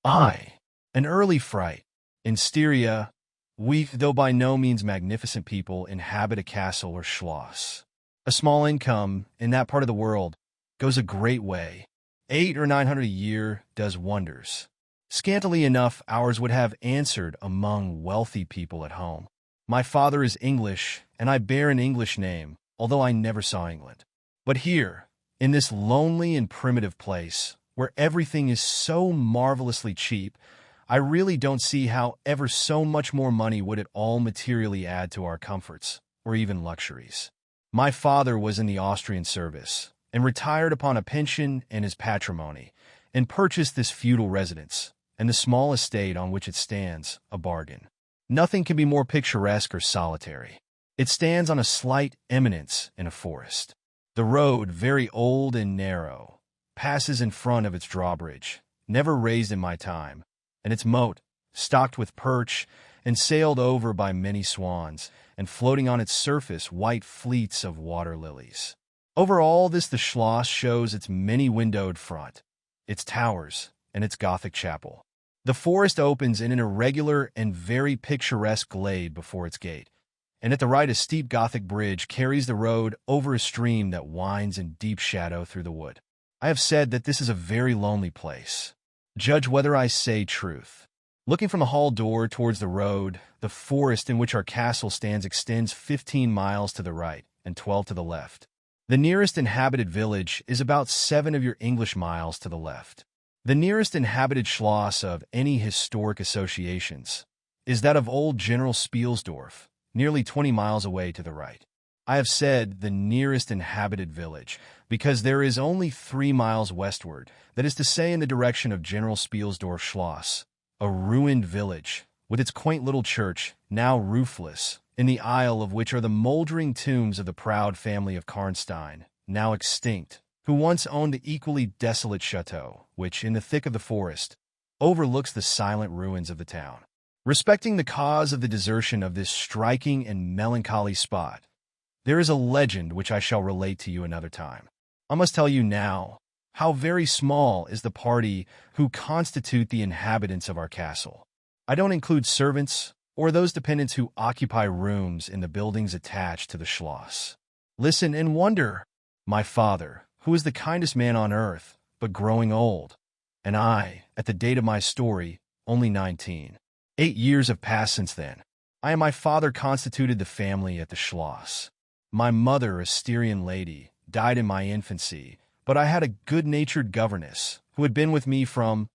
I, an early fright. In Styria, we, though by no means magnificent people, inhabit a castle or schloss. A small income in that part of the world goes a great way. 800 or 900 a year does wonders. Scantily enough, ours would have answered among wealthy people at home. My father is English, and I bear an English name, although I never saw England. But here, in this lonely and primitive place, where everything is so marvelously cheap, I really don't see how ever so much more money would at all materially add to our comforts, or even luxuries. My father was in the Austrian service, and retired upon a pension and his patrimony, and purchased this feudal residence, and the small estate on which it stands, a bargain. Nothing can be more picturesque or solitary. It stands on a slight eminence in a forest. The road, very old and narrow, passes in front of its drawbridge, never raised in my time, and its moat, stocked with perch and sailed over by many swans, and floating on its surface white fleets of water lilies. Over all this the schloss shows its many-windowed front, its towers, and its Gothic chapel. The forest opens in an irregular and very picturesque glade before its gate, and at the right a steep Gothic bridge carries the road over a stream that winds in deep shadow through the wood. I have said that this is a very lonely place. Judge whether I say truth. Looking from the hall door towards the road, the forest in which our castle stands extends 15 miles to the right and 12 to the left. The nearest inhabited village is about 7 of your English miles to the left. The nearest inhabited schloss of any historic associations is that of old General Spielsdorf, nearly 20 miles away to the right. I have said the nearest inhabited village because there is only 3 miles westward, that is to say in the direction of General Spielsdorf Schloss, a ruined village with its quaint little church, now roofless, in the aisle of which are the moldering tombs of the proud family of Karnstein, now extinct, who once owned the equally desolate chateau, which, in the thick of the forest, overlooks the silent ruins of the town. Respecting the cause of the desertion of this striking and melancholy spot, there is a legend which I shall relate to you another time. I must tell you now how very small is the party who constitute the inhabitants of our castle. I don't include servants or those dependents who occupy rooms in the buildings attached to the schloss. Listen and wonder. My father, who is the kindest man on earth, but growing old, and I, at the date of my story, only 19. 8 years have passed since then. I and my father constituted the family at the schloss. My mother, a Styrian lady, died in my infancy, but I had a good-natured governess who had been with me from,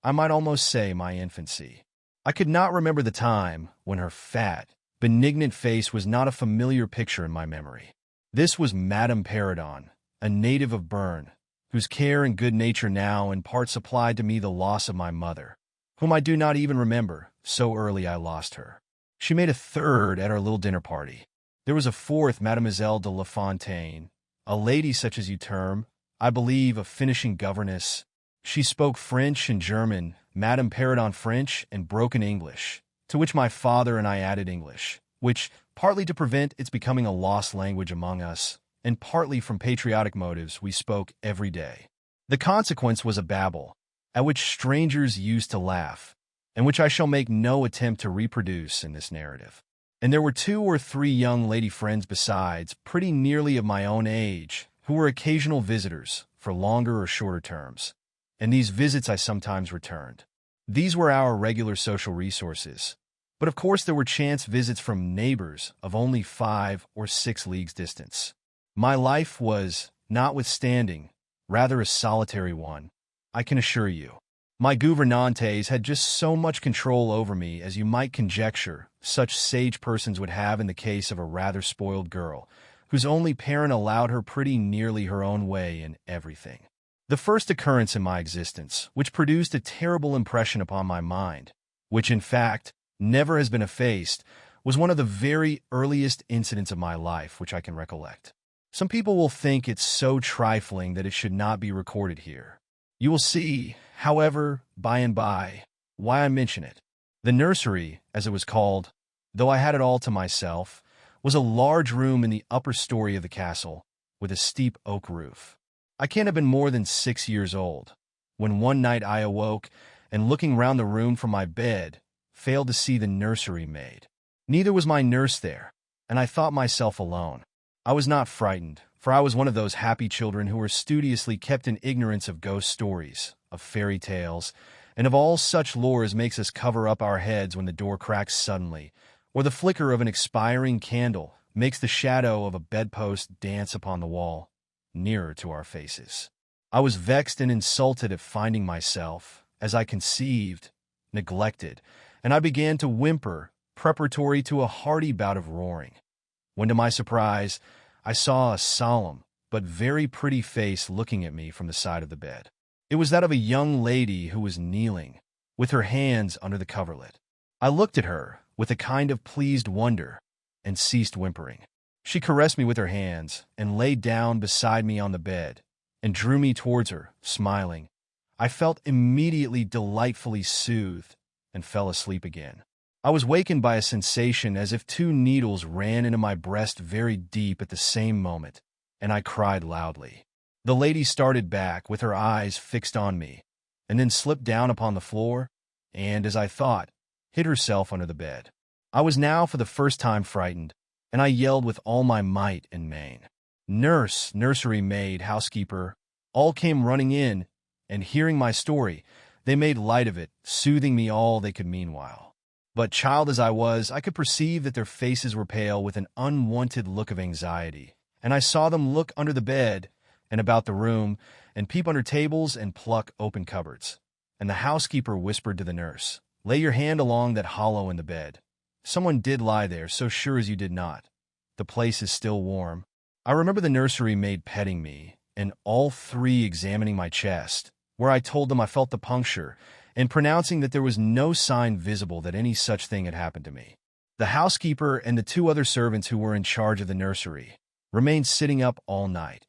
I might almost say, my infancy. I could not remember the time when her fat, benignant face was not a familiar picture in my memory. This was Madame Predating, a native of Bern, whose care and good nature now in part supplied to me the loss of my mother, whom I do not even remember, so early I lost her. She made a third at our little dinner party. There was a fourth, Mademoiselle de La Fontaine, a lady such as you term, I believe, a finishing governess. She spoke French and German, Madame Predating French and broken English, to which my father and I added English, which, partly to prevent its becoming a lost language among us, and partly from patriotic motives, we spoke every day. The consequence was a babel, at which strangers used to laugh, and which I shall make no attempt to reproduce in this narrative. And there were 2 or 3 young lady friends besides, pretty nearly of my own age, who were occasional visitors, for longer or shorter terms, and these visits I sometimes returned. These were our regular social resources, but of course there were chance visits from neighbors of only 5 or 6 leagues distance. My life was, notwithstanding, rather a solitary one, I can assure you. My gouvernantes had just so much control over me as you might conjecture such sage persons would have in the case of a rather spoiled girl, whose only parent allowed her pretty nearly her own way in everything. The first occurrence in my existence, which produced a terrible impression upon my mind, which in fact never has been effaced, was one of the very earliest incidents of my life which I can recollect. Some people will think it so trifling that it should not be recorded here. You will see, however, by and by, why I mention it. The nursery, as it was called, though I had it all to myself, was a large room in the upper story of the castle, with a steep oak roof. I can't have been more than 6 years old, when one night I awoke and looking round the room from my bed, failed to see the nursery maid. Neither was my nurse there, and I thought myself alone. I was not frightened, for I was one of those happy children who were studiously kept in ignorance of ghost stories, of fairy tales, and of all such lore as makes us cover up our heads when the door cracks suddenly, or the flicker of an expiring candle makes the shadow of a bedpost dance upon the wall, nearer to our faces. I was vexed and insulted at finding myself, as I conceived, neglected, and I began to whimper, preparatory to a hearty bout of roaring, when to my surprise, I saw a solemn but very pretty face looking at me from the side of the bed. It was that of a young lady who was kneeling, with her hands under the coverlet. I looked at her with a kind of pleased wonder, and ceased whimpering. She caressed me with her hands, and lay down beside me on the bed, and drew me towards her, smiling. I felt immediately delightfully soothed, and fell asleep again. I was wakened by a sensation as if 2 needles ran into my breast very deep at the same moment, and I cried loudly. The lady started back with her eyes fixed on me, and then slipped down upon the floor, and, as I thought, hid herself under the bed. I was now for the first time frightened, and I yelled with all my might and main. Nurse, nursery maid, housekeeper, all came running in, and hearing my story, they made light of it, soothing me all they could meanwhile. But child as I was, I could perceive that their faces were pale with an unwonted look of anxiety, and I saw them look under the bed and about the room, and peep under tables and pluck open cupboards. And the housekeeper whispered to the nurse, "Lay your hand along that hollow in the bed. Someone did lie there, so sure as you did not. The place is still warm." I remember the nursery maid petting me, and all 3 examining my chest, where I told them I felt the puncture, and pronouncing that there was no sign visible that any such thing had happened to me. The housekeeper and the 2 other servants who were in charge of the nursery remained sitting up all night,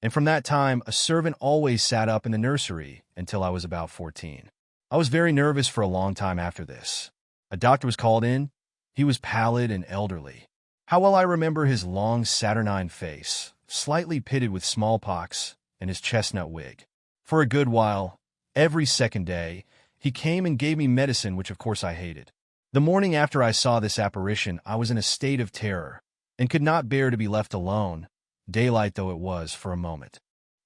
and from that time a servant always sat up in the nursery until I was about 14. I was very nervous for a long time after this. A doctor was called in. He was pallid and elderly. How well I remember his long saturnine face, slightly pitted with smallpox, and his chestnut wig. For a good while, every second day, he came and gave me medicine, which of course I hated. The morning after I saw this apparition, I was in a state of terror, and could not bear to be left alone, daylight though it was, for a moment.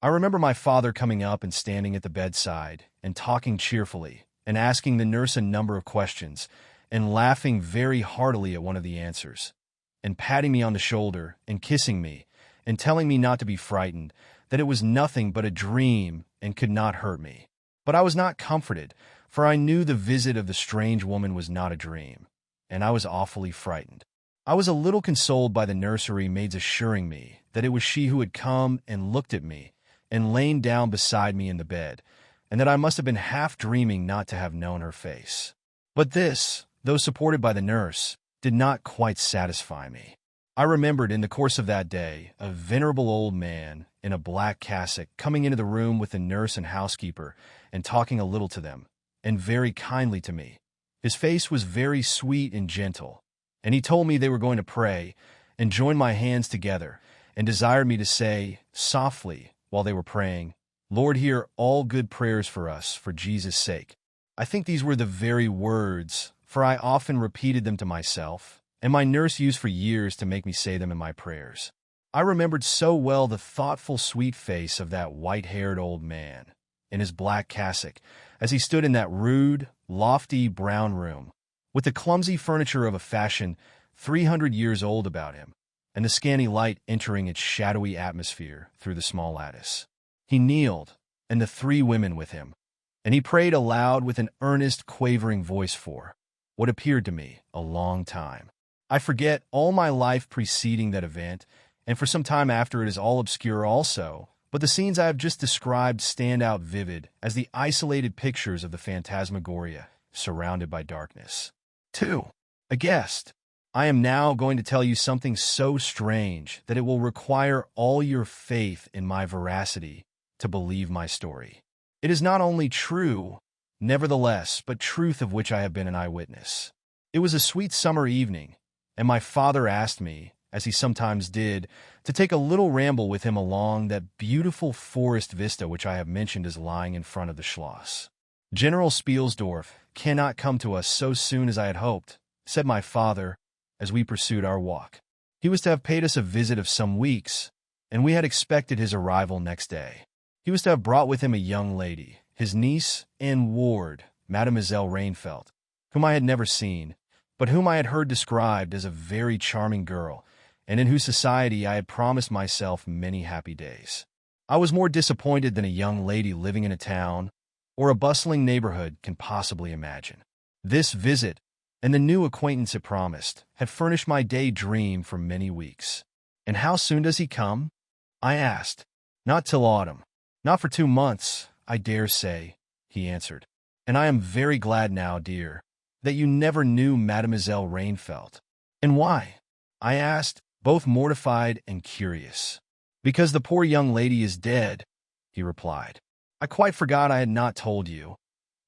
I remember my father coming up and standing at the bedside, and talking cheerfully, and asking the nurse a number of questions, and laughing very heartily at one of the answers, and patting me on the shoulder, and kissing me, and telling me not to be frightened, that it was nothing but a dream, and could not hurt me. But I was not comforted, for I knew the visit of the strange woman was not a dream, and I was awfully frightened. I was a little consoled by the nursery maid's assuring me that it was she who had come and looked at me, and lain down beside me in the bed, and that I must have been half dreaming not to have known her face. But this, though supported by the nurse, did not quite satisfy me. I remembered in the course of that day a venerable old man in a black cassock coming into the room with the nurse and housekeeper and talking a little to them, and very kindly to me. His face was very sweet and gentle, and he told me they were going to pray, and joined my hands together, and desired me to say, softly, while they were praying, "Lord, hear all good prayers for us, for Jesus' sake." I think these were the very words, for I often repeated them to myself, and my nurse used for years to make me say them in my prayers. I remembered so well the thoughtful, sweet face of that white-haired old man, in his black cassock, as he stood in that rude, lofty, brown room, with the clumsy furniture of a fashion 300 years old about him, and the scanty light entering its shadowy atmosphere through the small lattice. He kneeled, and the 3 women with him, and he prayed aloud with an earnest, quavering voice for what appeared to me a long time. I forget all my life preceding that event, and for some time after it is all obscure also, but the scenes I have just described stand out vivid as the isolated pictures of the phantasmagoria surrounded by darkness. 2. A guest. I am now going to tell you something so strange that it will require all your faith in my veracity to believe my story. It is not only true, nevertheless, but truth of which I have been an eyewitness. It was a sweet summer evening, and my father asked me, as he sometimes did, to take a little ramble with him along that beautiful forest vista which I have mentioned as lying in front of the Schloss. General Spielsdorf cannot come to us so soon as I had hoped, said my father as we pursued our walk. He was to have paid us a visit of some weeks, and we had expected his arrival next day. He was to have brought with him a young lady, his niece and ward, Mademoiselle Rainfelt, whom I had never seen, but whom I had heard described as a very charming girl, and in whose society I had promised myself many happy days. I was more disappointed than a young lady living in a town or a bustling neighborhood can possibly imagine. This visit, and the new acquaintance it promised, had furnished my daydream for many weeks. "And how soon does he come?" I asked. "Not till autumn. Not for 2 months, I dare say," he answered. "And I am very glad now, dear, that you never knew Mademoiselle Rainfelt." "And why?" I asked, both mortified and curious. "Because the poor young lady is dead," he replied. "I quite forgot I had not told you,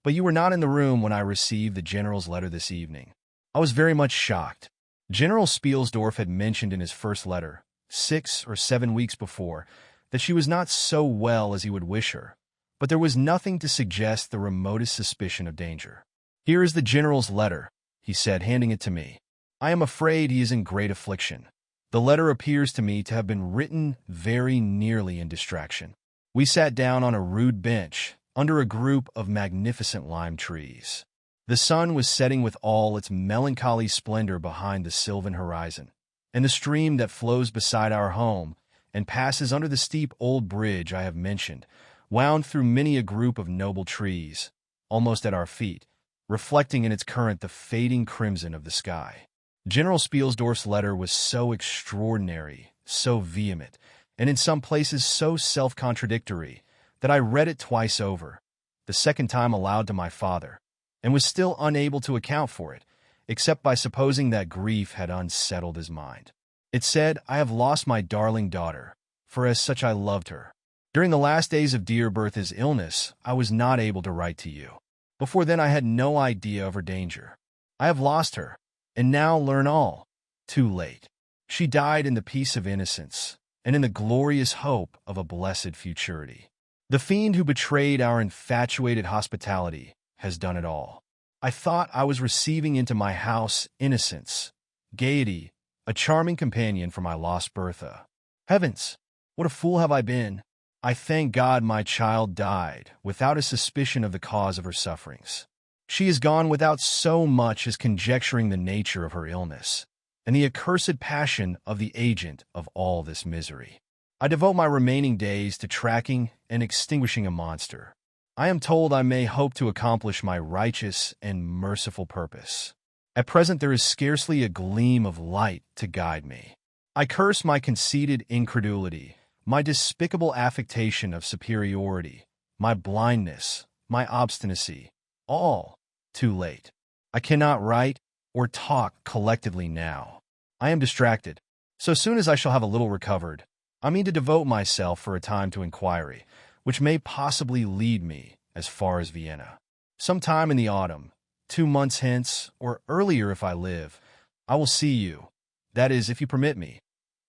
but you were not in the room when I received the General's letter this evening." I was very much shocked. General Spielsdorf had mentioned in his first letter, 6 or 7 weeks before, that she was not so well as he would wish her, but there was nothing to suggest the remotest suspicion of danger. "Here is the General's letter," he said, handing it to me. "I am afraid he is in great affliction. The letter appears to me to have been written very nearly in distraction." We sat down on a rude bench under a group of magnificent lime trees. The sun was setting with all its melancholy splendor behind the sylvan horizon, and the stream that flows beside our home and passes under the steep old bridge I have mentioned wound through many a group of noble trees, almost at our feet, reflecting in its current the fading crimson of the sky. General Spielsdorf's letter was so extraordinary, so vehement, and in some places so self-contradictory, that I read it twice over, the second time aloud to my father, and was still unable to account for it, except by supposing that grief had unsettled his mind. It said, "I have lost my darling daughter, for as such I loved her. During the last days of dear Bertha's illness, I was not able to write to you. Before then I had no idea of her danger. I have lost her, and now learn all, too late. She died in the peace of innocence, and in the glorious hope of a blessed futurity. The fiend who betrayed our infatuated hospitality has done it all. I thought I was receiving into my house innocence, gaiety, a charming companion for my lost Bertha. Heavens, what a fool have I been! I thank God my child died without a suspicion of the cause of her sufferings. She is gone without so much as conjecturing the nature of her illness, and the accursed passion of the agent of all this misery. I devote my remaining days to tracking and extinguishing a monster. I am told I may hope to accomplish my righteous and merciful purpose. At present there is scarcely a gleam of light to guide me. I curse my conceited incredulity, my despicable affectation of superiority, my blindness, my obstinacy, all too late. I cannot write or talk collectively now. I am distracted. So soon as I shall have a little recovered, I mean to devote myself for a time to inquiry, which may possibly lead me as far as Vienna. Some time in the autumn, 2 months hence, or earlier if I live, I will see you, that is, if you permit me.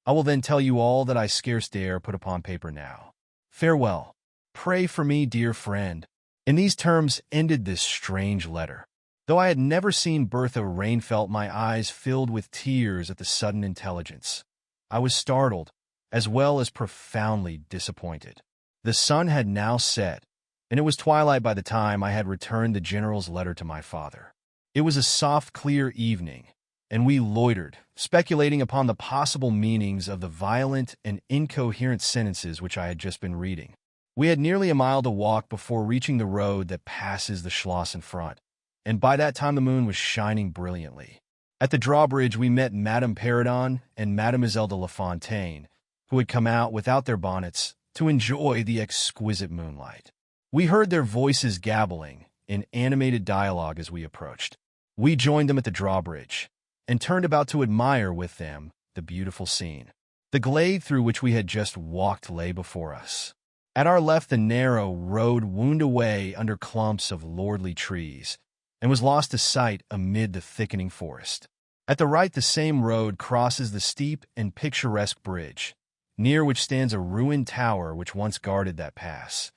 I will then tell you all that I scarce dare put upon paper now. Farewell. Pray for me, dear friend." In these terms ended this strange letter. Though I had never seen Bertha Rainfelt, my eyes filled with tears at the sudden intelligence. I was startled, as well as profoundly disappointed. The sun had now set, and it was twilight by the time I had returned the General's letter to my father. It was a soft, clear evening, and we loitered, speculating upon the possible meanings of the violent and incoherent sentences which I had just been reading. We had nearly a mile to walk before reaching the road that passes the Schloss in front, and by that time the moon was shining brilliantly. At the drawbridge we met Madame Perrodon and Mademoiselle de La Fontaine, who had come out without their bonnets to enjoy the exquisite moonlight. We heard their voices gabbling in animated dialogue as we approached. We joined them at the drawbridge, and turned about to admire with them the beautiful scene. The glade through which we had just walked lay before us. At our left the narrow road wound away under clumps of lordly trees, and was lost to sight amid the thickening forest. At the right the same road crosses the steep and picturesque bridge, near which stands a ruined tower which once guarded that pass,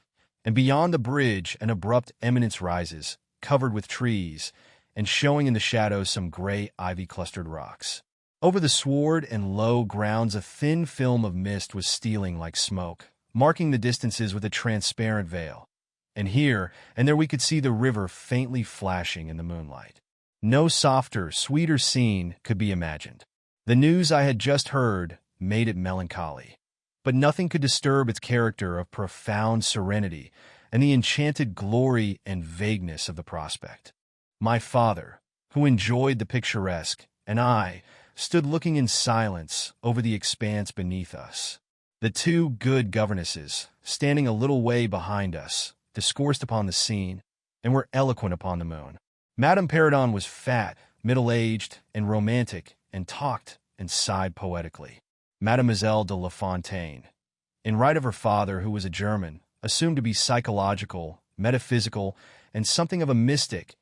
And beyond the bridge, an abrupt eminence rises, covered with trees, and showing in the shadows some gray ivy-clustered rocks. Over the sward and low grounds, a thin film of mist was stealing like smoke, marking the distances with a transparent veil. And here and there we could see the river faintly flashing in the moonlight. No softer, sweeter scene could be imagined. The news I had just heard made it melancholy, but nothing could disturb its character of profound serenity and the enchanted glory and vagueness of the prospect. My father, who enjoyed the picturesque, and I, stood looking in silence over the expanse beneath us. The two good governesses, standing a little way behind us, discoursed upon the scene, and were eloquent upon the moon. Madame Perrodon was fat, middle-aged, and romantic, and talked and sighed poetically. Mademoiselle de La Fontaine, in right of her father, who was a German, assumed to be psychological, metaphysical, and something of a mystic,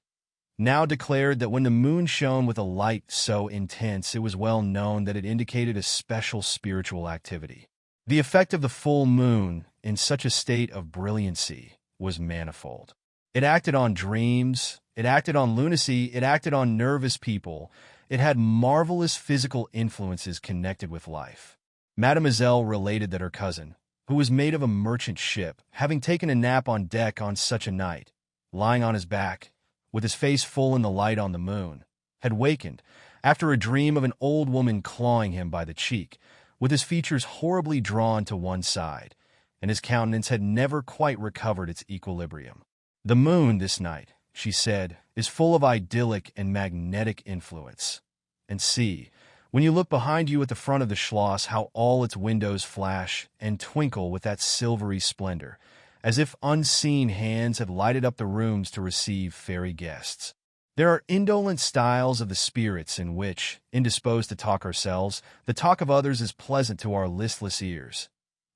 now declared that when the moon shone with a light so intense, it was well known that it indicated a special spiritual activity. The effect of the full moon in such a state of brilliancy was manifold. It acted on dreams, it acted on lunacy, it acted on nervous people. It had marvelous physical influences connected with life. Mademoiselle related that her cousin, who was mate of a merchant ship, having taken a nap on deck on such a night, lying on his back, with his face full in the light on the moon, had wakened, after a dream of an old woman clawing him by the cheek, with his features horribly drawn to one side, and his countenance had never quite recovered its equilibrium. The moon this night, she said, is full of idyllic and magnetic influence. And see, when you look behind you at the front of the Schloss, how all its windows flash and twinkle with that silvery splendor, as if unseen hands had lighted up the rooms to receive fairy guests. There are indolent styles of the spirits in which, indisposed to talk ourselves, the talk of others is pleasant to our listless ears.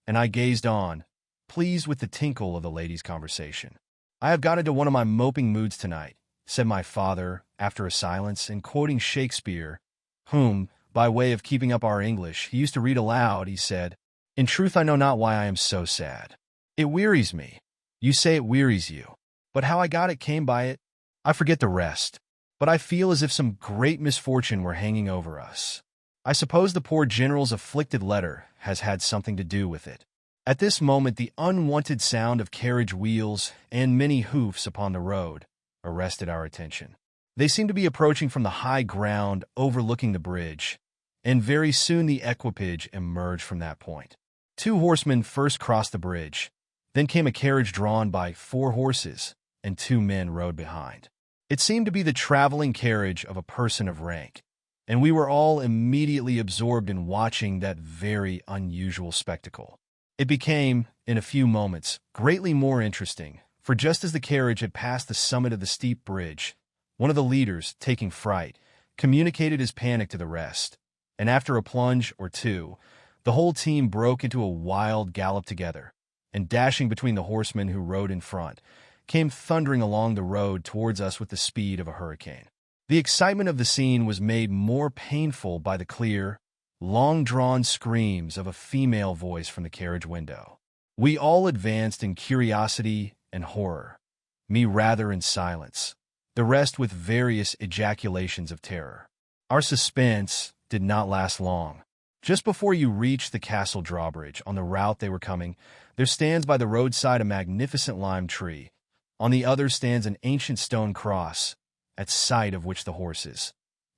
And I gazed on, pleased with the tinkle of the ladies' conversation. "I have got into one of my moping moods tonight," said my father, after a silence, and quoting Shakespeare, whom, by way of keeping up our English, he used to read aloud, he said, "In truth, I know not why I am so sad. It wearies me. You say it wearies you. But how I got it came by it, I forget the rest. But I feel as if some great misfortune were hanging over us. I suppose the poor General's afflicted letter has had something to do with it." At this moment, the unwonted sound of carriage wheels and many hoofs upon the road arrested our attention. They seemed to be approaching from the high ground overlooking the bridge, and very soon the equipage emerged from that point. 2 horsemen first crossed the bridge. Then came a carriage drawn by 4 horses, and 2 men rode behind. It seemed to be the traveling carriage of a person of rank, and we were all immediately absorbed in watching that very unusual spectacle. It became, in a few moments, greatly more interesting, for just as the carriage had passed the summit of the steep bridge, one of the leaders, taking fright, communicated his panic to the rest, and after a plunge or two, the whole team broke into a wild gallop together, and dashing between the horsemen who rode in front, came thundering along the road towards us with the speed of a hurricane. The excitement of the scene was made more painful by the clear, long-drawn screams of a female voice from the carriage window. We all advanced in curiosity and horror, me rather in silence, the rest with various ejaculations of terror. Our suspense did not last long. Just before you reach the castle drawbridge on the route they were coming, there stands by the roadside a magnificent lime tree. On the other stands an ancient stone cross, at sight of which the horses,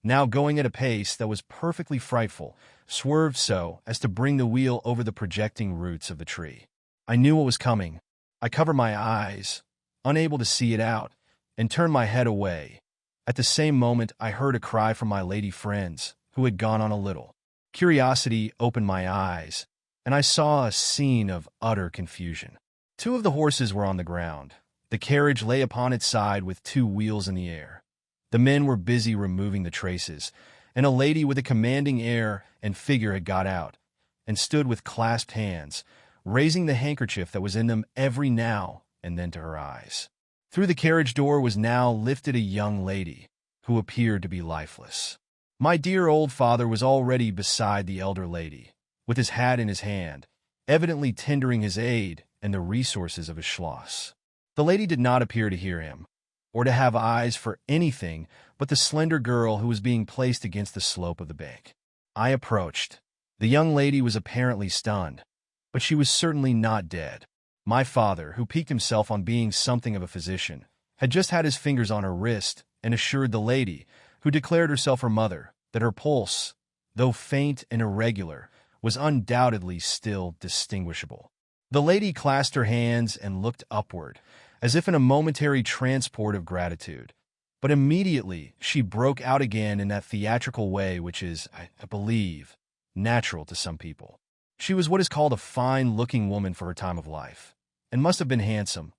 now going at a pace that was perfectly frightful, swerved so as to bring the wheel over the projecting roots of the tree. I knew what was coming. I covered my eyes, unable to see it out, and turned my head away. At the same moment, I heard a cry from my lady friends, who had gone on a little. Curiosity opened my eyes, and I saw a scene of utter confusion. 2 of the horses were on the ground. The carriage lay upon its side with 2 wheels in the air. The men were busy removing the traces, and a lady with a commanding air and figure had got out, and stood with clasped hands, raising the handkerchief that was in them every now and then to her eyes. Through the carriage door was now lifted a young lady, who appeared to be lifeless. My dear old father was already beside the elder lady, with his hat in his hand, evidently tendering his aid, and the resources of his schloss. The lady did not appear to hear him, or to have eyes for anything but the slender girl who was being placed against the slope of the bank. I approached. The young lady was apparently stunned, but she was certainly not dead. My father, who piqued himself on being something of a physician, had just had his fingers on her wrist and assured the lady, who declared herself her mother, that her pulse, though faint and irregular, was undoubtedly still distinguishable. The lady clasped her hands and looked upward, as if in a momentary transport of gratitude. But immediately she broke out again in that theatrical way which is, I believe, natural to some people. She was what is called a fine-looking woman for her time of life, and must have been handsome.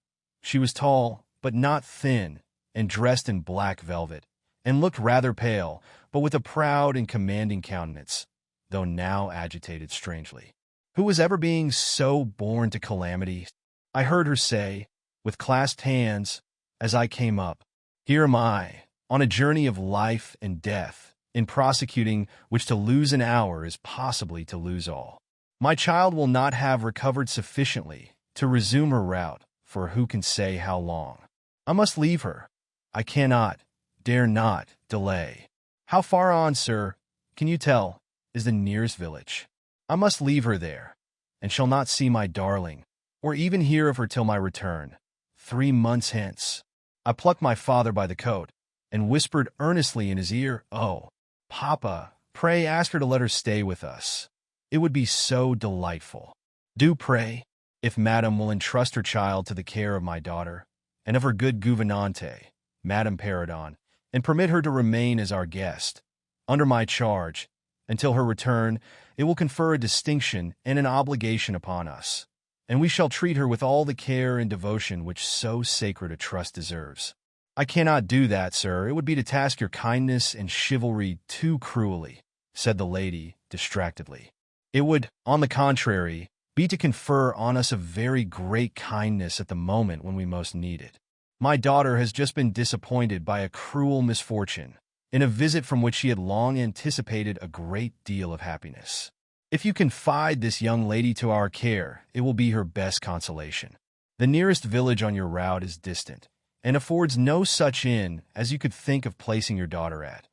She was tall, but not thin, and dressed in black velvet, and looked rather pale, but with a proud and commanding countenance, though now agitated strangely. Who was ever being so born to calamity? I heard her say, with clasped hands, as I came up, "Here am I, on a journey of life and death, in prosecuting which to lose an hour is possibly to lose all. My child will not have recovered sufficiently to resume her route, for who can say how long? I must leave her. I cannot, dare not, delay. How far on, sir, can you tell, is the nearest village? I must leave her there, and shall not see my darling, or even hear of her till my return, 3 months hence." I plucked my father by the coat, and whispered earnestly in his ear, "Oh, Papa, pray ask her to let her stay with us. It would be so delightful. Do pray, if Madame will entrust her child to the care of my daughter, and of her good gouvernante, Madame Peridon, and permit her to remain as our guest, under my charge, until her return. It will confer a distinction and an obligation upon us, and we shall treat her with all the care and devotion which so sacred a trust deserves." "I cannot do that, sir. It would be to task your kindness and chivalry too cruelly," said the lady, distractedly. "It would, on the contrary, be to confer on us a very great kindness at the moment when we most need it. My daughter has just been disappointed by a cruel misfortune, in a visit from which she had long anticipated a great deal of happiness. If you confide this young lady to our care, it will be her best consolation. The nearest village on your route is distant, and affords no such inn as you could think of placing your daughter at.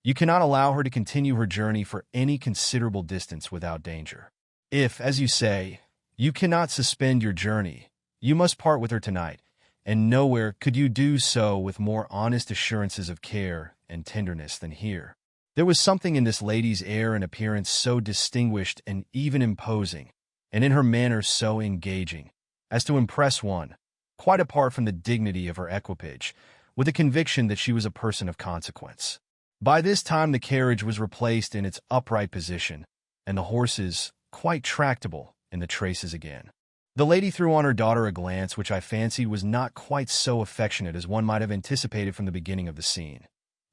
You cannot allow her to continue her journey for any considerable distance without danger. If, as you say, you cannot suspend your journey, you must part with her tonight, and nowhere could you do so with more honest assurances of care and tenderness than here." There was something in this lady's air and appearance so distinguished and even imposing, and in her manner so engaging, as to impress one, quite apart from the dignity of her equipage, with a conviction that she was a person of consequence. By this time the carriage was replaced in its upright position, and the horses, quite tractable, in the traces again. The lady threw on her daughter a glance which I fancied was not quite so affectionate as one might have anticipated from the beginning of the scene.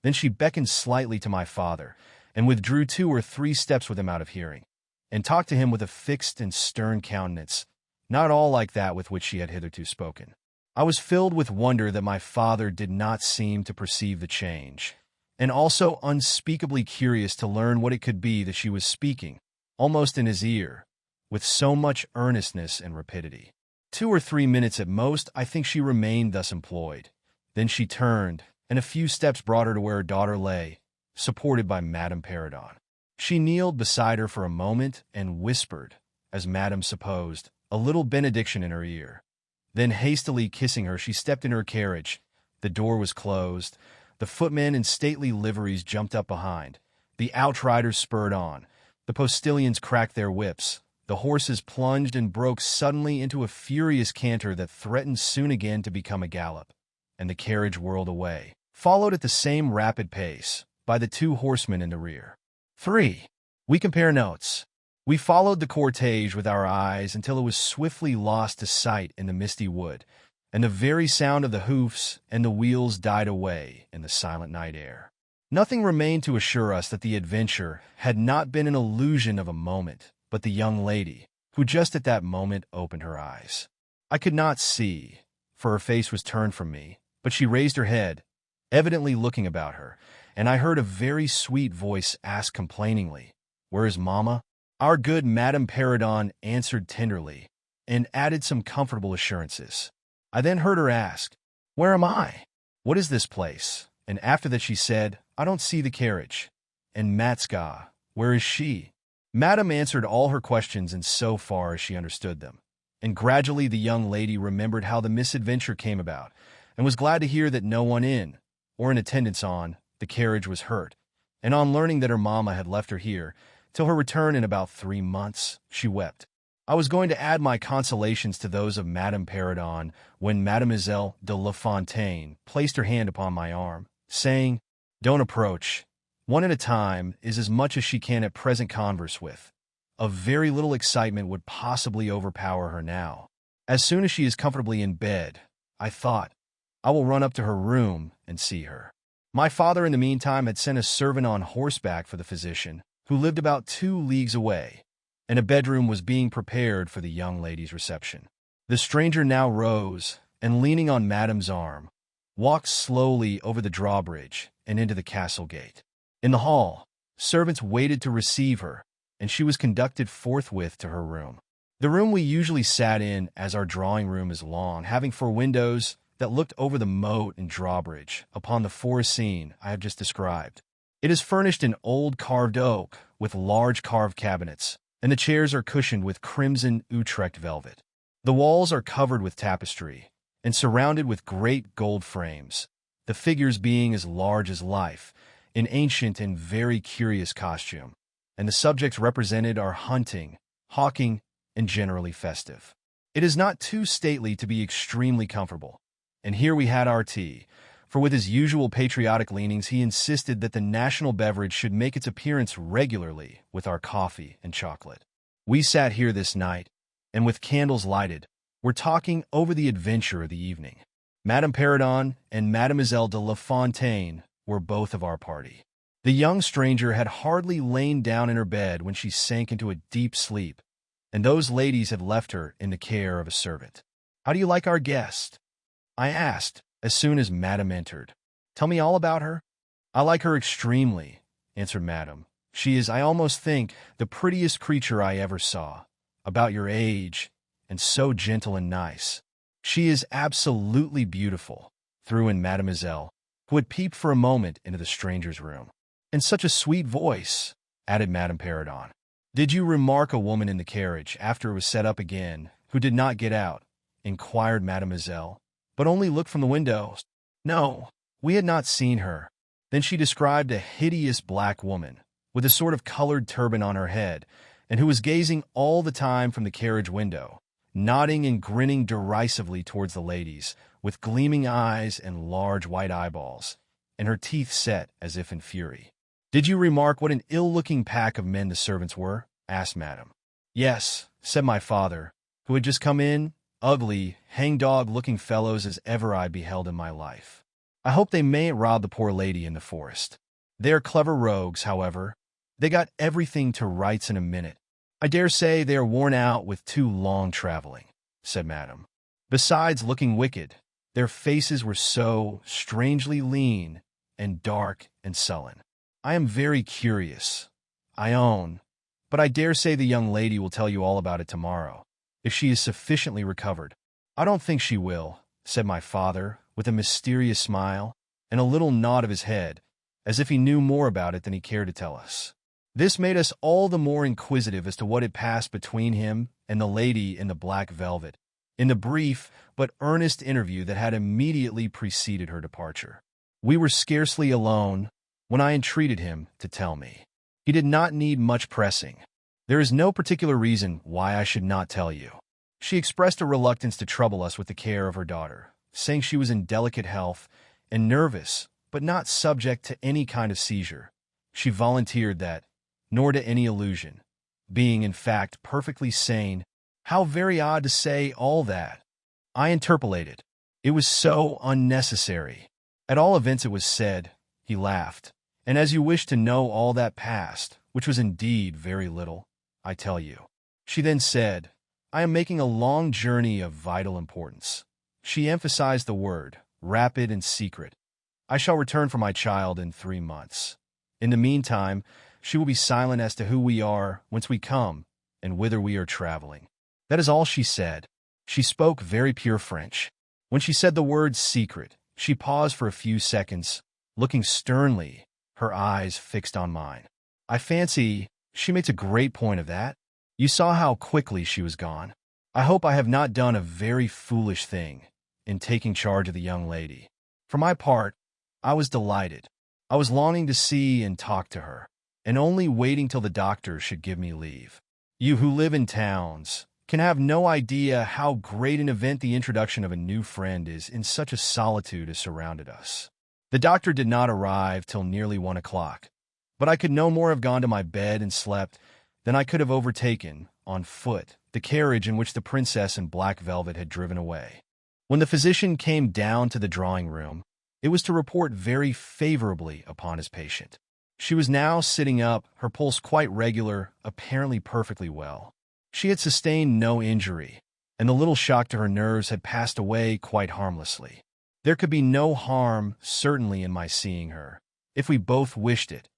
Then she beckoned slightly to my father, and withdrew 2 or 3 steps with him out of hearing, and talked to him with a fixed and stern countenance, not at all like that with which she had hitherto spoken. I was filled with wonder that my father did not seem to perceive the change, and also unspeakably curious to learn what it could be that she was speaking, almost in his ear, with so much earnestness and rapidity. 2 or 3 minutes at most, I think she remained thus employed. Then she turned, and a few steps brought her to where her daughter lay, supported by Madame Peridon. She kneeled beside her for a moment and whispered, as Madame supposed, a little benediction in her ear. Then, hastily kissing her, she stepped into her carriage. The door was closed. The footmen in stately liveries jumped up behind. The outriders spurred on. The postilions cracked their whips. The horses plunged and broke suddenly into a furious canter that threatened soon again to become a gallop, and the carriage whirled away, followed at the same rapid pace by the 2 horsemen in the rear. 3. We compare notes. We followed the cortege with our eyes until it was swiftly lost to sight in the misty wood, and the very sound of the hoofs and the wheels died away in the silent night air. Nothing remained to assure us that the adventure had not been an illusion of a moment, but the young lady, who just at that moment opened her eyes. I could not see, for her face was turned from me, but she raised her head, evidently looking about her, and I heard a very sweet voice ask complainingly, "Where is Mamma?" Our good Madame Peridon answered tenderly, and added some comfortable assurances. I then heard her ask, "Where am I? What is this place?" And after that she said, "I don't see the carriage." And Matska, where is she? Madame answered all her questions in so far as she understood them. And gradually the young lady remembered how the misadventure came about, and was glad to hear that no one in, or in attendance on, the carriage was hurt. And on learning that her mamma had left her here, till her return in about 3 months, she wept. I was going to add my consolations to those of Madame Perrodon when Mademoiselle de La Fontaine placed her hand upon my arm, saying, "Don't approach. One at a time is as much as she can at present converse with. A very little excitement would possibly overpower her now. As soon as she is comfortably in bed, I thought, I will run up to her room and see her." My father in the meantime had sent a servant on horseback for the physician, who lived about 2 leagues away, and a bedroom was being prepared for the young lady's reception. The stranger now rose, and leaning on Madame's arm, walked slowly over the drawbridge and into the castle gate. In the hall, servants waited to receive her, and she was conducted forthwith to her room. The room we usually sat in, as our drawing room is long, having 4 windows that looked over the moat and drawbridge upon the forest scene I have just described. It is furnished in old carved oak, with large carved cabinets, and the chairs are cushioned with crimson Utrecht velvet. The walls are covered with tapestry, and surrounded with great gold frames, the figures being as large as life, in ancient and very curious costume, and the subjects represented are hunting, hawking, and generally festive. It is not too stately to be extremely comfortable, and here we had our tea, for with his usual patriotic leanings he insisted that the national beverage should make its appearance regularly with our coffee and chocolate. We sat here this night, and with candles lighted, were talking over the adventure of the evening. Madame Perrodon and Mademoiselle de La Fontaine were both of our party. The young stranger had hardly lain down in her bed when she sank into a deep sleep, and those ladies had left her in the care of a servant. "How do you like our guest?" I asked, as soon as Madame entered. "Tell me all about her." "I like her extremely," answered Madame. "She is, I almost think, the prettiest creature I ever saw, about your age, and so gentle and nice." "She is absolutely beautiful," threw in Mademoiselle, who had peeped for a moment into the stranger's room. "And such a sweet voice," added Madame Perrodon. "Did you remark a woman in the carriage after it was set up again, who did not get out?" inquired Mademoiselle, "but only looked from the windows?" "No, we had not seen her." Then she described a hideous black woman, with a sort of colored turban on her head, and who was gazing all the time from the carriage window, nodding and grinning derisively towards the ladies, with gleaming eyes and large white eyeballs, and her teeth set as if in fury. "Did you remark what an ill-looking pack of men the servants were?" asked Madame. "Yes," said my father, who had just come in, "ugly, hangdog-looking fellows as ever I beheld in my life. I hope they mayn't rob the poor lady in the forest. They are clever rogues, however. They got everything to rights in a minute. I dare say they are worn out with too long traveling," said Madame. "Besides looking wicked, their faces were so strangely lean and dark and sullen. I am very curious, I own, but I dare say the young lady will tell you all about it tomorrow, if she is sufficiently recovered." "I don't think she will," said my father, with a mysterious smile and a little nod of his head, as if he knew more about it than he cared to tell us. This made us all the more inquisitive as to what had passed between him and the lady in the black velvet, in the brief but earnest interview that had immediately preceded her departure. We were scarcely alone when I entreated him to tell me. He did not need much pressing. "There is no particular reason why I should not tell you." She expressed a reluctance to trouble us with the care of her daughter, saying she was in delicate health and nervous, but not subject to any kind of seizure. She volunteered that, nor to any illusion, being in fact perfectly sane. How very odd to say all that. I interpolated. It was so unnecessary. At all events it was said. He laughed. "And as you wish to know all that passed, which was indeed very little, I tell you." She then said, "I am making a long journey of vital importance." She emphasized the word, rapid and secret. "I shall return for my child in 3 months. In the meantime, she will be silent as to who we are, whence we come, and whither we are traveling. That is all she said. She spoke very pure French. When she said the word secret, she paused for a few seconds, looking sternly, her eyes fixed on mine. I fancy she makes a great point of that. You saw how quickly she was gone. I hope I have not done a very foolish thing in taking charge of the young lady. For my part, I was delighted. I was longing to see and talk to her, and only waiting till the doctor should give me leave. You who live in towns can have no idea how great an event the introduction of a new friend is in such a solitude as surrounded us. The doctor did not arrive till nearly 1 o'clock, but I could no more have gone to my bed and slept than I could have overtaken, on foot, the carriage in which the princess in black velvet had driven away. When the physician came down to the drawing room, it was to report very favorably upon his patient. She was now sitting up, her pulse quite regular, apparently perfectly well. She had sustained no injury, and the little shock to her nerves had passed away quite harmlessly. There could be no harm, certainly, in my seeing her, if we both wished it,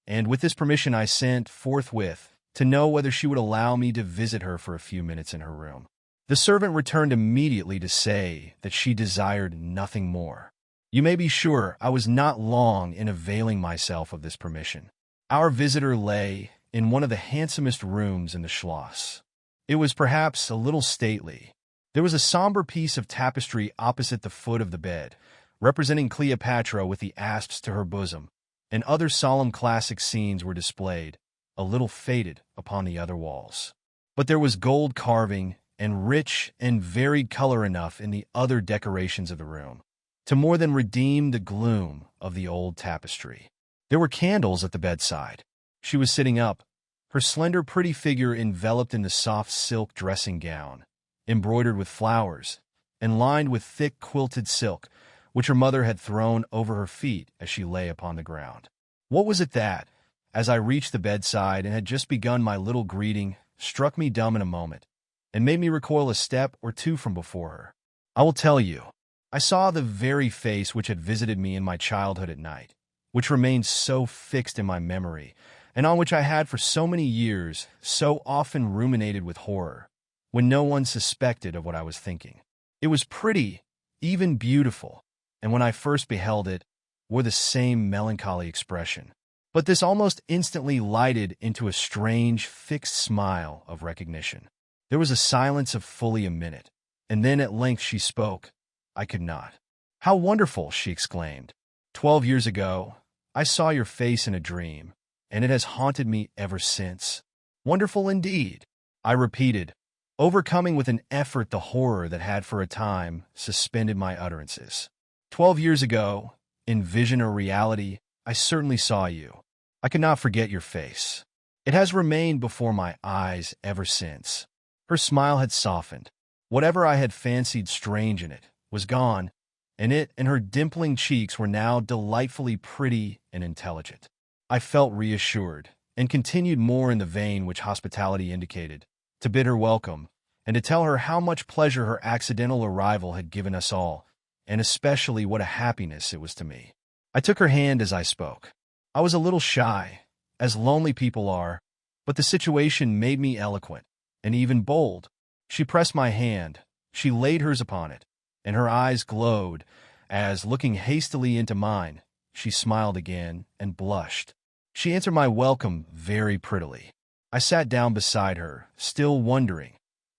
and with this permission I sent forthwith to know whether she would allow me to visit her for a few minutes in her room. The servant returned immediately to say that she desired nothing more. You may be sure I was not long in availing myself of this permission. Our visitor lay in one of the handsomest rooms in the Schloss. It was perhaps a little stately. There was a somber piece of tapestry opposite the foot of the bed, representing Cleopatra with the asps to her bosom, and other solemn classic scenes were displayed, a little faded, upon the other walls. But there was gold carving and rich and varied color enough in the other decorations of the room to more than redeem the gloom of the old tapestry. There were candles at the bedside. She was sitting up, her slender pretty figure enveloped in the soft silk dressing gown, embroidered with flowers, and lined with thick quilted silk, which her mother had thrown over her feet as she lay upon the ground. What was it that, as I reached the bedside and had just begun my little greeting, struck me dumb in a moment, and made me recoil a step or two from before her? I will tell you. I saw the very face which had visited me in my childhood at night, which remained so fixed in my memory, and on which I had for so many years so often ruminated with horror, when no one suspected of what I was thinking. It was pretty, even beautiful, and when I first beheld it, wore the same melancholy expression. But this almost instantly lighted into a strange, fixed smile of recognition. There was a silence of fully a minute, and then at length she spoke. I could not. How wonderful, she exclaimed. 12 years ago, I saw your face in a dream, and it has haunted me ever since. Wonderful indeed, I repeated, overcoming with an effort the horror that had for a time suspended my utterances. 12 years ago, in vision or reality, I certainly saw you. I could not forget your face. It has remained before my eyes ever since. Her smile had softened. Whatever I had fancied strange in it was gone, and it and her dimpling cheeks were now delightfully pretty and intelligent. I felt reassured, and continued more in the vein which hospitality indicated, to bid her welcome, and to tell her how much pleasure her accidental arrival had given us all, and especially what a happiness it was to me. I took her hand as I spoke. I was a little shy, as lonely people are, but the situation made me eloquent, and even bold. She pressed my hand, she laid hers upon it, and her eyes glowed, as, looking hastily into mine, she smiled again and blushed. She answered my welcome very prettily. I sat down beside her, still wondering,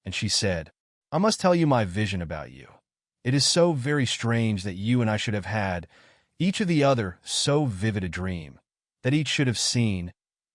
and she said, I must tell you my vision about you. It is so very strange that you and I should have had, each of the other, so vivid a dream, that each should have seen,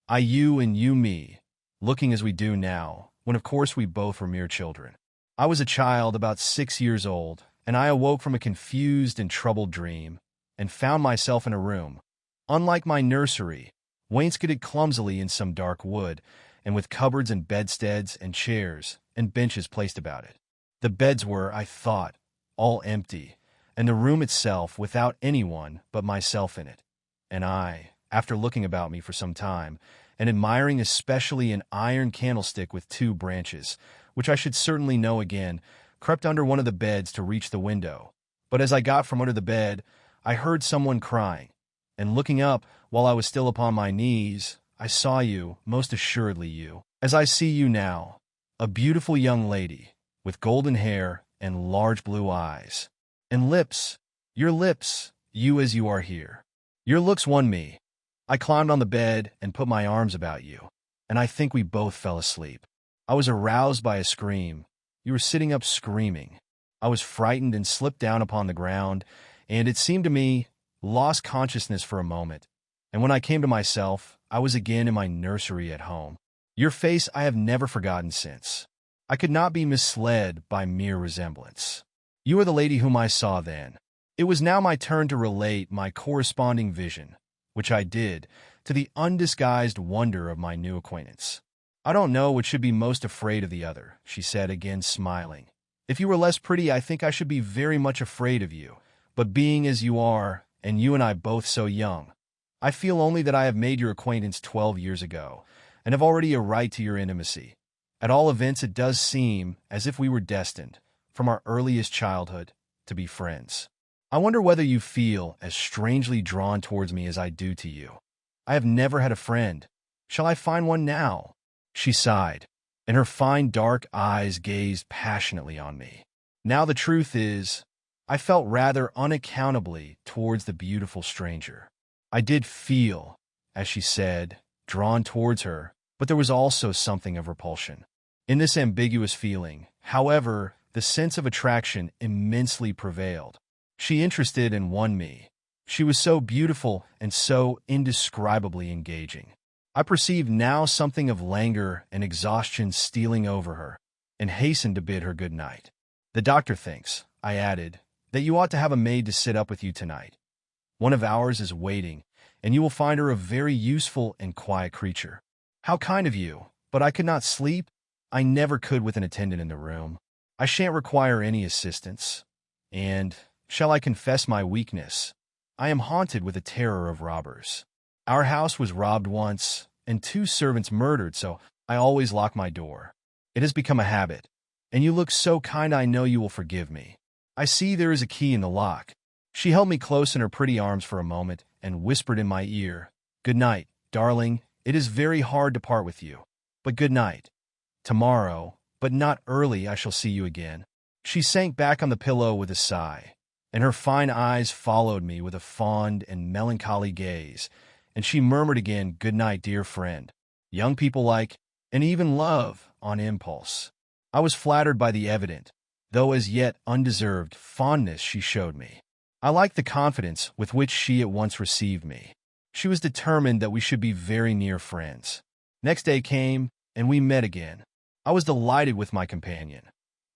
I you and you me, looking as we do now, when of course we both were mere children. I was a child about 6 years old, and I awoke from a confused and troubled dream, and found myself in a room, unlike my nursery, wainscoted clumsily in some dark wood, and with cupboards and bedsteads and chairs and benches placed about it. The beds were, I thought, all empty, and the room itself without anyone but myself in it. And I, after looking about me for some time, and admiring especially an iron candlestick with 2 branches, which I should certainly know again, crept under one of the beds to reach the window. But as I got from under the bed, I heard someone crying, and looking up while I was still upon my knees, I saw you, most assuredly you, as I see you now, a beautiful young lady, with golden hair and large blue eyes. And lips, your lips, you as you are here. Your looks won me. I climbed on the bed and put my arms about you, and I think we both fell asleep. I was aroused by a scream. You were sitting up screaming. I was frightened and slipped down upon the ground, and it seemed to me, lost consciousness for a moment. And when I came to myself, I was again in my nursery at home. Your face I have never forgotten since. I could not be misled by mere resemblance. You are the lady whom I saw then. It was now my turn to relate my corresponding vision, which I did, to the undisguised wonder of my new acquaintance. I don't know which should be most afraid of the other, she said, again smiling. If you were less pretty, I think I should be very much afraid of you. But being as you are, and you and I both so young, I feel only that I have made your acquaintance 12 years ago, and have already a right to your intimacy. At all events, it does seem as if we were destined, from our earliest childhood, to be friends. I wonder whether you feel as strangely drawn towards me as I do to you. I have never had a friend. Shall I find one now? She sighed, and her fine dark eyes gazed passionately on me. Now the truth is, I felt rather unaccountably towards the beautiful stranger. I did feel, as she said, drawn towards her, but there was also something of repulsion. In this ambiguous feeling, however, the sense of attraction immensely prevailed. She interested and won me. She was so beautiful and so indescribably engaging. I perceived now something of languor and exhaustion stealing over her, and hastened to bid her good night. The doctor thinks, I added, that you ought to have a maid to sit up with you tonight. One of ours is waiting, and you will find her a very useful and quiet creature. How kind of you, but I could not sleep. I never could with an attendant in the room. I shan't require any assistance. And, shall I confess my weakness? I am haunted with a terror of robbers. Our house was robbed once, and 2 servants murdered, so I always lock my door. It has become a habit, and you look so kind I know you will forgive me. I see there is a key in the lock. She held me close in her pretty arms for a moment and whispered in my ear, Good night, darling, it is very hard to part with you. But good night. Tomorrow, but not early, I shall see you again. She sank back on the pillow with a sigh, and her fine eyes followed me with a fond and melancholy gaze, and she murmured again, Good night, dear friend. Young people like, and even love, on impulse. I was flattered by the evident, though as yet undeserved, fondness she showed me. I liked the confidence with which she at once received me. She was determined that we should be very near friends. Next day came, and we met again. I was delighted with my companion,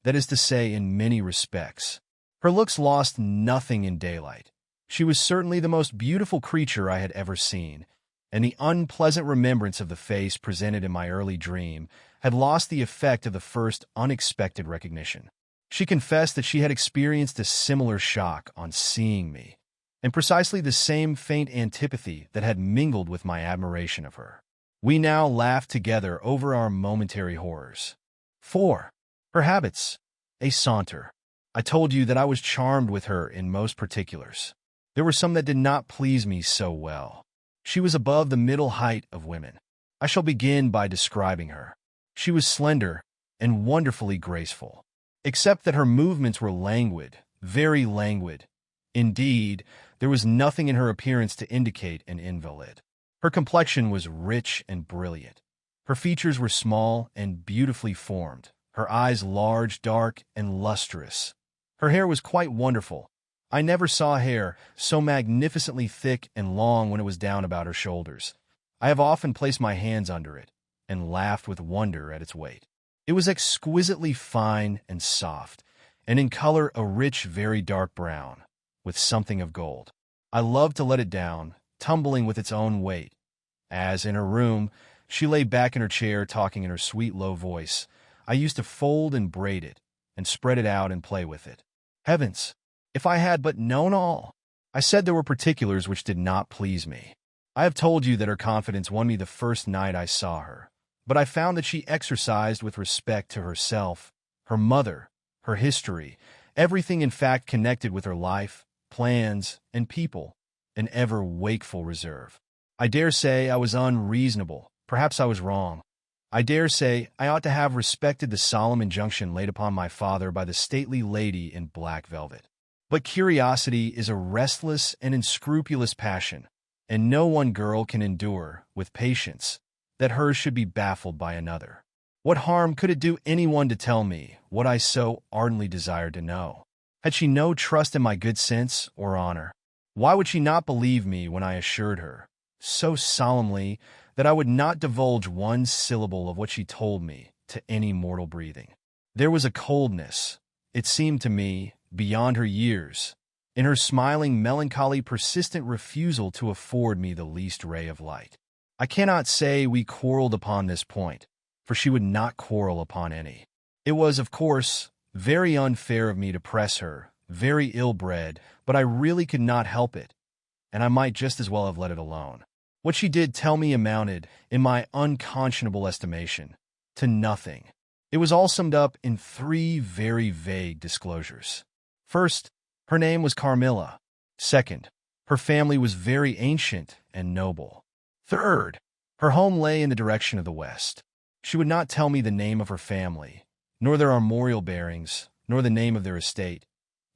that is to say, in many respects. Her looks lost nothing in daylight. She was certainly the most beautiful creature I had ever seen, and the unpleasant remembrance of the face presented in my early dream had lost the effect of the first unexpected recognition. She confessed that she had experienced a similar shock on seeing me, and precisely the same faint antipathy that had mingled with my admiration of her. We now laughed together over our momentary horrors. 4. Her habits. A saunter. I told you that I was charmed with her in most particulars. There were some that did not please me so well. She was above the middle height of women. I shall begin by describing her. She was slender and wonderfully graceful, except that her movements were languid, very languid. Indeed, there was nothing in her appearance to indicate an invalid. Her complexion was rich and brilliant. Her features were small and beautifully formed, her eyes large, dark, and lustrous. Her hair was quite wonderful. I never saw hair so magnificently thick and long when it was down about her shoulders. I have often placed my hands under it and laughed with wonder at its weight. It was exquisitely fine and soft, and in color a rich, very dark brown, with something of gold. I loved to let it down, tumbling with its own weight. As, in her room, she lay back in her chair talking in her sweet low voice, I used to fold and braid it, and spread it out and play with it. Heavens! If I had but known all! I said there were particulars which did not please me. I have told you that her confidence won me the first night I saw her, but I found that she exercised with respect to herself, her mother, her history, everything in fact connected with her life, plans, and people, an ever wakeful reserve. I dare say I was unreasonable, perhaps I was wrong, I dare say I ought to have respected the solemn injunction laid upon my father by the stately lady in black velvet. But curiosity is a restless and unscrupulous passion, and no one girl can endure, with patience, that hers should be baffled by another. What harm could it do anyone to tell me what I so ardently desired to know? Had she no trust in my good sense or honor? Why would she not believe me when I assured her, so solemnly, that I would not divulge one syllable of what she told me to any mortal breathing? There was a coldness, it seemed to me, beyond her years, in her smiling, melancholy, persistent refusal to afford me the least ray of light. I cannot say we quarreled upon this point, for she would not quarrel upon any. It was, of course, very unfair of me to press her, very ill-bred, but I really could not help it, and I might just as well have let it alone. What she did tell me amounted, in my unconscionable estimation, to nothing. It was all summed up in 3 very vague disclosures. First, her name was Carmilla. Second, her family was very ancient and noble. Third, her home lay in the direction of the west. She would not tell me the name of her family, nor their armorial bearings, nor the name of their estate,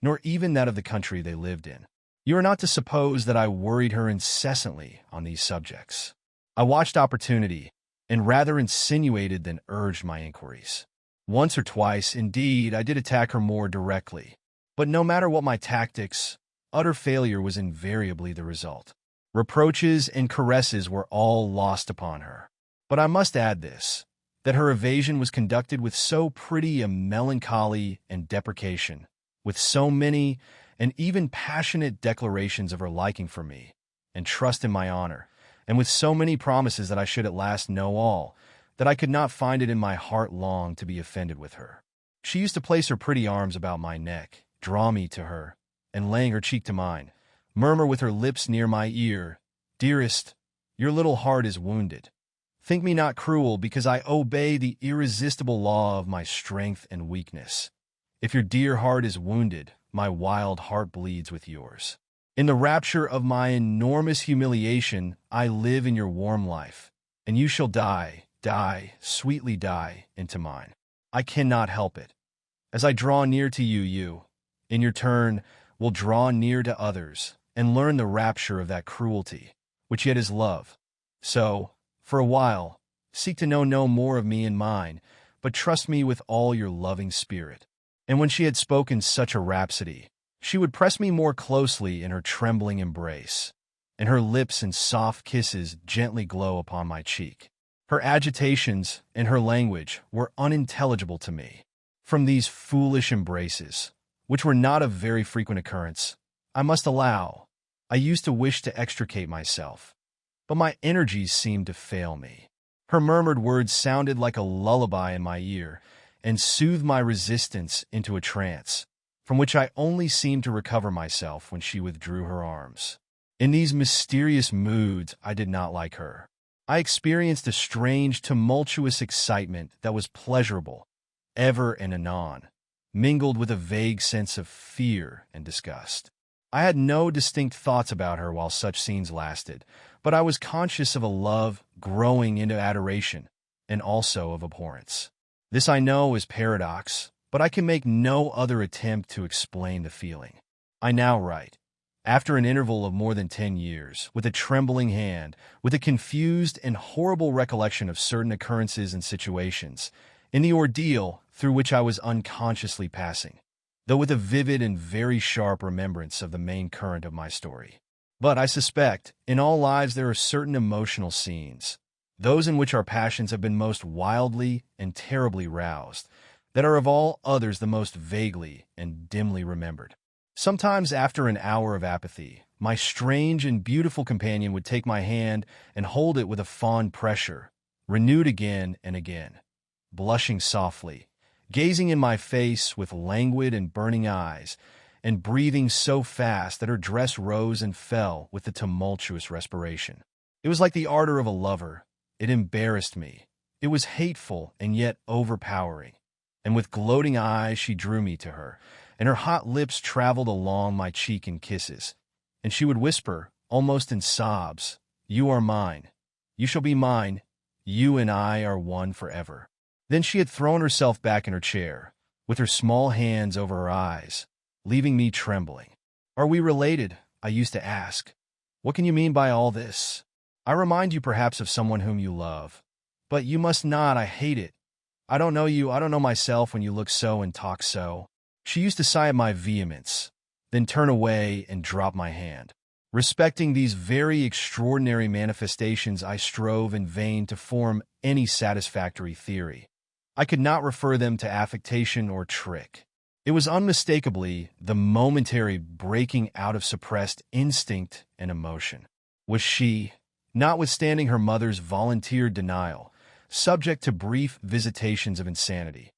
nor even that of the country they lived in. You are not to suppose that I worried her incessantly on these subjects. I watched opportunity, and rather insinuated than urged my inquiries. Once or twice, indeed, I did attack her more directly, but no matter what my tactics, utter failure was invariably the result. Reproaches and caresses were all lost upon her. But I must add this, that her evasion was conducted with so pretty a melancholy and deprecation, with so many and even passionate declarations of her liking for me, and trust in my honor, and with so many promises that I should at last know all, that I could not find it in my heart long to be offended with her. She used to place her pretty arms about my neck, draw me to her, and laying her cheek to mine, murmur with her lips near my ear, "Dearest, your little heart is wounded. Think me not cruel, because I obey the irresistible law of my strength and weakness. If your dear heart is wounded, my wild heart bleeds with yours. In the rapture of my enormous humiliation, I live in your warm life, and you shall die, sweetly die, into mine. I cannot help it. As I draw near to you, you, in your turn, will draw near to others, and learn the rapture of that cruelty, which yet is love. So, for a while, seek to know no more of me and mine, but trust me with all your loving spirit." And when she had spoken such a rhapsody, she would press me more closely in her trembling embrace, and her lips in soft kisses gently glow upon my cheek. Her agitations and her language were unintelligible to me. From these foolish embraces, which were not of very frequent occurrence, I must allow, I used to wish to extricate myself, but my energies seemed to fail me. Her murmured words sounded like a lullaby in my ear, and soothed my resistance into a trance, from which I only seemed to recover myself when she withdrew her arms. In these mysterious moods I did not like her. I experienced a strange, tumultuous excitement that was pleasurable, ever and anon, mingled with a vague sense of fear and disgust. I had no distinct thoughts about her while such scenes lasted, but I was conscious of a love growing into adoration, and also of abhorrence. This I know is paradox, but I can make no other attempt to explain the feeling. I now write, after an interval of more than 10 years, with a trembling hand, with a confused and horrible recollection of certain occurrences and situations, in the ordeal through which I was unconsciously passing, though with a vivid and very sharp remembrance of the main current of my story. But I suspect, in all lives there are certain emotional scenes, those in which our passions have been most wildly and terribly roused, that are of all others the most vaguely and dimly remembered. Sometimes after an hour of apathy, my strange and beautiful companion would take my hand and hold it with a fond pressure, renewed again and again, blushing softly, gazing in my face with languid and burning eyes, and breathing so fast that her dress rose and fell with the tumultuous respiration. It was like the ardor of a lover. It embarrassed me. It was hateful and yet overpowering. And with gloating eyes she drew me to her, and her hot lips traveled along my cheek in kisses. And she would whisper, almost in sobs, "You are mine. You shall be mine. You and I are one forever. Then she had thrown herself back in her chair, with her small hands over her eyes, leaving me trembling. Are we related? I used to ask. What can you mean by all this? I remind you perhaps of someone whom you love. But you must not, I hate it. I don't know you, I don't know myself when you look so and talk so. She used to sigh at my vehemence, then turn away and drop my hand. Respecting these very extraordinary manifestations, I strove in vain to form any satisfactory theory. I could not refer them to affectation or trick. It was unmistakably the momentary breaking out of suppressed instinct and emotion. Was she, notwithstanding her mother's volunteered denial, subject to brief visitations of insanity?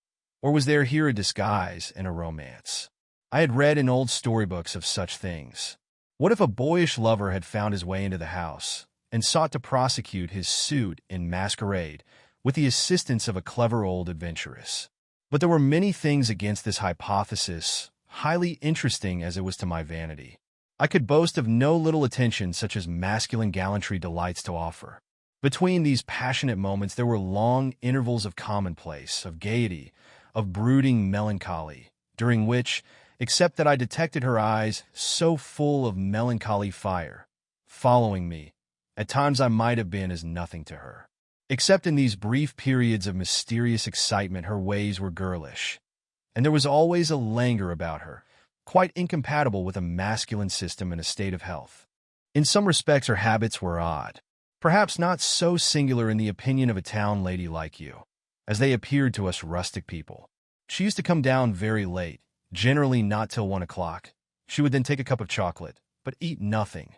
Or was there here a disguise and a romance? I had read in old storybooks of such things. What if a boyish lover had found his way into the house and sought to prosecute his suit in masquerade with the assistance of a clever old adventuress? But there were many things against this hypothesis, highly interesting as it was to my vanity. I could boast of no little attention such as masculine gallantry delights to offer. Between these passionate moments there were long intervals of commonplace, of gaiety, of brooding melancholy, during which, except that I detected her eyes so full of melancholy fire, following me, at times I might have been as nothing to her. Except in these brief periods of mysterious excitement, her ways were girlish, and there was always a languor about her, quite incompatible with a masculine system and a state of health. In some respects her habits were odd, perhaps not so singular in the opinion of a town lady like you, as they appeared to us rustic people. She used to come down very late, generally not till 1 o'clock. She would then take a cup of chocolate, but eat nothing.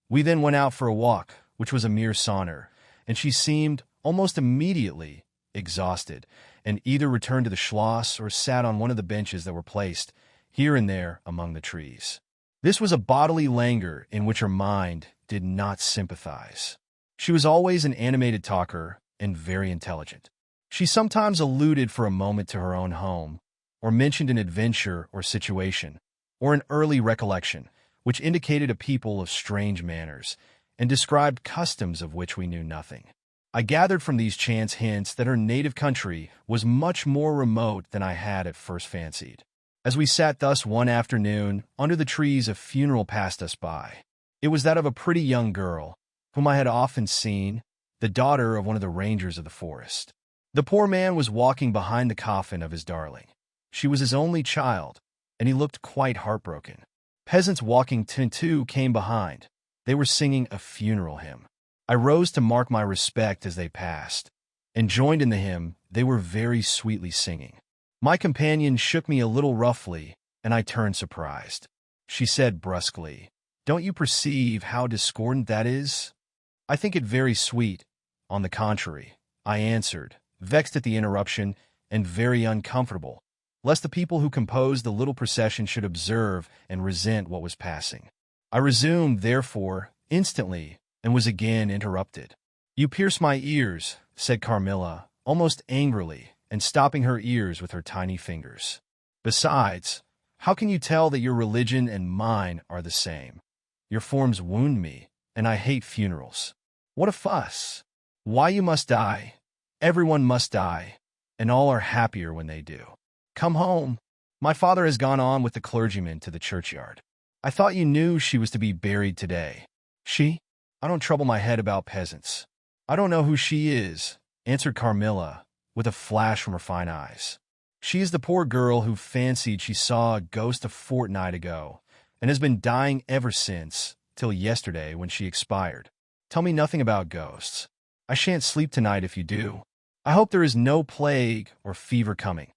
We then went out for a walk, which was a mere saunter, and she seemed, almost immediately, exhausted, and either returned to the schloss or sat on one of the benches that were placed, here and there, among the trees. This was a bodily languor in which her mind did not sympathize. She was always an animated talker and very intelligent. She sometimes alluded for a moment to her own home, or mentioned an adventure or situation, or an early recollection, which indicated a people of strange manners, and described customs of which we knew nothing. I gathered from these chance hints that her native country was much more remote than I had at first fancied. As we sat thus one afternoon, under the trees a funeral passed us by. It was that of a pretty young girl, whom I had often seen, the daughter of one of the rangers of the forest. The poor man was walking behind the coffin of his darling. She was his only child, and he looked quite heartbroken. Peasants walking too came behind. They were singing a funeral hymn. I rose to mark my respect as they passed, and joined in the hymn they were very sweetly singing. My companion shook me a little roughly, and I turned surprised. She said brusquely, "Don't you perceive how discordant that is?" "I think it very sweet, on the contrary," I answered, vexed at the interruption and very uncomfortable, lest the people who composed the little procession should observe and resent what was passing. I resumed, therefore, instantly, and was again interrupted. "You pierce my ears," said Carmilla, almost angrily, and stopping her ears with her tiny fingers. "Besides, how can you tell that your religion and mine are the same? Your forms wound me, and I hate funerals. What a fuss! Why, you must die. Everyone must die, and all are happier when they do. Come home. My father has gone on with the clergyman to the churchyard. I thought you knew she was to be buried today." "She? I don't trouble my head about peasants. I don't know who she is," answered Carmilla, with a flash from her fine eyes. "She is the poor girl who fancied she saw a ghost a fortnight ago, and has been dying ever since, till yesterday when she expired. Tell me nothing about ghosts. I shan't sleep tonight if you do. I hope there is no plague or fever coming.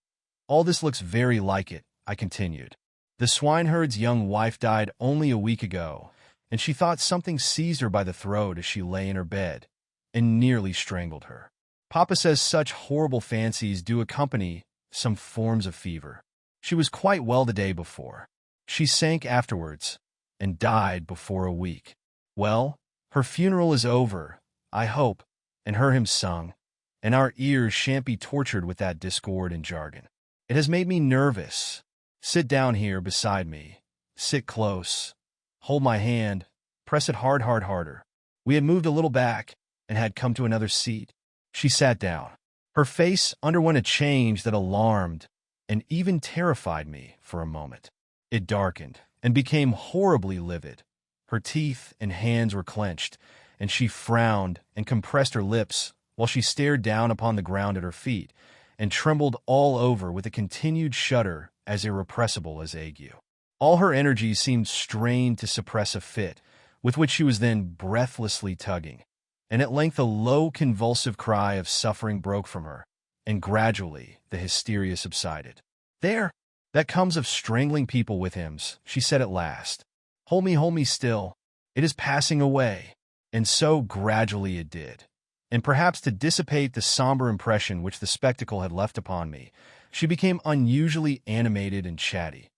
All this looks very like it," I continued. "The swineherd's young wife died only a week ago, and she thought something seized her by the throat as she lay in her bed, and nearly strangled her. Papa says such horrible fancies do accompany some forms of fever. She was quite well the day before. She sank afterwards, and died before a week. Well, her funeral is over, I hope, and her hymn sung, and our ears shan't be tortured with that discord and jargon. It has made me nervous. Sit down here beside me. Sit close. Hold my hand. Press it harder. We had moved a little back, and had come to another seat. She sat down. Her face underwent a change that alarmed and even terrified me for a moment. It darkened and became horribly livid. Her teeth and hands were clenched, and she frowned and compressed her lips while she stared down upon the ground at her feet and trembled all over with a continued shudder as irrepressible as ague. All her energies seemed strained to suppress a fit, with which she was then breathlessly tugging. And at length a low convulsive cry of suffering broke from her, and gradually the hysteria subsided. "There! That comes of strangling people with hymns," she said at last. Hold me still. It is passing away." And so gradually it did. And perhaps to dissipate the somber impression which the spectacle had left upon me, she became unusually animated and chatty.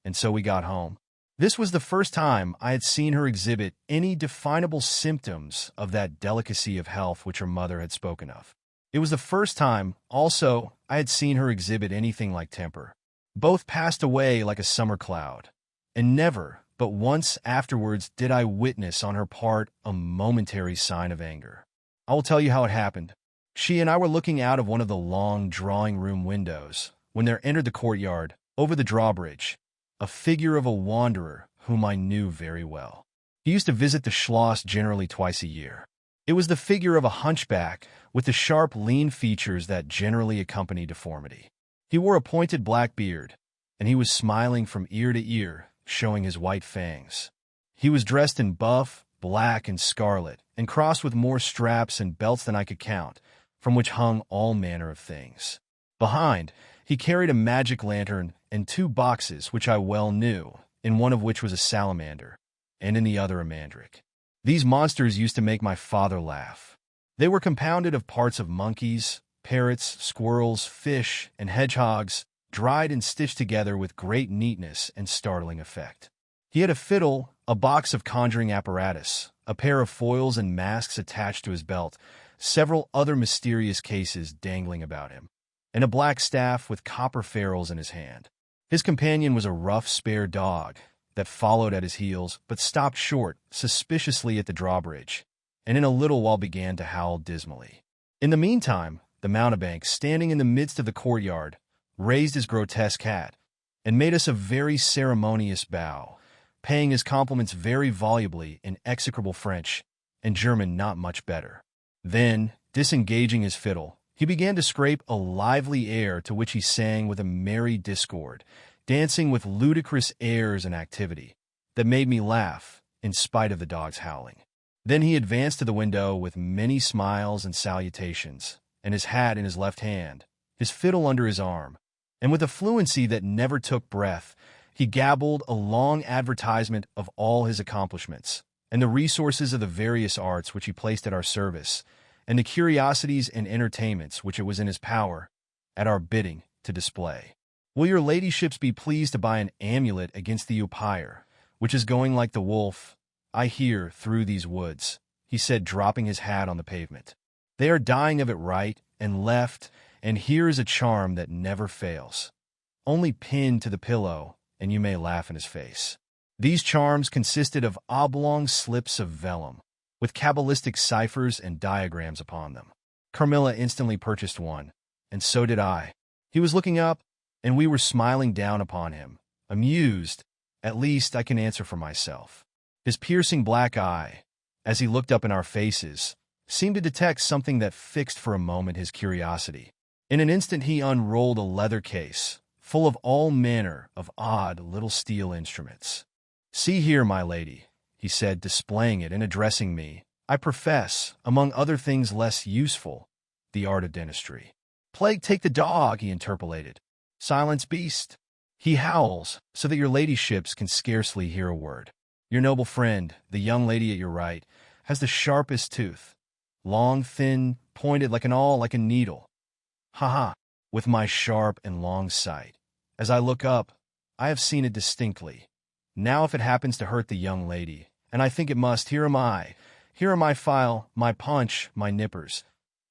And so we got home. This was the first time I had seen her exhibit any definable symptoms of that delicacy of health which her mother had spoken of. It was the first time, also, I had seen her exhibit anything like temper. Both passed away like a summer cloud, and never but once afterwards did I witness on her part a momentary sign of anger. I will tell you how it happened. She and I were looking out of one of the long drawing-room windows when there entered the courtyard, over the drawbridge, a figure of a wanderer whom I knew very well. He used to visit the Schloss generally twice a year. It was the figure of a hunchback with the sharp, lean features that generally accompany deformity. He wore a pointed black beard, and he was smiling from ear to ear, showing his white fangs. He was dressed in buff, black, and scarlet, and crossed with more straps and belts than I could count, from which hung all manner of things. Behind, he carried a magic lantern and 2 boxes which I well knew, in one of which was a salamander, and in the other a mandrake. These monsters used to make my father laugh. They were compounded of parts of monkeys, parrots, squirrels, fish, and hedgehogs, dried and stitched together with great neatness and startling effect. He had a fiddle, a box of conjuring apparatus, a pair of foils and masks attached to his belt, several other mysterious cases dangling about him, and a black staff with copper ferrules in his hand. His companion was a rough, spare dog that followed at his heels but stopped short suspiciously at the drawbridge, and in a little while began to howl dismally. In the meantime, the mountebank, standing in the midst of the courtyard, raised his grotesque hat, and made us a very ceremonious bow, paying his compliments very volubly in execrable French, and German not much better. Then, disengaging his fiddle, he began to scrape a lively air to which he sang with a merry discord, dancing with ludicrous airs and activity, that made me laugh, in spite of the dog's howling. Then he advanced to the window with many smiles and salutations, and his hat in his left hand, his fiddle under his arm, and with a fluency that never took breath, he gabbled a long advertisement of all his accomplishments, and the resources of the various arts which he placed at our service, and the curiosities and entertainments which it was in his power, at our bidding, to display. "Will your ladyships be pleased to buy an amulet against the upire, which is going like the wolf, I hear, through these woods," he said, dropping his hat on the pavement. "They are dying of it right and left, and here is a charm that never fails. Only pinned to the pillow, and you may laugh in his face." These charms consisted of oblong slips of vellum, with cabalistic ciphers and diagrams upon them. Carmilla instantly purchased one, and so did I. He was looking up, and we were smiling down upon him, amused, at least I can answer for myself. His piercing black eye, as he looked up in our faces, seemed to detect something that fixed for a moment his curiosity. In an instant he unrolled a leather case, full of all manner of odd little steel instruments. "See here, my lady," he said, displaying it and addressing me. "I profess, among other things less useful, the art of dentistry." "Plague take the dog," he interpolated. "Silence, beast. He howls, so that your ladyships can scarcely hear a word. Your noble friend, the young lady at your right, has the sharpest tooth, long, thin, pointed like a needle. Ha ha, with my sharp and long sight. As I look up, I have seen it distinctly. Now if it happens to hurt the young lady, and I think it must, here am I. Here are my file, my punch, my nippers.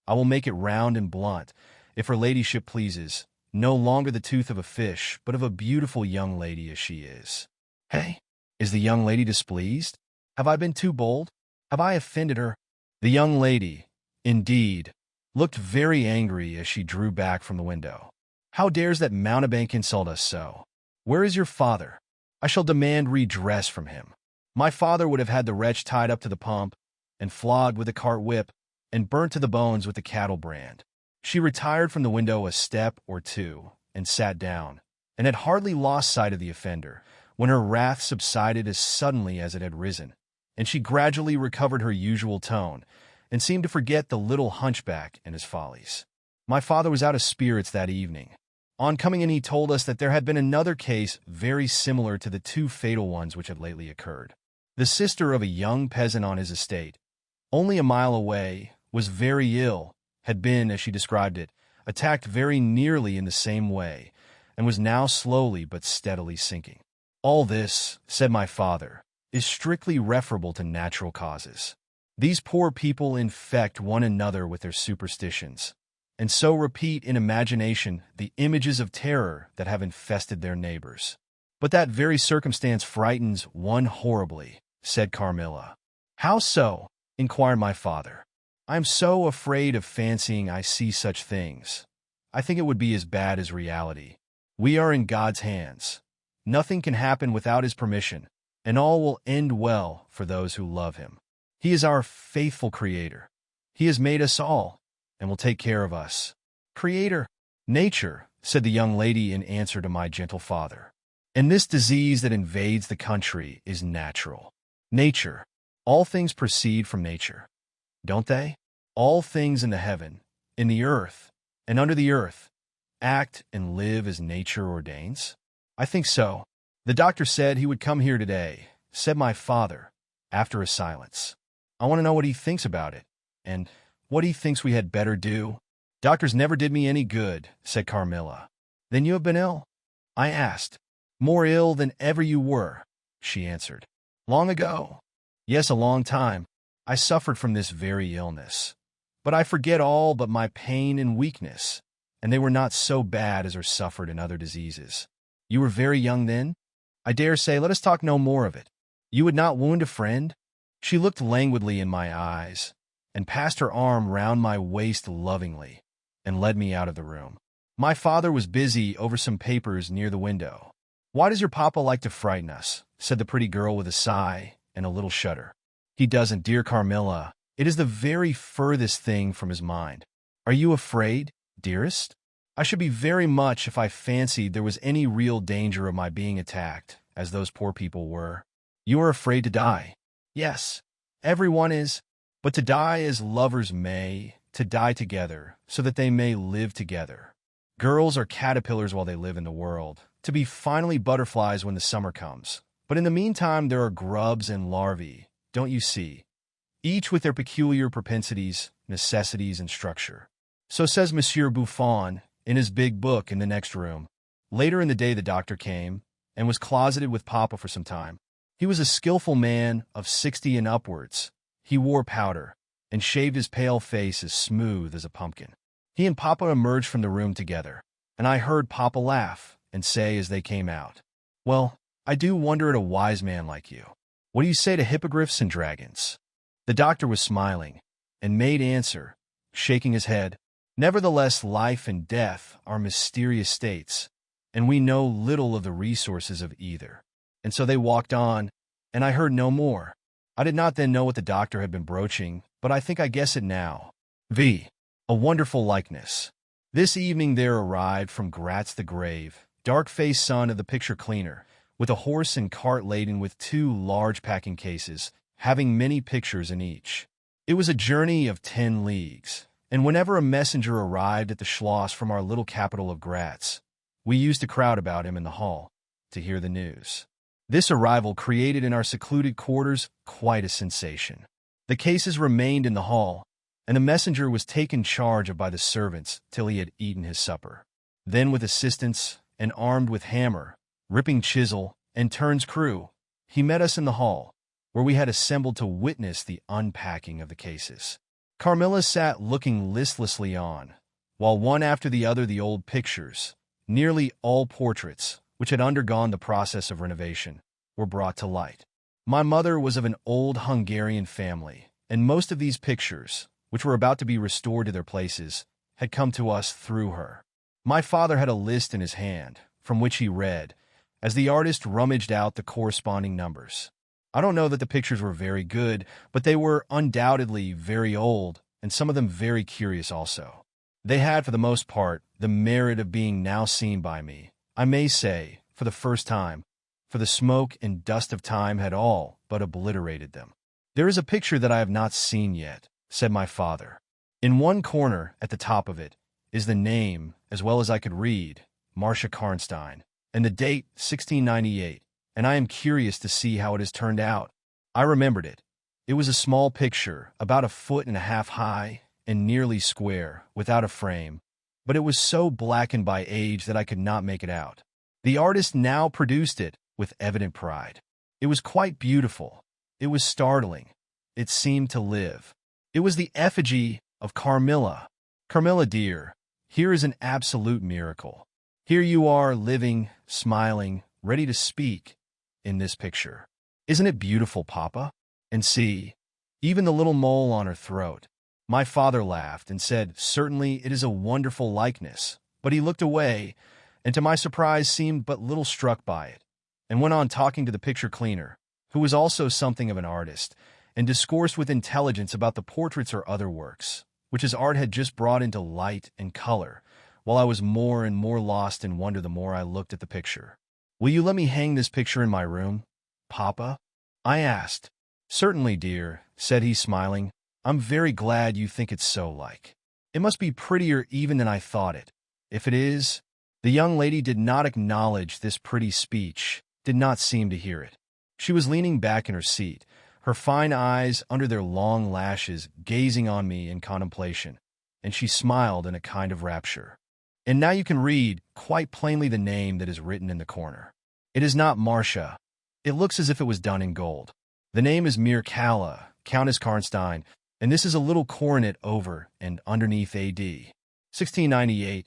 I will make it round and blunt, if her ladyship pleases, no longer the tooth of a fish, but of a beautiful young lady as she is. Hey, is the young lady displeased? Have I been too bold? Have I offended her?" The young lady, indeed, looked very angry as she drew back from the window. "How dares that mountebank insult us so? Where is your father? I shall demand redress from him." My father would have had the wretch tied up to the pump and flogged with a cart whip and burnt to the bones with the cattle brand. She retired from the window a step or two and sat down, and had hardly lost sight of the offender when her wrath subsided as suddenly as it had risen, and she gradually recovered her usual tone and seemed to forget the little hunchback and his follies. My father was out of spirits that evening. On coming in, he told us that there had been another case very similar to the two fatal ones which had lately occurred. The sister of a young peasant on his estate, only a mile away, was very ill, had been, as she described it, attacked very nearly in the same way, and was now slowly but steadily sinking. "All this," said my father, "is strictly referable to natural causes. These poor people infect one another with their superstitions, and so repeat in imagination the images of terror that have infested their neighbors. But that very circumstance frightens one horribly," said Carmilla. "How so?" inquired my father. "I am so afraid of fancying I see such things. I think it would be as bad as reality. We are in God's hands. Nothing can happen without his permission, and all will end well for those who love him. He is our faithful Creator. He has made us all, and will take care of us." "Creator?" "Nature," said the young lady in answer to my gentle father. "And this disease that invades the country is natural. Nature. All things proceed from nature, don't they? All things in the heaven, in the earth, and under the earth, act and live as nature ordains?" "I think so. The doctor said he would come here today," said my father, after a silence. "I want to know what he thinks about it, and what he thinks we had better do." "Doctors never did me any good," said Carmilla. "Then you have been ill?" I asked. "More ill than ever you were," she answered. "Long ago?" "Yes, a long time. I suffered from this very illness. But I forget all but my pain and weakness, and they were not so bad as are suffered in other diseases." "You were very young then?" "I dare say. Let us talk no more of it. You would not wound a friend?" She looked languidly in my eyes, and passed her arm round my waist lovingly, and led me out of the room. My father was busy over some papers near the window. "Why does your papa like to frighten us?" said the pretty girl with a sigh and a little shudder. "He doesn't, dear Carmilla. It is the very furthest thing from his mind. Are you afraid, dearest?" "I should be very much if I fancied there was any real danger of my being attacked, as those poor people were." "You are afraid to die?" "Yes, everyone is. But to die as lovers may, to die together, so that they may live together. Girls are caterpillars while they live in the world, to be finally butterflies when the summer comes. But in the meantime there are grubs and larvae, don't you see, each with their peculiar propensities, necessities, and structure. So says Monsieur Buffon in his big book in the next room." Later in the day the doctor came, and was closeted with Papa for some time. He was a skillful man of 60 and upwards. He wore powder, and shaved his pale face as smooth as a pumpkin. He and Papa emerged from the room together, and I heard Papa laugh and say as they came out, "Well, I do wonder at a wise man like you. What do you say to hippogriffs and dragons?" The doctor was smiling, and made answer, shaking his head, "Nevertheless, life and death are mysterious states, and we know little of the resources of either." And so they walked on, and I heard no more. I did not then know what the doctor had been broaching, but I think I guess it now. A wonderful likeness. This evening there arrived from Gratz the grave, dark-faced son of the picture cleaner, with a horse and cart laden with 2 large packing cases, having many pictures in each. It was a journey of 10 leagues, and whenever a messenger arrived at the Schloss from our little capital of Gratz, we used to crowd about him in the hall to hear the news. This arrival created in our secluded quarters quite a sensation. The cases remained in the hall, and the messenger was taken charge of by the servants till he had eaten his supper. Then with assistants, and armed with hammer, ripping chisel, and turns crew, he met us in the hall, where we had assembled to witness the unpacking of the cases. Carmilla sat looking listlessly on, while one after the other the old pictures, nearly all portraits, which had undergone the process of renovation, were brought to light. My mother was of an old Hungarian family, and most of these pictures, which were about to be restored to their places, had come to us through her. My father had a list in his hand, from which he read, as the artist rummaged out the corresponding numbers. I don't know that the pictures were very good, but they were undoubtedly very old, and some of them very curious also. They had, for the most part, the merit of being now seen by me, I may say, for the first time, for the smoke and dust of time had all but obliterated them. "There is a picture that I have not seen yet," said my father. "In one corner, at the top of it, is the name, as well as I could read, Marcia Karnstein, and the date 1698, and I am curious to see how it has turned out." I remembered it. It was a small picture, about 1.5 feet high and nearly square, without a frame, but it was so blackened by age that I could not make it out. The artist now produced it with evident pride. It was quite beautiful. It was startling. It seemed to live. It was the effigy of Carmilla. "Carmilla, dear, here is an absolute miracle. Here you are, living, smiling, ready to speak, in this picture. Isn't it beautiful, Papa? And see, even the little mole on her throat." My father laughed and said, "Certainly it is a wonderful likeness," but he looked away, and to my surprise seemed but little struck by it, and went on talking to the picture cleaner, who was also something of an artist, and discoursed with intelligence about the portraits or other works, which his art had just brought into light and color, while I was more and more lost in wonder the more I looked at the picture. "Will you let me hang this picture in my room, Papa?" I asked. "Certainly, dear," said he, smiling. "I'm very glad you think it's so like. It must be prettier even than I thought it. If it is—" The young lady did not acknowledge this pretty speech, did not seem to hear it. She was leaning back in her seat, her fine eyes under their long lashes gazing on me in contemplation, and she smiled in a kind of rapture. "And now you can read quite plainly the name that is written in the corner. It is not Marcia. It looks as if it was done in gold. The name is Mircalla, Countess Karnstein, and this is a little coronet over and underneath A.D. 1698.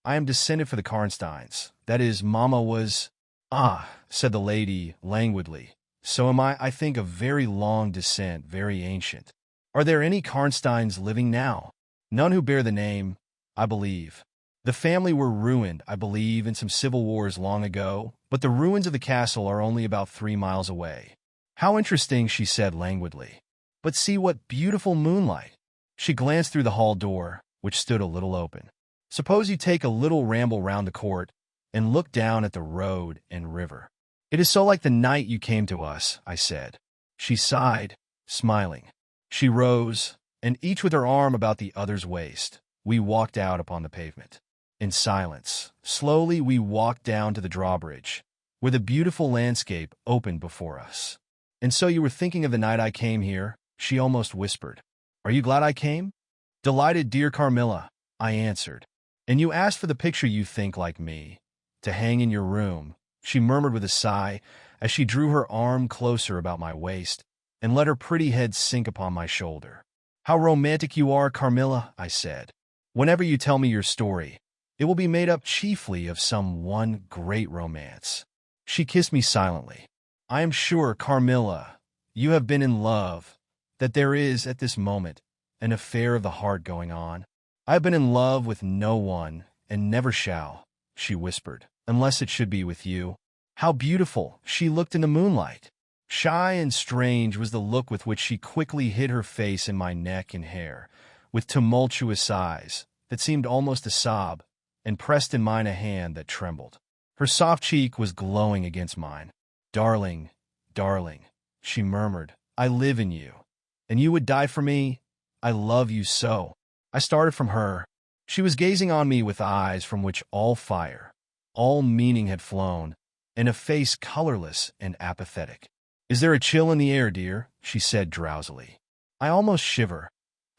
I am descended for the Karnsteins. That is, Mamma was—" "Ah," said the lady languidly. "So am I think, of very long descent, very ancient. Are there any Karnsteins living now?" "None who bear the name, I believe. The family were ruined, I believe, in some civil wars long ago, but the ruins of the castle are only about 3 miles away." "How interesting," she said languidly. "But see what beautiful moonlight." She glanced through the hall door, which stood a little open. "Suppose you take a little ramble round the court and look down at the road and river." "It is so like the night you came to us," I said. She sighed, smiling. She rose, and each with her arm about the other's waist, we walked out upon the pavement. In silence, slowly we walked down to the drawbridge, where the beautiful landscape opened before us. "And so you were thinking of the night I came here?" she almost whispered. "Are you glad I came?" "Delighted, dear Carmilla," I answered. "And you asked for the picture you think like me, to hang in your room," she murmured with a sigh, as she drew her arm closer about my waist and let her pretty head sink upon my shoulder. "How romantic you are, Carmilla," I said. "Whenever you tell me your story, it will be made up chiefly of some one great romance." She kissed me silently. "I am sure, Carmilla, you have been in love, that there is, at this moment, an affair of the heart going on." "I have been in love with no one, and never shall," she whispered, "unless it should be with you." How beautiful she looked in the moonlight! Shy and strange was the look with which she quickly hid her face in my neck and hair, with tumultuous eyes that seemed almost a sob, and pressed in mine a hand that trembled. Her soft cheek was glowing against mine. "Darling, darling," she murmured, "I live in you. And you would die for me? I love you so." I started from her. She was gazing on me with eyes from which all fire, all meaning had flown, and a face colorless and apathetic. "Is there a chill in the air, dear?" she said drowsily. "I almost shiver.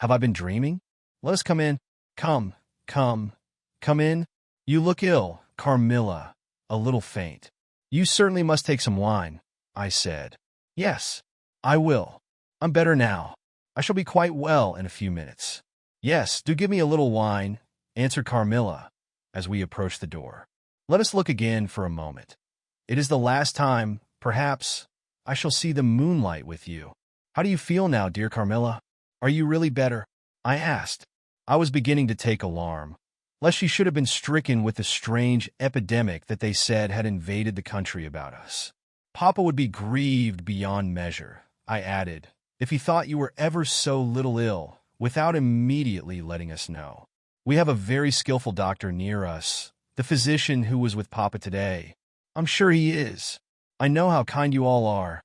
Have I been dreaming? Let us come in. Come, come, come in. You look ill, Carmilla, a little faint." "You certainly must take some wine," I said. "Yes, I will. I'm better now. I shall be quite well in a few minutes." "Yes, do give me a little wine," answered Carmilla, as we approached the door. "Let us look again for a moment. It is the last time, perhaps, I shall see the moonlight with you. How do you feel now, dear Carmilla? Are you really better?" I asked. I was beginning to take alarm, lest she should have been stricken with the strange epidemic that they said had invaded the country about us. Papa would be grieved beyond measure, I added, if he thought you were ever so little ill, without immediately letting us know. We have a very skillful doctor near us, the physician who was with Papa today. I'm sure he is. I know how kind you all are.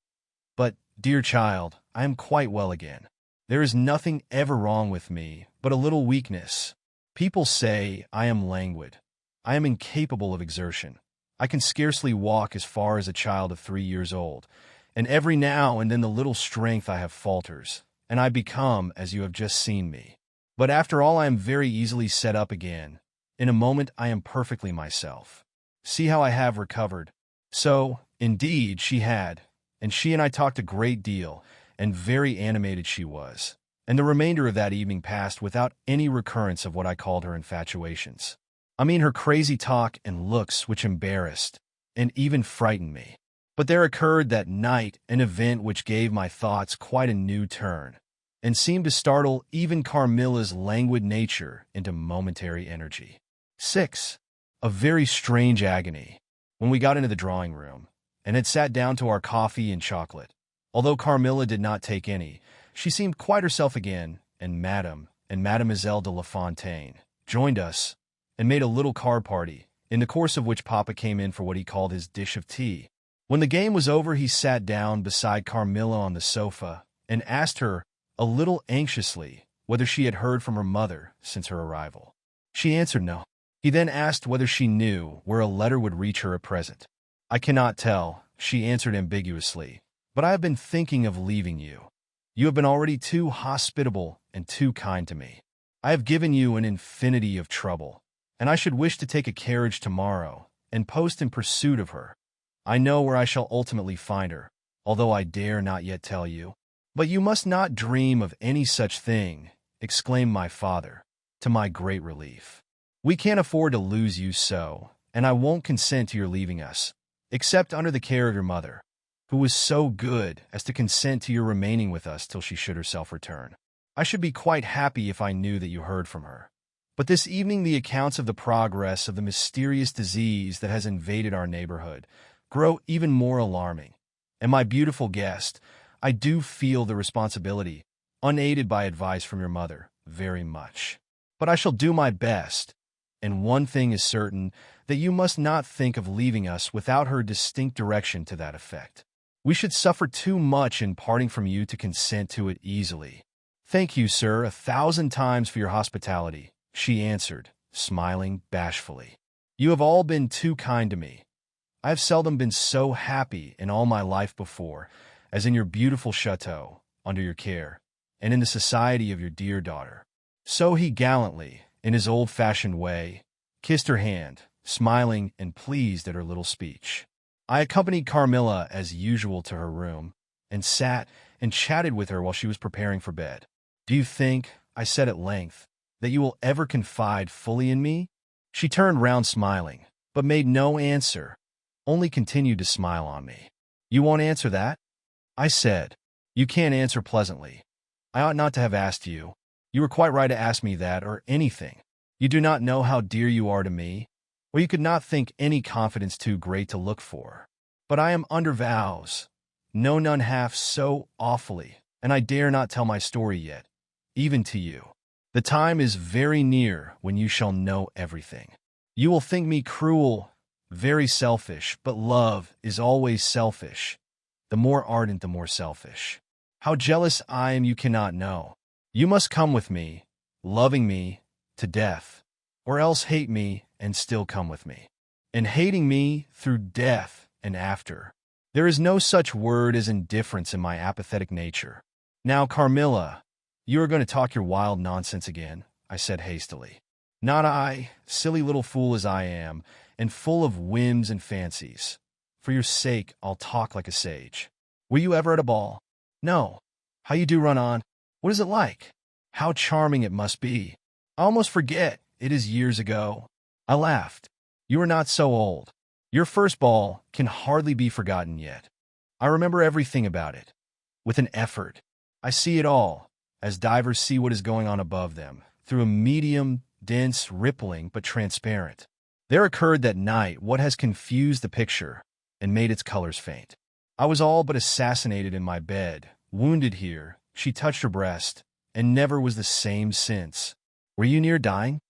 But, dear child, I am quite well again. There is nothing ever wrong with me, but a little weakness. People say I am languid. I am incapable of exertion. I can scarcely walk as far as a child of 3 years old, and every now and then the little strength I have falters, and I become as you have just seen me. But after all I am very easily set up again. In a moment I am perfectly myself. See how I have recovered. So, indeed, she had, and she and I talked a great deal, and very animated she was. And the remainder of that evening passed without any recurrence of what I called her infatuations. I mean her crazy talk and looks which embarrassed, and even frightened me. But there occurred that night an event which gave my thoughts quite a new turn, and seemed to startle even Carmilla's languid nature into momentary energy. 6. A very strange agony. When we got into the drawing room, and had sat down to our coffee and chocolate, although Carmilla did not take any, she seemed quite herself again, and Madame and Mademoiselle de La Fontaine joined us, and made a little card party, in the course of which Papa came in for what he called his dish of tea. When the game was over, he sat down beside Carmilla on the sofa, and asked her, a little anxiously, whether she had heard from her mother since her arrival. She answered no. He then asked whether she knew where a letter would reach her at present. I cannot tell, she answered ambiguously, but I have been thinking of leaving you. You have been already too hospitable and too kind to me. I have given you an infinity of trouble, and I should wish to take a carriage tomorrow and post in pursuit of her. I know where I shall ultimately find her, although I dare not yet tell you. But you must not dream of any such thing, exclaimed my father, to my great relief. We can't afford to lose you so, and I won't consent to your leaving us, except under the care of your mother, who was so good as to consent to your remaining with us till she should herself return. I should be quite happy if I knew that you heard from her. But this evening the accounts of the progress of the mysterious disease that has invaded our neighborhood grow even more alarming. And my beautiful guest, I do feel the responsibility, unaided by advice from your mother, very much. But I shall do my best, and one thing is certain, that you must not think of leaving us without her distinct direction to that effect. We should suffer too much in parting from you to consent to it easily. Thank you, sir, 1,000 times for your hospitality, she answered, smiling bashfully. You have all been too kind to me. I have seldom been so happy in all my life before, as in your beautiful chateau, under your care, and in the society of your dear daughter. So he gallantly, in his old-fashioned way, kissed her hand, smiling and pleased at her little speech. I accompanied Carmilla as usual to her room, and sat and chatted with her while she was preparing for bed. Do you think, I said at length, that you will ever confide fully in me? She turned round smiling, but made no answer, only continued to smile on me. You won't answer that? I said. You can't answer pleasantly. I ought not to have asked you. You were quite right to ask me that or anything. You do not know how dear you are to me, or you could not think any confidence too great to look for. But I am under vows, know none half so awfully, and I dare not tell my story yet, even to you. The time is very near when you shall know everything. You will think me cruel, very selfish, but love is always selfish. The more ardent, the more selfish. How jealous I am you cannot know. You must come with me, loving me, to death, or else hate me and still come with me. And hating me through death and after. There is no such word as indifference in my apathetic nature. Now, Carmilla, you are going to talk your wild nonsense again, I said hastily. Not I, silly little fool as I am, and full of whims and fancies. For your sake, I'll talk like a sage. Were you ever at a ball? No. How you do run on. What is it like? How charming it must be. I almost forget. It is years ago. I laughed. You are not so old. Your first ball can hardly be forgotten yet. I remember everything about it. With an effort. I see it all. as divers see what is going on above them, through a medium, dense, rippling, but transparent. There occurred that night what has confused the picture and made its colors faint. I was all but assassinated in my bed, wounded here. She touched her breast, and never was the same since. Were you near dying?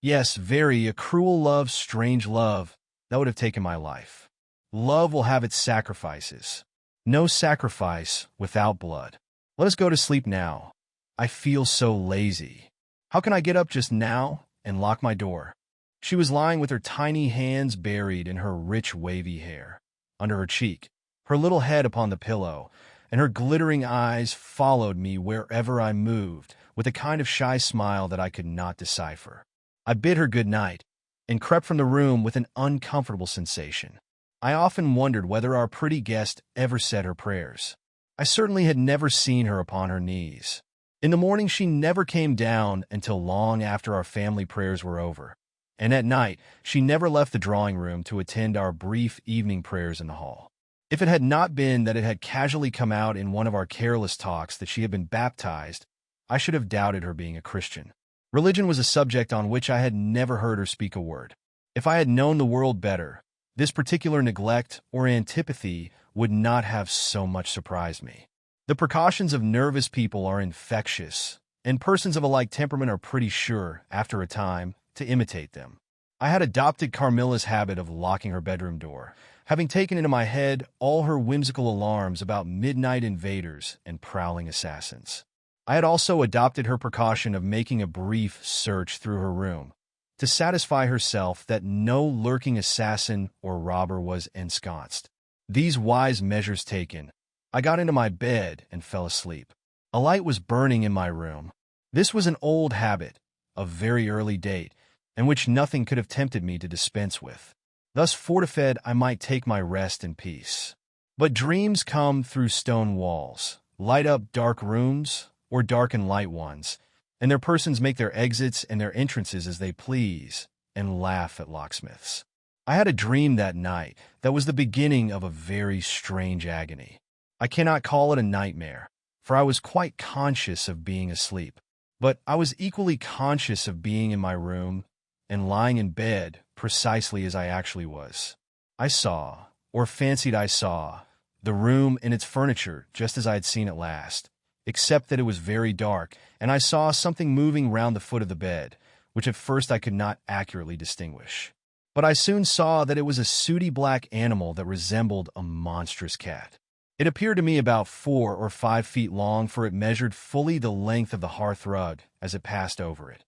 Yes, very, a cruel love, strange love, that would have taken my life. Love will have its sacrifices. No sacrifice without blood. Let us go to sleep now. I feel so lazy. How can I get up just now and lock my door? She was lying with her tiny hands buried in her rich wavy hair, under her cheek, her little head upon the pillow, and her glittering eyes followed me wherever I moved, with a kind of shy smile that I could not decipher. I bid her good night, and crept from the room with an uncomfortable sensation. I often wondered whether our pretty guest ever said her prayers. I certainly had never seen her upon her knees. In the morning she never came down until long after our family prayers were over, and at night she never left the drawing room to attend our brief evening prayers in the hall. If it had not been that it had casually come out in one of our careless talks that she had been baptized, I should have doubted her being a Christian. Religion was a subject on which I had never heard her speak a word. If I had known the world better, this particular neglect or antipathy would not have so much surprised me. The precautions of nervous people are infectious, and persons of a like temperament are pretty sure, after a time, to imitate them. I had adopted Carmilla's habit of locking her bedroom door, having taken into my head all her whimsical alarms about midnight invaders and prowling assassins. I had also adopted her precaution of making a brief search through her room, to satisfy herself that no lurking assassin or robber was ensconced. These wise measures taken, I got into my bed and fell asleep. A light was burning in my room. This was an old habit, of very early date, and which nothing could have tempted me to dispense with. Thus fortified, I might take my rest in peace. But dreams come through stone walls, light up dark rooms, or darken light ones, and their persons make their exits and their entrances as they please, and laugh at locksmiths. I had a dream that night that was the beginning of a very strange agony. I cannot call it a nightmare, for I was quite conscious of being asleep, but I was equally conscious of being in my room and lying in bed precisely as I actually was. I saw, or fancied I saw, the room and its furniture just as I had seen it last, except that it was very dark, and I saw something moving round the foot of the bed, which at first I could not accurately distinguish. But I soon saw that it was a sooty black animal that resembled a monstrous cat. It appeared to me about 4 or 5 feet long, for it measured fully the length of the hearth rug as it passed over it,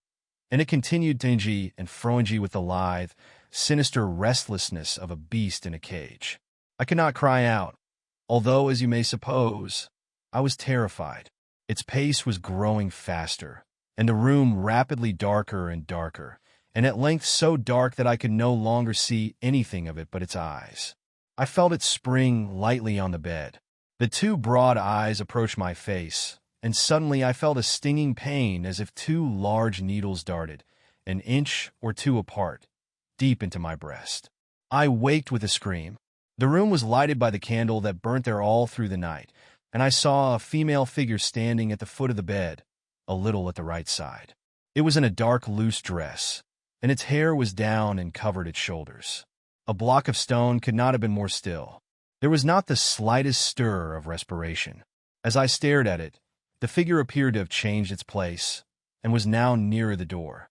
and it continued to and fro with the lithe, sinister restlessness of a beast in a cage. I could not cry out, although, as you may suppose, I was terrified. Its pace was growing faster, and the room rapidly darker and darker, and at length so dark that I could no longer see anything of it but its eyes. I felt it spring lightly on the bed. The 2 broad eyes approached my face, and suddenly I felt a stinging pain as if 2 large needles darted, an inch or 2 apart, deep into my breast. I waked with a scream. The room was lighted by the candle that burnt there all through the night, and I saw a female figure standing at the foot of the bed, a little at the right side. It was in a dark, loose dress, and its hair was down and covered its shoulders. A block of stone could not have been more still. There was not the slightest stir of respiration. As I stared at it, the figure appeared to have changed its place, and was now nearer the door.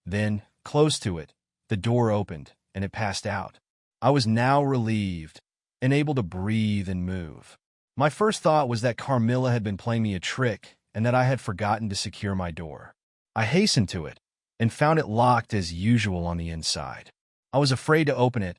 Then, close to it, the door opened, and it passed out. I was now relieved, and able to breathe and move. My first thought was that Carmilla had been playing me a trick, and that I had forgotten to secure my door. I hastened to it, and found it locked as usual on the inside. I was afraid to open it.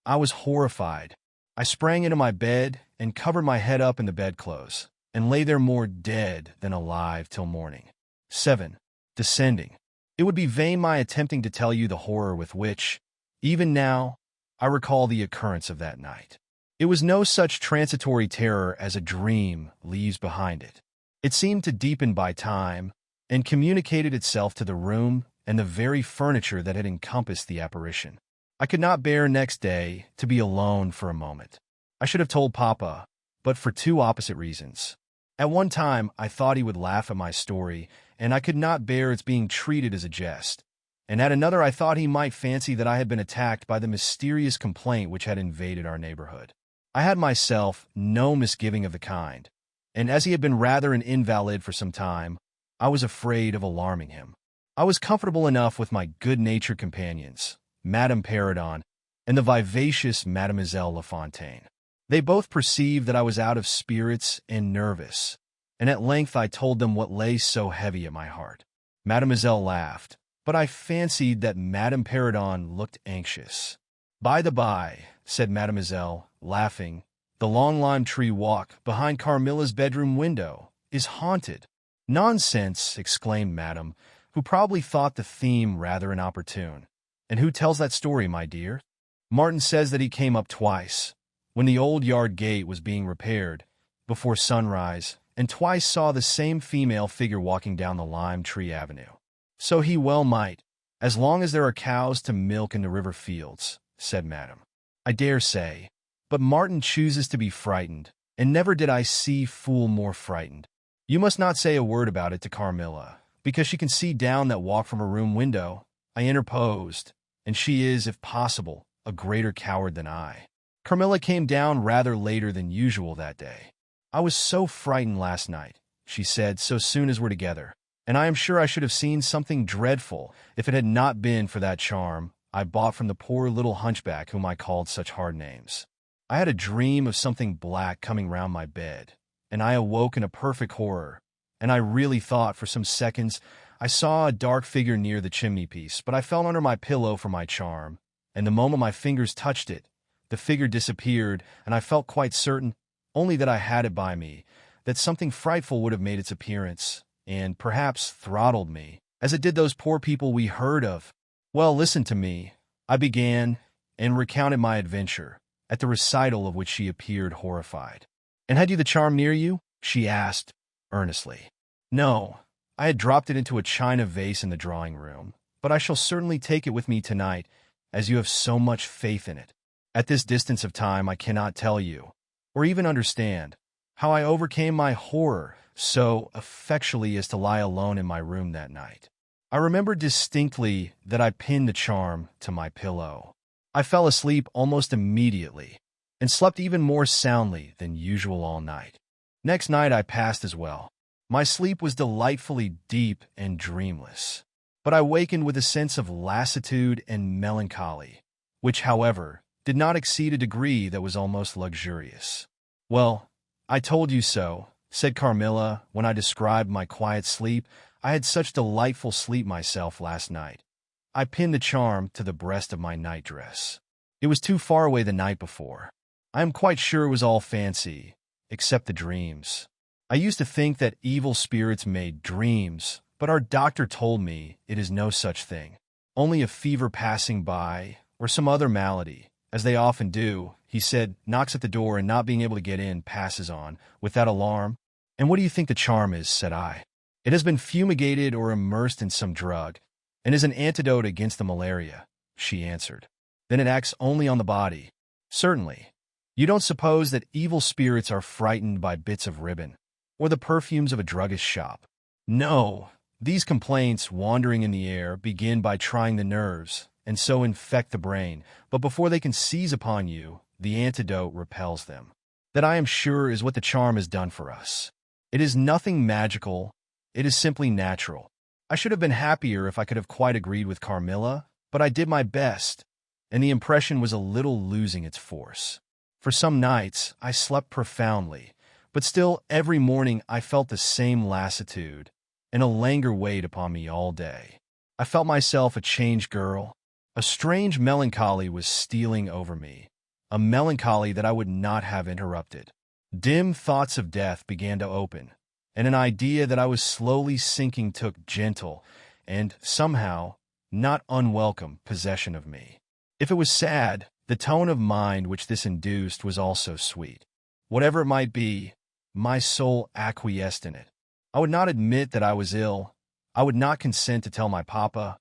I was horrified. I sprang into my bed and covered my head up in the bedclothes, and lay there more dead than alive till morning. 7. Descending. It would be vain my attempting to tell you the horror with which, even now, I recall the occurrence of that night. It was no such transitory terror as a dream leaves behind it. It seemed to deepen by time, and communicated itself to the room and the very furniture that had encompassed the apparition. I could not bear next day to be alone for a moment. I should have told Papa, but for 2 opposite reasons. At one time, I thought he would laugh at my story, and I could not bear its being treated as a jest. And at another, I thought he might fancy that I had been attacked by the mysterious complaint which had invaded our neighborhood. I had myself no misgiving of the kind, and as he had been rather an invalid for some time, I was afraid of alarming him. I was comfortable enough with my good-natured companions, Madame Perrodon and the vivacious Mademoiselle La Fontaine. They both perceived that I was out of spirits and nervous, and at length I told them what lay so heavy at my heart. Mademoiselle laughed, but I fancied that Madame Perrodon looked anxious. "By the by," said Mademoiselle, laughing, "the long lime tree walk behind Carmilla's bedroom window is haunted." "Nonsense!" exclaimed Madame, who probably thought the theme rather inopportune. "And who tells that story, my dear?" "Martin says that he came up twice, when the old yard gate was being repaired, before sunrise, and twice saw the same female figure walking down the lime tree avenue." "So he well might, as long as there are cows to milk in the river fields," said Madame. "I dare say. But Martin chooses to be frightened, and never did I see fool more frightened. You must not say a word about it to Carmilla, because she can see down that walk from her room window," I interposed, "and she is, if possible, a greater coward than I. Carmilla came down rather later than usual that day. "I was so frightened last night," she said so soon as we're together, "and I am sure I should have seen something dreadful if it had not been for that charm I bought from the poor little hunchback whom I called such hard names. I had a dream of something black coming round my bed, and I awoke in a perfect horror, and I really thought for some seconds I saw a dark figure near the chimney-piece, but I felt under my pillow for my charm, and the moment my fingers touched it, the figure disappeared, and I felt quite certain, only that I had it by me, that something frightful would have made its appearance, and perhaps throttled me, as it did those poor people we heard of. Well, listen to me," I began, and recounted my adventure, at the recital of which she appeared horrified. "And had you the charm near you?" she asked, earnestly. "No, I had dropped it into a china vase in the drawing-room, but I shall certainly take it with me tonight, as you have so much faith in it. At this distance of time I cannot tell you, or even understand, how I overcame my horror so effectually as to lie alone in my room that night. I remember distinctly that I pinned the charm to my pillow. I fell asleep almost immediately, and slept even more soundly than usual all night. Next night I passed as well. My sleep was delightfully deep and dreamless, but I wakened with a sense of lassitude and melancholy, which, however, did not exceed a degree that was almost luxurious. "Well, I told you so," said Carmilla, when I described my quiet sleep. "I had such delightful sleep myself last night. I pinned the charm to the breast of my nightdress. It was too far away the night before. I am quite sure it was all fancy, except the dreams. I used to think that evil spirits made dreams, but our doctor told me it is no such thing. Only a fever passing by, or some other malady, as they often do," he said, "knocks at the door, and not being able to get in, passes on, without alarm." "And what do you think the charm is?" said I. "It has been fumigated or immersed in some drug, and is an antidote against the malaria," she answered. "Then it acts only on the body." "Certainly. You don't suppose that evil spirits are frightened by bits of ribbon, or the perfumes of a druggist's shop?" "No. These complaints, wandering in the air, begin by trying the nerves, and so infect the brain, but before they can seize upon you, the antidote repels them. That, I am sure, is what the charm has done for us. It is nothing magical, it is simply natural. I should have been happier if I could have quite agreed with Carmilla, but I did my best, and the impression was a little losing its force. For some nights I slept profoundly, but still every morning I felt the same lassitude, and a languor weighed upon me all day. I felt myself a changed girl. A strange melancholy was stealing over me, a melancholy that I would not have interrupted. Dim thoughts of death began to open, and an idea that I was slowly sinking took gentle and, somehow, not unwelcome possession of me. If it was sad, the tone of mind which this induced was also sweet. Whatever it might be, my soul acquiesced in it. I would not admit that I was ill. I would not consent to tell my papa,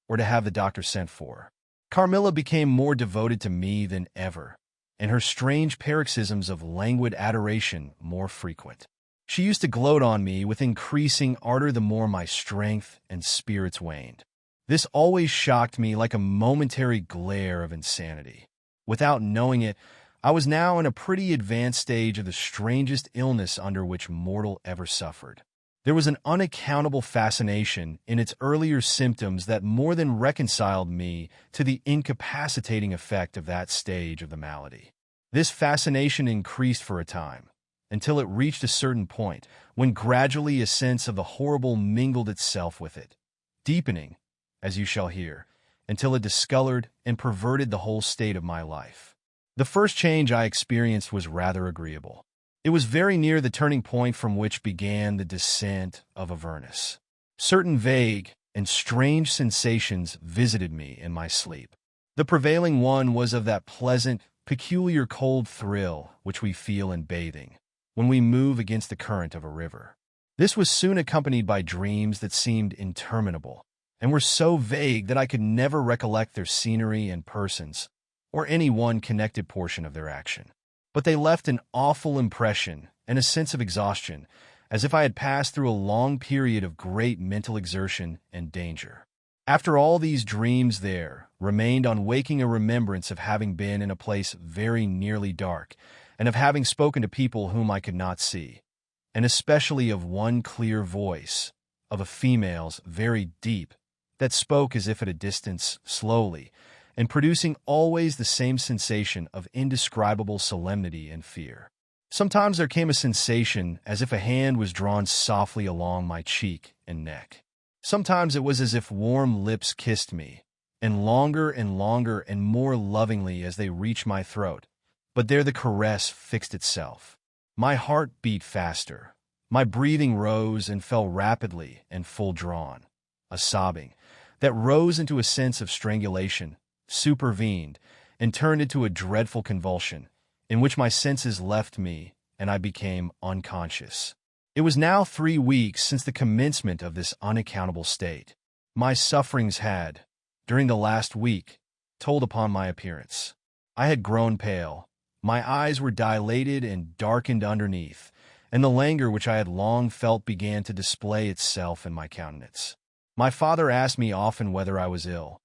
or to have the doctor sent for. Carmilla became more devoted to me than ever, and her strange paroxysms of languid adoration more frequent. She used to gloat on me with increasing ardor the more my strength and spirits waned. This always shocked me like a momentary glare of insanity. Without knowing it, I was now in a pretty advanced stage of the strangest illness under which mortal ever suffered. There was an unaccountable fascination in its earlier symptoms that more than reconciled me to the incapacitating effect of that stage of the malady. This fascination increased for a time, until it reached a certain point, when gradually a sense of the horrible mingled itself with it, deepening, as you shall hear, until it discolored and perverted the whole state of my life. The first change I experienced was rather agreeable. It was very near the turning point from which began the descent of Avernus. Certain vague and strange sensations visited me in my sleep. The prevailing one was of that pleasant, peculiar cold thrill which we feel in bathing, when we move against the current of a river. This was soon accompanied by dreams that seemed interminable, and were so vague that I could never recollect their scenery and persons, or any one connected portion of their action. But they left an awful impression and a sense of exhaustion, as if I had passed through a long period of great mental exertion and danger. After all these dreams there remained on waking a remembrance of having been in a place very nearly dark, and of having spoken to people whom I could not see, and especially of one clear voice, of a female's, very deep, that spoke as if at a distance, slowly, and producing always the same sensation of indescribable solemnity and fear. Sometimes there came a sensation as if a hand was drawn softly along my cheek and neck. Sometimes it was as if warm lips kissed me, and longer and more lovingly as they reached my throat, but there the caress fixed itself. My heart beat faster. My breathing rose and fell rapidly and full drawn. A sobbing that rose into a sense of strangulation supervened and turned into a dreadful convulsion, in which my senses left me and I became unconscious. It was now 3 weeks since the commencement of this unaccountable state. My sufferings had, during the last week, told upon my appearance. I had grown pale, my eyes were dilated and darkened underneath, and the languor which I had long felt began to display itself in my countenance. My father asked me often whether I was ill,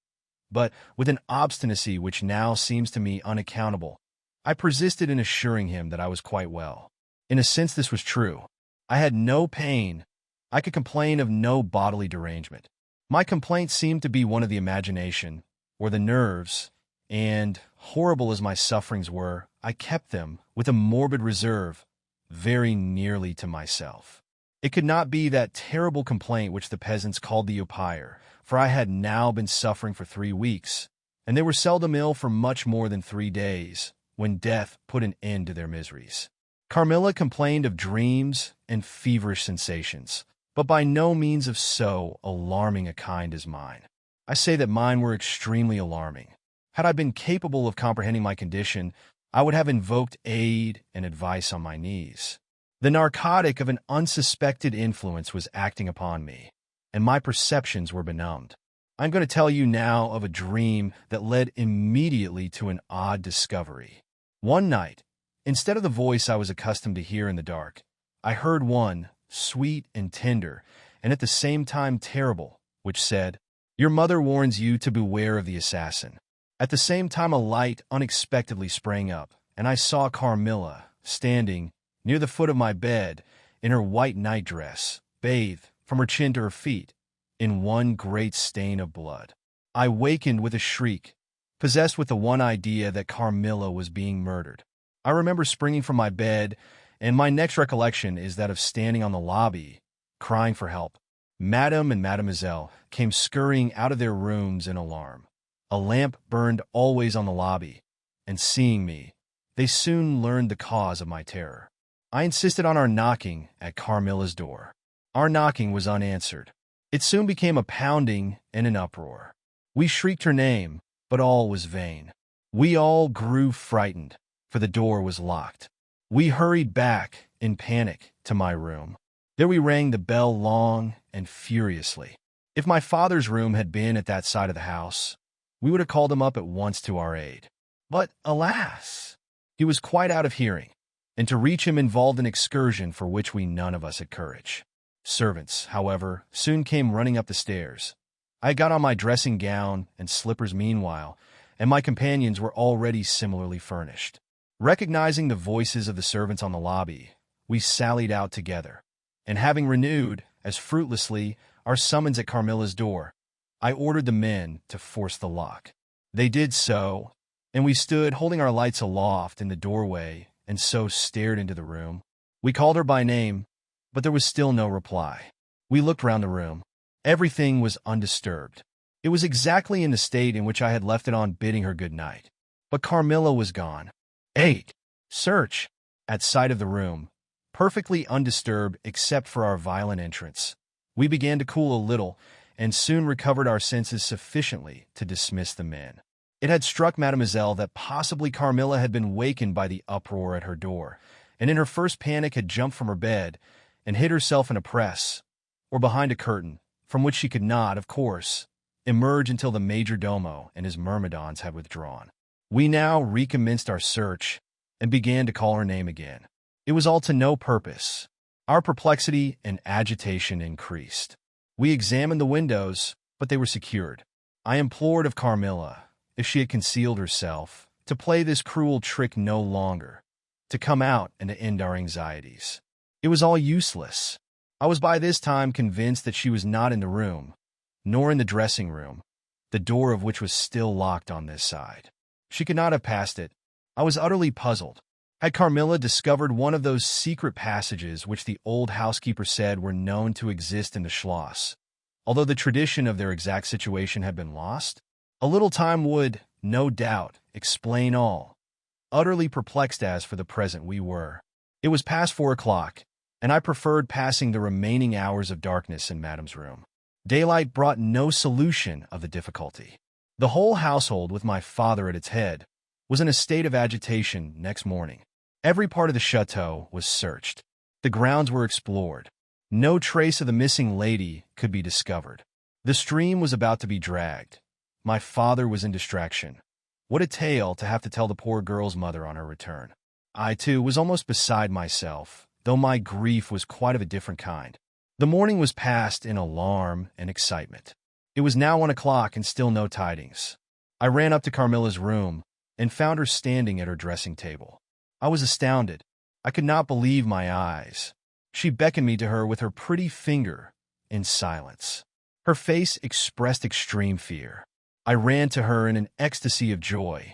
but, with an obstinacy which now seems to me unaccountable, I persisted in assuring him that I was quite well. In a sense this was true. I had no pain. I could complain of no bodily derangement. My complaint seemed to be one of the imagination, or the nerves, and, horrible as my sufferings were, I kept them, with a morbid reserve, very nearly to myself. It could not be that terrible complaint which the peasants called the opier, for I had now been suffering for 3 weeks, and they were seldom ill for much more than 3 days, when death put an end to their miseries. Carmilla complained of dreams and feverish sensations, but by no means of so alarming a kind as mine. I say that mine were extremely alarming. Had I been capable of comprehending my condition, I would have invoked aid and advice on my knees. The narcotic of an unsuspected influence was acting upon me, and my perceptions were benumbed. I'm going to tell you now of a dream that led immediately to an odd discovery. One night, instead of the voice I was accustomed to hear in the dark, I heard one, sweet and tender, and at the same time terrible, which said, "Your mother warns you to beware of the assassin." At the same time a light unexpectedly sprang up, and I saw Carmilla, standing near the foot of my bed, in her white nightdress, bathed, from her chin to her feet, in one great stain of blood. I wakened with a shriek, possessed with the one idea that Carmilla was being murdered. I remember springing from my bed, and my next recollection is that of standing on the lobby, crying for help. Madame and Mademoiselle came scurrying out of their rooms in alarm. A lamp burned always on the lobby, and seeing me, they soon learned the cause of my terror. I insisted on our knocking at Carmilla's door. Our knocking was unanswered. It soon became a pounding and an uproar. We shrieked her name, but all was vain. We all grew frightened, for the door was locked. We hurried back, in panic, to my room. There we rang the bell long and furiously. If my father's room had been at that side of the house, we would have called him up at once to our aid. But, alas! He was quite out of hearing. and to reach him involved an excursion for which we none of us had courage. Servants, however, soon came running up the stairs. I got on my dressing gown and slippers meanwhile, and my companions were already similarly furnished. Recognizing the voices of the servants on the lobby, we sallied out together, and having renewed, as fruitlessly, our summons at Carmilla's door, I ordered the men to force the lock. They did so, and we stood holding our lights aloft in the doorway and so stared into the room. We called her by name, but there was still no reply. We looked round the room. Everything was undisturbed. It was exactly in the state in which I had left it on bidding her good night. But Carmilla was gone. 8. Search. At sight of the room, perfectly undisturbed except for our violent entrance, we began to cool a little and soon recovered our senses sufficiently to dismiss the men. It had struck Mademoiselle that possibly Carmilla had been wakened by the uproar at her door, and in her first panic had jumped from her bed and hid herself in a press, or behind a curtain, from which she could not, of course, emerge until the major domo and his myrmidons had withdrawn. We now recommenced our search and began to call her name again. It was all to no purpose. Our perplexity and agitation increased. We examined the windows, but they were secured. I implored of Carmilla, if she had concealed herself, to play this cruel trick no longer, to come out and to end our anxieties. It was all useless. I was by this time convinced that she was not in the room, nor in the dressing room, the door of which was still locked on this side. She could not have passed it. I was utterly puzzled. Had Carmilla discovered one of those secret passages which the old housekeeper said were known to exist in the Schloss, although the tradition of their exact situation had been lost? A little time would, no doubt, explain all. Utterly perplexed as for the present we were. It was past 4 o'clock, and I preferred passing the remaining hours of darkness in Madame's room. Daylight brought no solution of the difficulty. The whole household, with my father at its head, was in a state of agitation next morning. Every part of the chateau was searched. The grounds were explored. No trace of the missing lady could be discovered. The stream was about to be dragged. My father was in distraction. What a tale to have to tell the poor girl's mother on her return. I, too, was almost beside myself, though my grief was quite of a different kind. The morning was passed in alarm and excitement. It was now 1 o'clock and still no tidings. I ran up to Carmilla's room and found her standing at her dressing table. I was astounded. I could not believe my eyes. She beckoned me to her with her pretty finger in silence. Her face expressed extreme fear. I ran to her in an ecstasy of joy.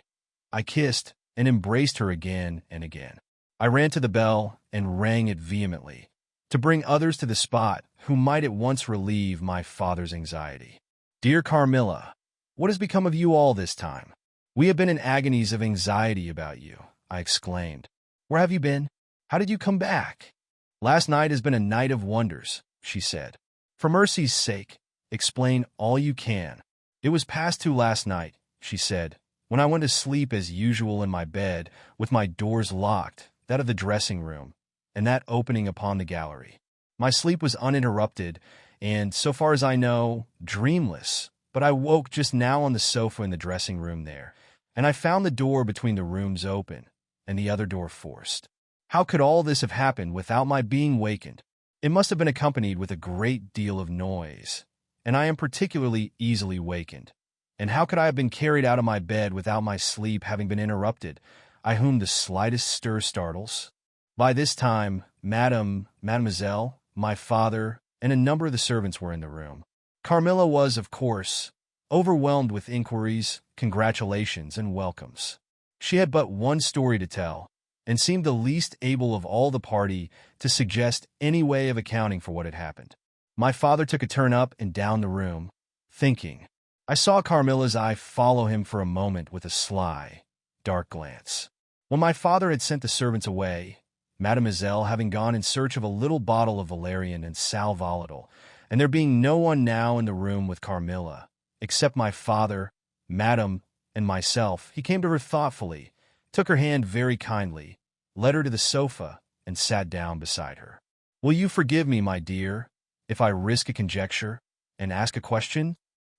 I kissed and embraced her again and again. I ran to the bell and rang it vehemently, to bring others to the spot who might at once relieve my father's anxiety. Dear Carmilla, what has become of you all this time? We have been in agonies of anxiety about you, I exclaimed. Where have you been? How did you come back? Last night has been a night of wonders, she said. For mercy's sake, explain all you can. It was past 2 last night, she said, when I went to sleep as usual in my bed, with my doors locked, that of the dressing room, and that opening upon the gallery. My sleep was uninterrupted, and, so far as I know, dreamless, but I woke just now on the sofa in the dressing room there, and I found the door between the rooms open, and the other door forced. How could all this have happened without my being wakened? It must have been accompanied with a great deal of noise, and I am particularly easily wakened. And how could I have been carried out of my bed without my sleep having been interrupted, I whom the slightest stir startles? By this time, Mademoiselle, my father, and a number of the servants were in the room. Carmilla was, of course, overwhelmed with inquiries, congratulations, and welcomes. She had but one story to tell, and seemed the least able of all the party to suggest any way of accounting for what had happened. My father took a turn up and down the room, thinking. I saw Carmilla's eye follow him for a moment with a sly, dark glance. When my father had sent the servants away, Mademoiselle having gone in search of a little bottle of valerian and sal volatile, and there being no one now in the room with Carmilla, except my father, Madame, and myself, he came to her thoughtfully, took her hand very kindly, led her to the sofa, and sat down beside her. Will you forgive me, my dear, if I risk a conjecture and ask a question?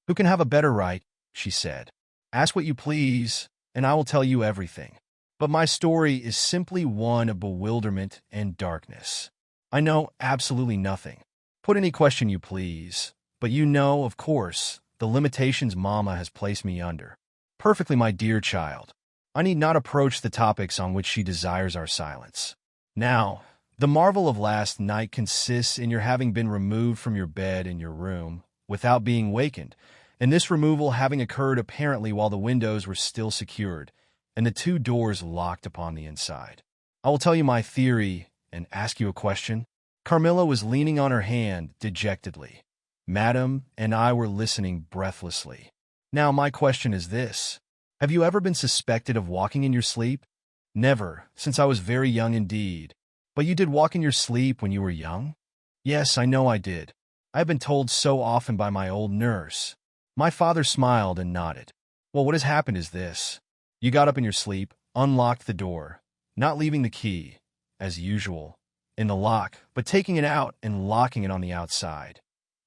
Who can have a better right? She said. Ask what you please, and I will tell you everything. but my story is simply one of bewilderment and darkness. I know absolutely nothing. Put any question you please, but you know, of course, the limitations Mama has placed me under. Perfectly, my dear child. I need not approach the topics on which she desires our silence. Now, the marvel of last night consists in your having been removed from your bed in your room without being wakened, and this removal having occurred apparently while the windows were still secured and the two doors locked upon the inside. I will tell you my theory and ask you a question. Carmilla was leaning on her hand dejectedly. Madam and I were listening breathlessly. Now my question is this. Have you ever been suspected of walking in your sleep? Never, since I was very young indeed. But you did walk in your sleep when you were young? Yes, I know I did. I have been told so often by my old nurse. My father smiled and nodded. Well, what has happened is this. You got up in your sleep, unlocked the door, not leaving the key, as usual, in the lock, but taking it out and locking it on the outside.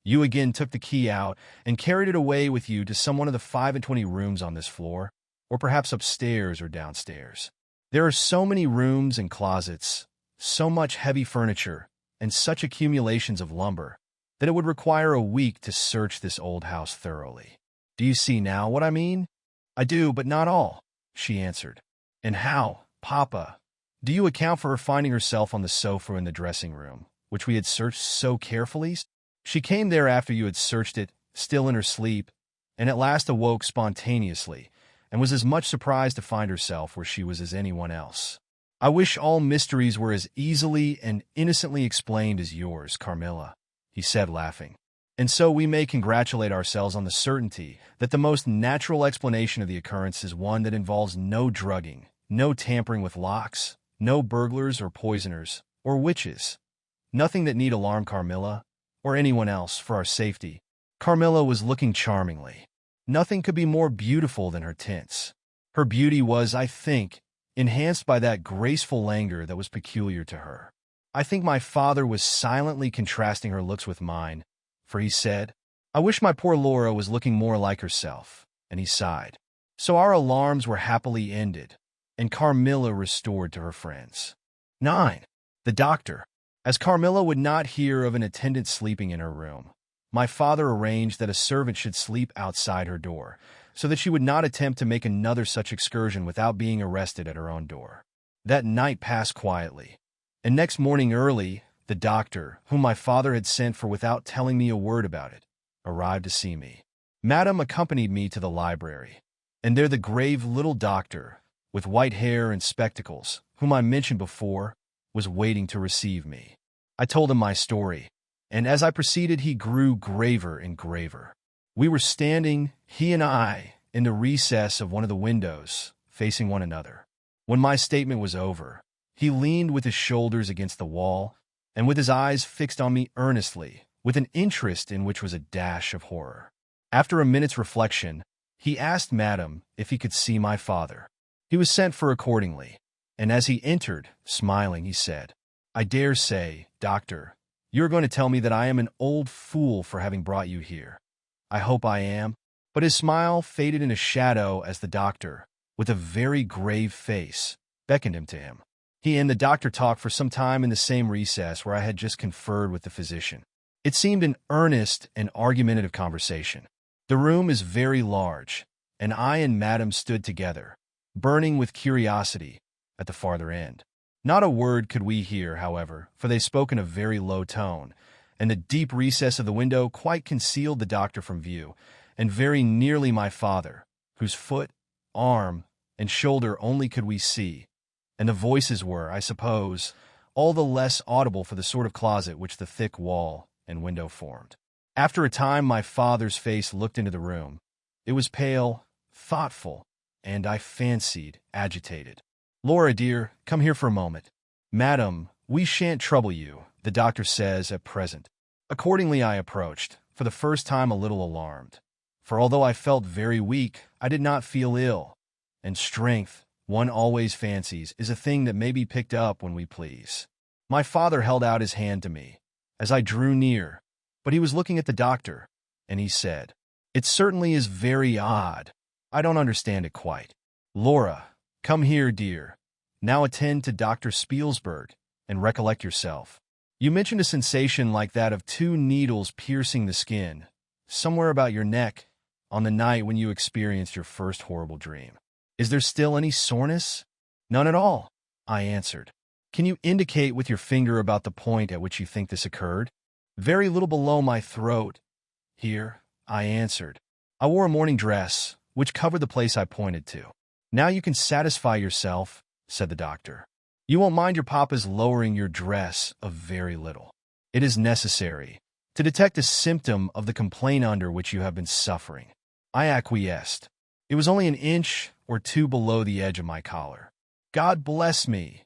You again took the key out and carried it away with you to some one of the 25 rooms on this floor, or perhaps upstairs or downstairs. There are so many rooms and closets, so much heavy furniture, and such accumulations of lumber, that it would require a week to search this old house thoroughly. Do you see now what I mean? I do, but not all, she answered. And how, Papa, do you account for her finding herself on the sofa in the dressing room, which we had searched so carefully? She came there after you had searched it, still in her sleep, and at last awoke spontaneously, and was as much surprised to find herself where she was as anyone else. I wish all mysteries were as easily and innocently explained as yours, Carmilla, he said, laughing. And so we may congratulate ourselves on the certainty that the most natural explanation of the occurrence is one that involves no drugging, no tampering with locks, no burglars or poisoners, or witches. Nothing that need alarm Carmilla, or anyone else, for our safety. Carmilla was looking charmingly. Nothing could be more beautiful than her tints. Her beauty was, I think, enhanced by that graceful languor that was peculiar to her. I think my father was silently contrasting her looks with mine, for he said, I wish my poor Laura was looking more like herself, and he sighed. So our alarms were happily ended, and Carmilla restored to her friends. 9. The doctor. As Carmilla would not hear of an attendant sleeping in her room, my father arranged that a servant should sleep outside her door, so that she would not attempt to make another such excursion without being arrested at her own door. That night passed quietly, and next morning early, the doctor, whom my father had sent for without telling me a word about it, arrived to see me. Madame accompanied me to the library, and there the grave little doctor, with white hair and spectacles, whom I mentioned before, was waiting to receive me. I told him my story, and as I proceeded he grew graver and graver. We were standing, he and I, in the recess of one of the windows, facing one another. When my statement was over, he leaned with his shoulders against the wall, and with his eyes fixed on me earnestly, with an interest in which was a dash of horror. After a minute's reflection, he asked Madame if he could see my father. He was sent for accordingly, and as he entered, smiling, he said, I dare say, Doctor, you are going to tell me that I am an old fool for having brought you here. I hope I am. But his smile faded in a shadow as the doctor, with a very grave face, beckoned him to him. He and the doctor talked for some time in the same recess where I had just conferred with the physician. It seemed an earnest and argumentative conversation. The room is very large, and I and Madame stood together, burning with curiosity, at the farther end. Not a word could we hear, however, for they spoke in a very low tone, and the deep recess of the window quite concealed the doctor from view, and very nearly my father, whose foot, arm, and shoulder only could we see, and the voices were, I suppose, all the less audible for the sort of closet which the thick wall and window formed. After a time my father's face looked into the room. It was pale, thoughtful, and, I fancied, agitated. Laura, dear, come here for a moment. Madam, we shan't trouble you, the doctor says, at present. Accordingly I approached, for the first time a little alarmed. For although I felt very weak, I did not feel ill, and strength, one always fancies, is a thing that may be picked up when we please. My father held out his hand to me, as I drew near, but he was looking at the doctor, and he said, It certainly is very odd. I don't understand it quite. Laura, come here, dear, Now attend to Dr. Spielsberg and recollect yourself. You mentioned a sensation like that of 2 needles piercing the skin, somewhere about your neck, on the night when you experienced your first horrible dream. Is there still any soreness? None at all, I answered. Can you indicate with your finger about the point at which you think this occurred? Very little below my throat. Here, I answered. I wore a morning dress, which covered the place I pointed to. Now you can satisfy yourself, said the doctor. You won't mind your papa's lowering your dress a very little. It is necessary to detect a symptom of the complaint under which you have been suffering. I acquiesced. It was only an inch or 2 below the edge of my collar. God bless me!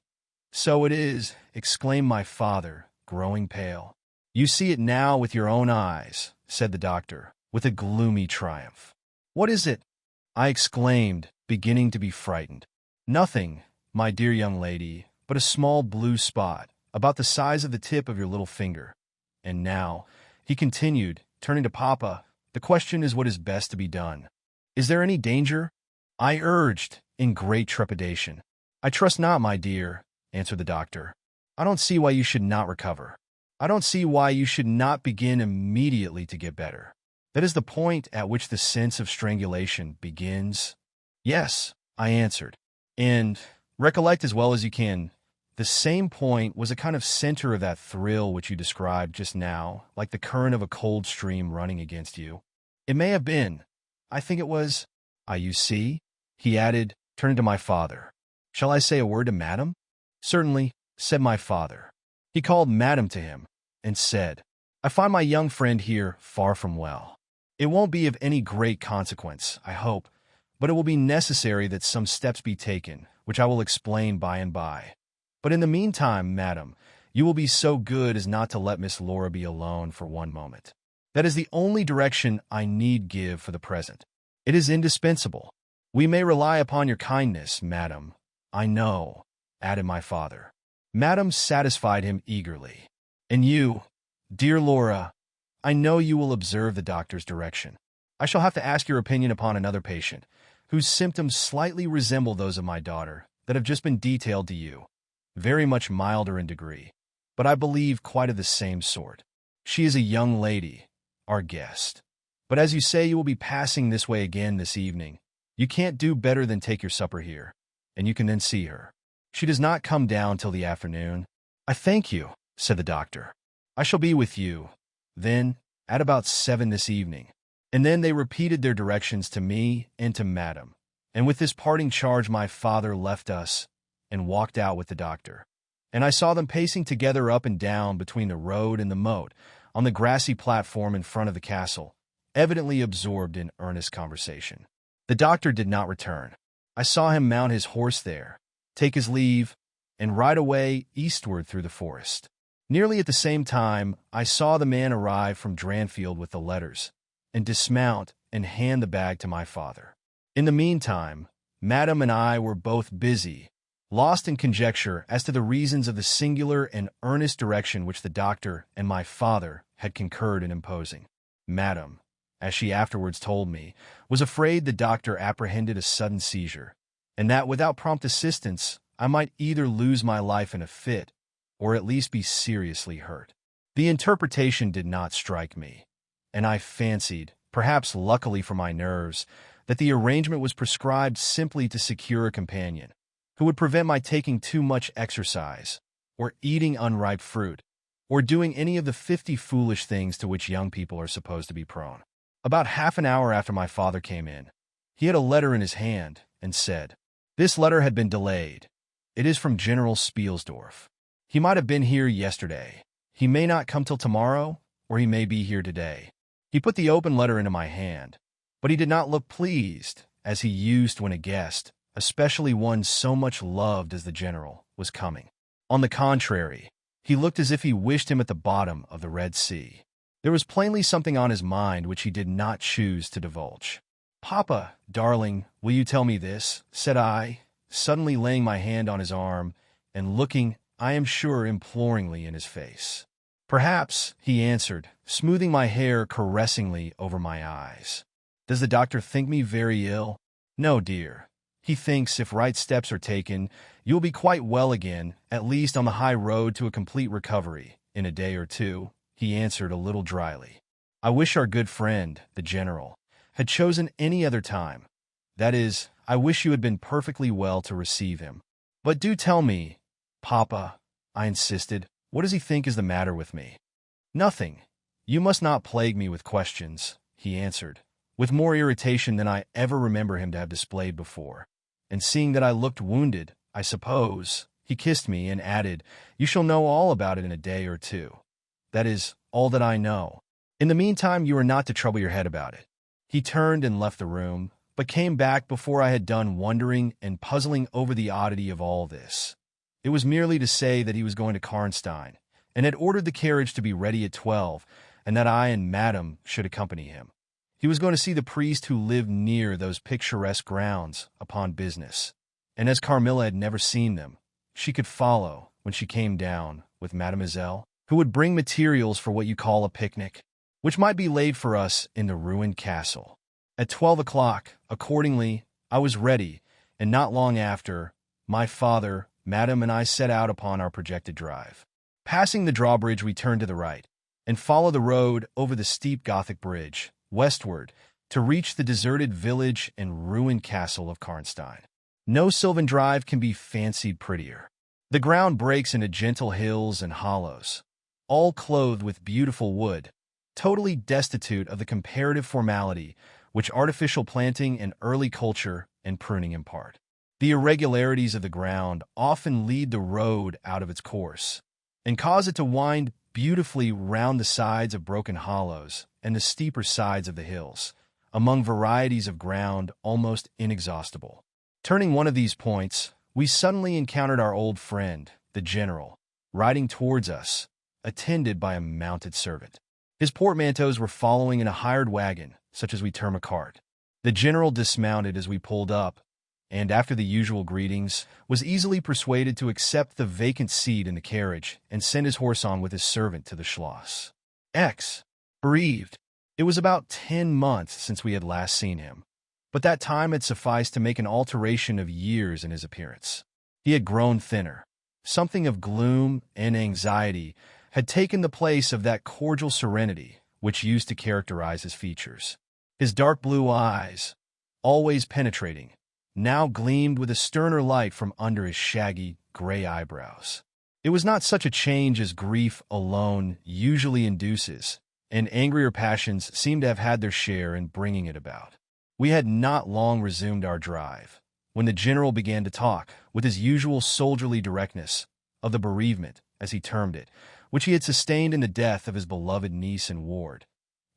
So it is, exclaimed my father, growing pale. You see it now with your own eyes, said the doctor, with a gloomy triumph. What is it? I exclaimed, beginning to be frightened. Nothing, my dear young lady, but a small blue spot, about the size of the tip of your little finger. And now, he continued, turning to Papa, the question is what is best to be done. Is there any danger? I urged, in great trepidation. I trust not, my dear, answered the doctor. I don't see why you should not recover. I don't see why you should not begin immediately to get better. That is the point at which the sense of strangulation begins. Yes, I answered. And recollect as well as you can, the same point was a kind of center of that thrill which you described just now, like the current of a cold stream running against you. It may have been. I think it was. You see, he added, turning to my father. Shall I say a word to Madam? Certainly, said my father. He called Madam to him, and said, I find my young friend here far from well. It won't be of any great consequence, I hope, but it will be necessary that some steps be taken, which I will explain by and by. But in the meantime, Madam, you will be so good as not to let Miss Laura be alone for one moment. That is the only direction I need give for the present. It is indispensable. We may rely upon your kindness, Madam. I know, added my father. Madam satisfied him eagerly. And you, dear Laura, I know you will observe the doctor's direction. I shall have to ask your opinion upon another patient, whose symptoms slightly resemble those of my daughter, that have just been detailed to you, very much milder in degree, but I believe quite of the same sort. She is a young lady, our guest. But as you say you will be passing this way again this evening, you can't do better than take your supper here, and you can then see her. She does not come down till the afternoon. I thank you, said the doctor. I shall be with you, then, at about 7 this evening. And then they repeated their directions to me and to Madam. And with this parting charge my father left us and walked out with the doctor. And I saw them pacing together up and down between the road and the moat, on the grassy platform in front of the castle, evidently absorbed in earnest conversation. The doctor did not return. I saw him mount his horse there, take his leave, and ride away eastward through the forest. Nearly at the same time, I saw the man arrive from Dranfield with the letters, and dismount and hand the bag to my father. In the meantime, Madam and I were both busy, lost in conjecture as to the reasons of the singular and earnest direction which the doctor and my father had concurred in imposing. Madam, as she afterwards told me, was afraid the doctor apprehended a sudden seizure, and that without prompt assistance I might either lose my life in a fit, or at least be seriously hurt. The interpretation did not strike me, and I fancied, perhaps luckily for my nerves, that the arrangement was prescribed simply to secure a companion, who would prevent my taking too much exercise, or eating unripe fruit, or doing any of the 50 foolish things to which young people are supposed to be prone. About half an hour after my father came in, he had a letter in his hand, and said, This letter had been delayed. It is from General Spielsdorf. He might have been here yesterday. He may not come till tomorrow, or he may be here today. He put the open letter into my hand, but he did not look pleased, as he used when a guest, especially one so much loved as the general, was coming. On the contrary, he looked as if he wished him at the bottom of the Red Sea. There was plainly something on his mind which he did not choose to divulge. Papa, darling, will you tell me this? Said I, suddenly laying my hand on his arm and looking, I am sure, imploringly in his face. Perhaps, he answered, smoothing my hair caressingly over my eyes. Does the doctor think me very ill? No, dear. He thinks if right steps are taken, you'll be quite well again, at least on the high road to a complete recovery, in a day or two, he answered a little dryly. I wish our good friend, the general, had chosen any other time. That is, I wish you had been perfectly well to receive him. But do tell me, Papa, I insisted, what does he think is the matter with me? Nothing. You must not plague me with questions, he answered, with more irritation than I ever remember him to have displayed before. And seeing that I looked wounded, I suppose, he kissed me and added, you shall know all about it in a day or two. That is, all that I know. In the meantime, you are not to trouble your head about it. He turned and left the room, but came back before I had done wondering and puzzling over the oddity of all this. It was merely to say that he was going to Karnstein, and had ordered the carriage to be ready at 12, and that I and Madame should accompany him. He was going to see the priest who lived near those picturesque grounds upon business, and as Carmilla had never seen them, she could follow when she came down with Mademoiselle, who would bring materials for what you call a picnic, which might be laid for us in the ruined castle. At 12 o'clock, accordingly, I was ready, and not long after, my father, Madame, and I set out upon our projected drive. Passing the drawbridge, we turned to the right, and followed the road over the steep Gothic bridge, westward, to reach the deserted village and ruined castle of Karnstein. No sylvan drive can be fancied prettier. The ground breaks into gentle hills and hollows, all clothed with beautiful wood, totally destitute of the comparative formality which artificial planting and early culture and pruning impart. The irregularities of the ground often lead the road out of its course, and cause it to wind beautifully round the sides of broken hollows and the steeper sides of the hills, among varieties of ground almost inexhaustible. Turning one of these points, we suddenly encountered our old friend, the general, riding towards us, attended by a mounted servant. His portmanteaus were following in a hired wagon, such as we term a cart. The general dismounted as we pulled up, and after the usual greetings, was easily persuaded to accept the vacant seat in the carriage and send his horse on with his servant to the Schloss. Bereaved. It was about 10 months since we had last seen him, but that time had sufficed to make an alteration of years in his appearance. He had grown thinner. Something of gloom and anxiety had taken the place of that cordial serenity which used to characterize his features. His dark blue eyes, always penetrating, now gleamed with a sterner light from under his shaggy, gray eyebrows. It was not such a change as grief alone usually induces, and angrier passions seemed to have had their share in bringing it about. We had not long resumed our drive, when the general began to talk, with his usual soldierly directness, of the bereavement, as he termed it, which he had sustained in the death of his beloved niece and ward,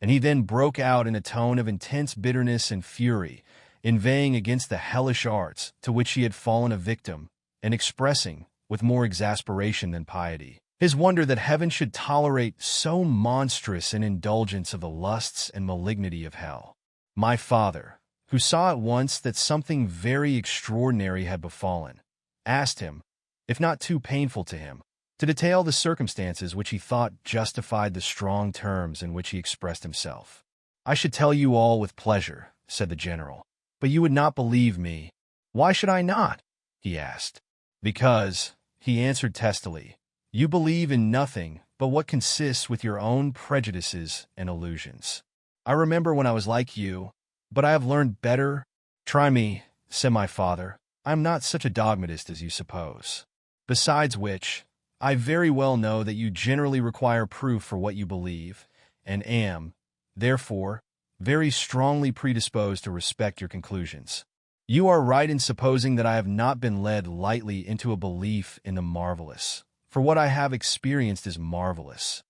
and he then broke out in a tone of intense bitterness and fury, inveighing against the hellish arts to which he had fallen a victim, and expressing, with more exasperation than piety, his wonder that heaven should tolerate so monstrous an indulgence of the lusts and malignity of hell. My father, who saw at once that something very extraordinary had befallen, asked him, if not too painful to him, to detail the circumstances which he thought justified the strong terms in which he expressed himself. I should tell you all with pleasure, said the general, but you would not believe me. Why should I not? He asked. Because, he answered testily, you believe in nothing but what consists with your own prejudices and illusions. I remember when I was like you, but I have learned better. Try me, said my father. I am not such a dogmatist as you suppose. Besides which, I very well know that you generally require proof for what you believe, and am, therefore, very strongly predisposed to respect your conclusions. You are right in supposing that I have not been led lightly into a belief in the marvelous, for what I have experienced is marvelous,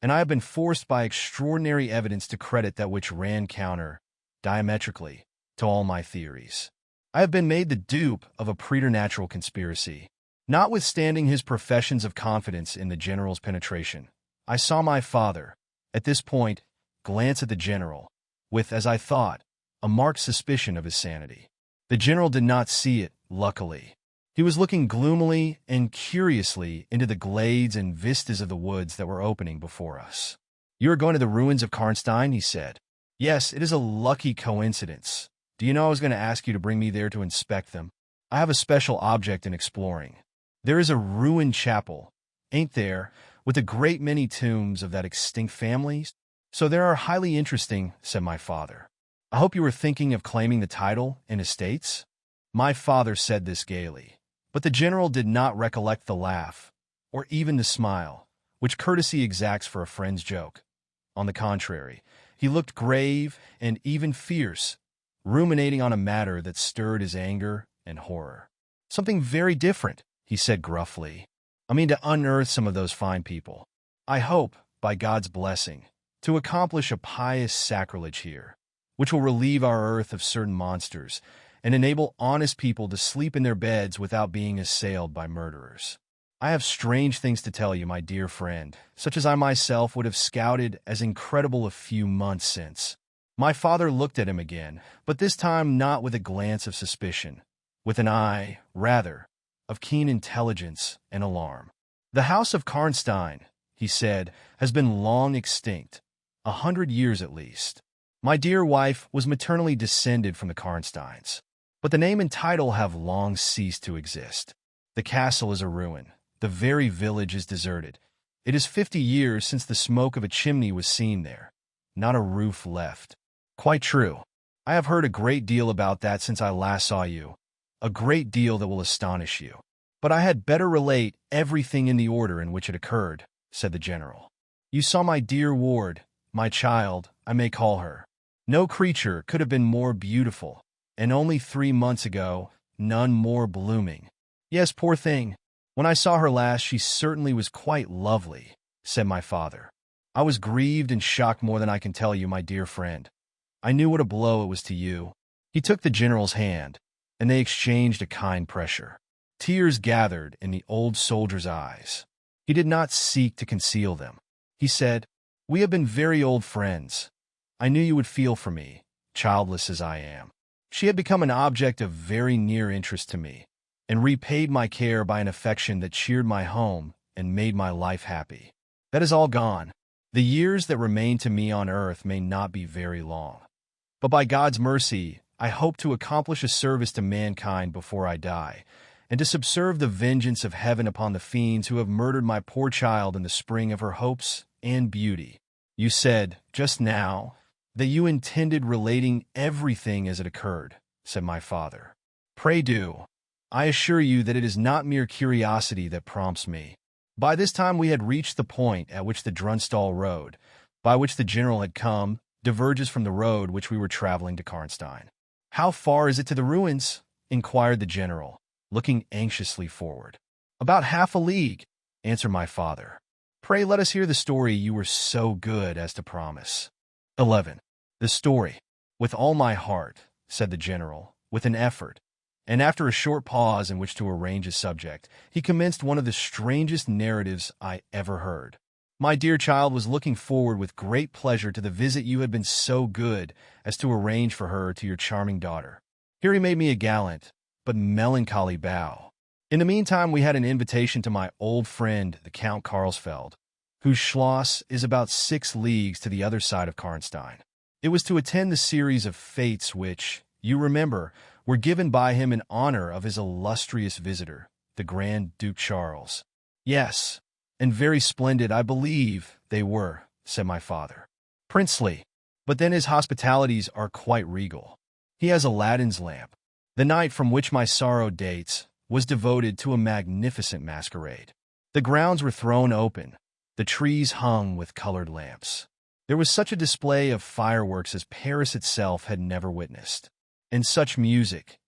and I have been forced by extraordinary evidence to credit that which ran counter, diametrically, to all my theories. I have been made the dupe of a preternatural conspiracy. Notwithstanding his professions of confidence in the general's penetration, I saw my father, at this point, glance at the general, with, as I thought, a marked suspicion of his sanity. The general did not see it, luckily. He was looking gloomily and curiously into the glades and vistas of the woods that were opening before us. You are going to the ruins of Karnstein, he said. Yes, it is a lucky coincidence. Do you know I was going to ask you to bring me there to inspect them? I have a special object in exploring. There is a ruined chapel, ain't there, with a great many tombs of that extinct family? So there are highly interesting, said my father. I hope you were thinking of claiming the title and estates? My father said this gaily, but the general did not recollect the laugh, or even the smile, which courtesy exacts for a friend's joke. On the contrary, he looked grave and even fierce, ruminating on a matter that stirred his anger and horror. Something very different, he said gruffly. I mean to unearth some of those fine people. I hope, by God's blessing, to accomplish a pious sacrilege here, which will relieve our earth of certain monsters and enable honest people to sleep in their beds without being assailed by murderers. I have strange things to tell you, my dear friend, such as I myself would have scouted as incredible a few months since. My father looked at him again, but this time not with a glance of suspicion, with an eye, rather, of keen intelligence and alarm. The house of Karnstein, he said, has been long extinct, 100 years at least. My dear wife was maternally descended from the Karnsteins, but the name and title have long ceased to exist. The castle is a ruin. The very village is deserted. It is 50 years since the smoke of a chimney was seen there. Not a roof left. Quite true. I have heard a great deal about that since I last saw you. A great deal that will astonish you. But I had better relate everything in the order in which it occurred, said the general. You saw my dear ward, my child, I may call her. No creature could have been more beautiful, and only 3 months ago, none more blooming. Yes, poor thing. When I saw her last, she certainly was quite lovely, said my father. I was grieved and shocked more than I can tell you, my dear friend. I knew what a blow it was to you. He took the general's hand, and they exchanged a kind pressure. Tears gathered in the old soldier's eyes. He did not seek to conceal them. He said, "We have been very old friends. I knew you would feel for me, childless as I am." She had become an object of very near interest to me, and repaid my care by an affection that cheered my home and made my life happy. That is all gone. The years that remain to me on earth may not be very long. But by God's mercy, I hope to accomplish a service to mankind before I die, and to subserve the vengeance of heaven upon the fiends who have murdered my poor child in the spring of her hopes and beauty. You said, just now, that you intended relating everything as it occurred, said my father. Pray do. I assure you that it is not mere curiosity that prompts me. By this time we had reached the point at which the Drunstall road, by which the general had come, diverges from the road which we were traveling to Karnstein. How far is it to the ruins? Inquired the general, looking anxiously forward. About half a league, answered my father. Pray let us hear the story you were so good as to promise. 11. The story. With all my heart, said the general, with an effort, and after a short pause in which to arrange a subject, he commenced one of the strangest narratives I ever heard. My dear child was looking forward with great pleasure to the visit you had been so good as to arrange for her to your charming daughter. Here he made me a gallant, but melancholy bow. In the meantime, we had an invitation to my old friend, the Count Karlsfeld, whose Schloss is about 6 leagues to the other side of Karnstein. It was to attend the series of fêtes which, you remember, were given by him in honor of his illustrious visitor, the Grand Duke Charles. Yes, and very splendid, I believe, they were, said my father. Princely, but then his hospitalities are quite regal. He has Aladdin's lamp. The night from which my sorrow dates was devoted to a magnificent masquerade. The grounds were thrown open, the trees hung with colored lamps. There was such a display of fireworks as Paris itself had never witnessed. And such music.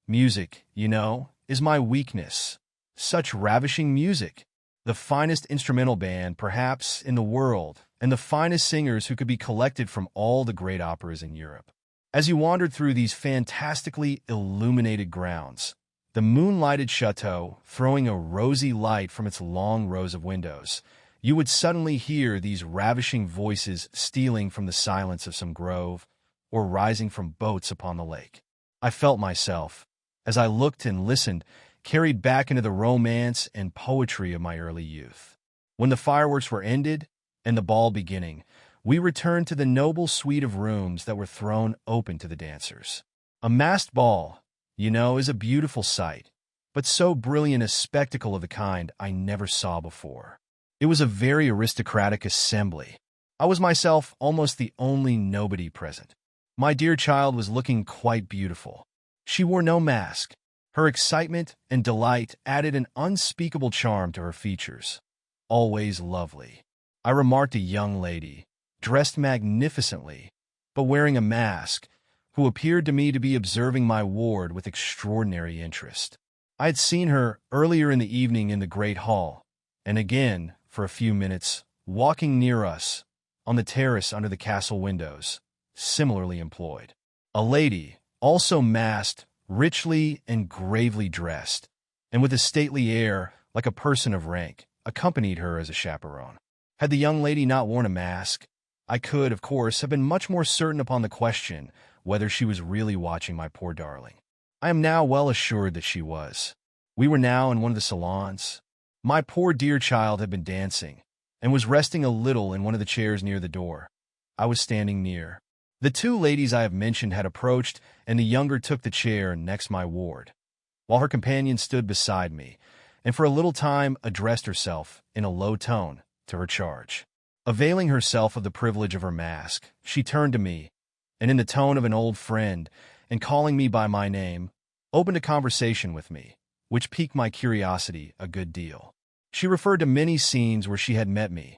Music, you know, is my weakness. Such ravishing music. The finest instrumental band, perhaps, in the world, and the finest singers who could be collected from all the great operas in Europe. As you wandered through these fantastically illuminated grounds, the moonlighted chateau throwing a rosy light from its long rows of windows, you would suddenly hear these ravishing voices stealing from the silence of some grove, or rising from boats upon the lake. I felt myself, as I looked and listened, carried back into the romance and poetry of my early youth. When the fireworks were ended, and the ball beginning, we returned to the noble suite of rooms that were thrown open to the dancers. A masked ball, is a beautiful sight, but so brilliant a spectacle of the kind I never saw before. It was a very aristocratic assembly. I was myself almost the only nobody present. My dear child was looking quite beautiful. She wore no mask. Her excitement and delight added an unspeakable charm to her features. Always lovely. I remarked a young lady, dressed magnificently, but wearing a mask, who appeared to me to be observing my ward with extraordinary interest. I had seen her earlier in the evening in the great hall, and again, for a few minutes, walking near us, on the terrace under the castle windows, similarly employed. A lady, also masked, richly and gravely dressed, and with a stately air, like a person of rank, accompanied her as a chaperone. Had the young lady not worn a mask, I could, of course, have been much more certain upon the question whether she was really watching my poor darling. I am now well assured that she was. We were now in one of the salons. My poor dear child had been dancing, and was resting a little in one of the chairs near the door. I was standing near. The two ladies I have mentioned had approached, and the younger took the chair next my ward, while her companion stood beside me, and for a little time addressed herself, in a low tone, to her charge. Availing herself of the privilege of her mask, she turned to me, and in the tone of an old friend, and calling me by my name, opened a conversation with me, which piqued my curiosity a good deal. She referred to many scenes where she had met me,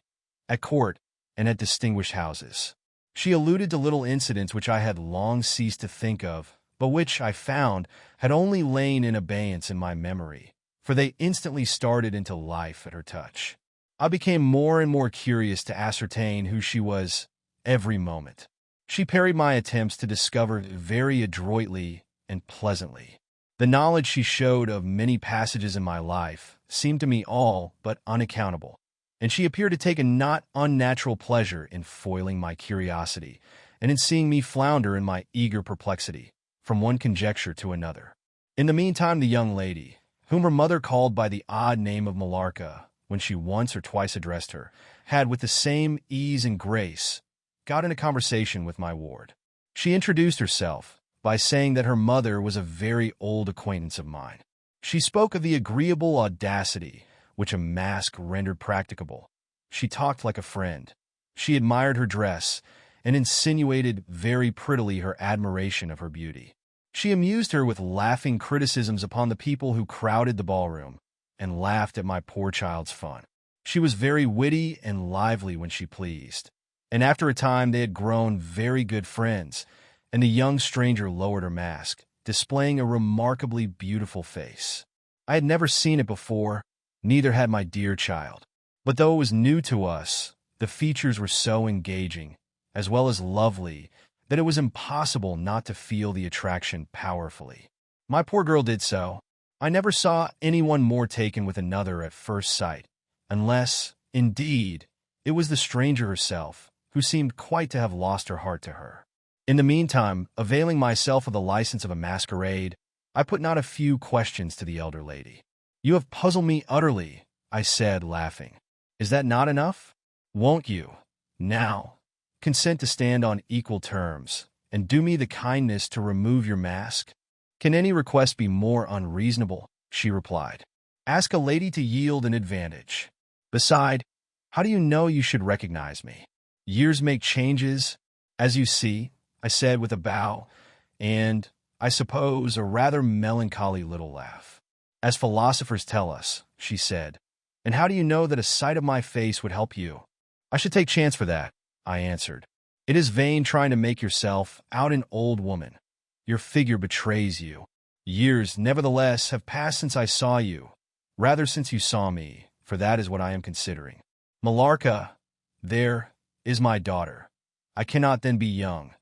at court and at distinguished houses. She alluded to little incidents which I had long ceased to think of, but which, I found, had only lain in abeyance in my memory, for they instantly started into life at her touch. I became more and more curious to ascertain who she was every moment. She parried my attempts to discover very adroitly and pleasantly. The knowledge she showed of many passages in my life seemed to me all but unaccountable, and she appeared to take a not unnatural pleasure in foiling my curiosity and in seeing me flounder in my eager perplexity from one conjecture to another. In the meantime, the young lady, whom her mother called by the odd name of Millarca when she once or twice addressed her, had, with the same ease and grace, got into conversation with my ward. She introduced herself by saying that her mother was a very old acquaintance of mine. She spoke of the agreeable audacity which a mask rendered practicable. She talked like a friend. She admired her dress, and insinuated very prettily her admiration of her beauty. She amused her with laughing criticisms upon the people who crowded the ballroom, and laughed at my poor child's fun. She was very witty and lively when she pleased, and after a time they had grown very good friends, and the young stranger lowered her mask, displaying a remarkably beautiful face. I had never seen it before, neither had my dear child. But though it was new to us, the features were so engaging, as well as lovely, that it was impossible not to feel the attraction powerfully. My poor girl did so. I never saw anyone more taken with another at first sight, unless, indeed, it was the stranger herself, who seemed quite to have lost her heart to her. In the meantime, availing myself of the license of a masquerade, I put not a few questions to the elder lady. "You have puzzled me utterly," I said, laughing. "Is that not enough? Won't you, now, consent to stand on equal terms, and do me the kindness to remove your mask?" "Can any request be more unreasonable?" she replied. "Ask a lady to yield an advantage. Beside, how do you know you should recognize me? Years make changes, as you see," I said with a bow, and, I suppose, a rather melancholy little laugh. "As philosophers tell us," she said. "And how do you know that a sight of my face would help you?" "I should take chance for that," I answered. "It is vain trying to make yourself out an old woman. Your figure betrays you. Years, nevertheless, have passed since I saw you, rather since you saw me, for that is what I am considering. Millarca, there is my daughter. I cannot then be young,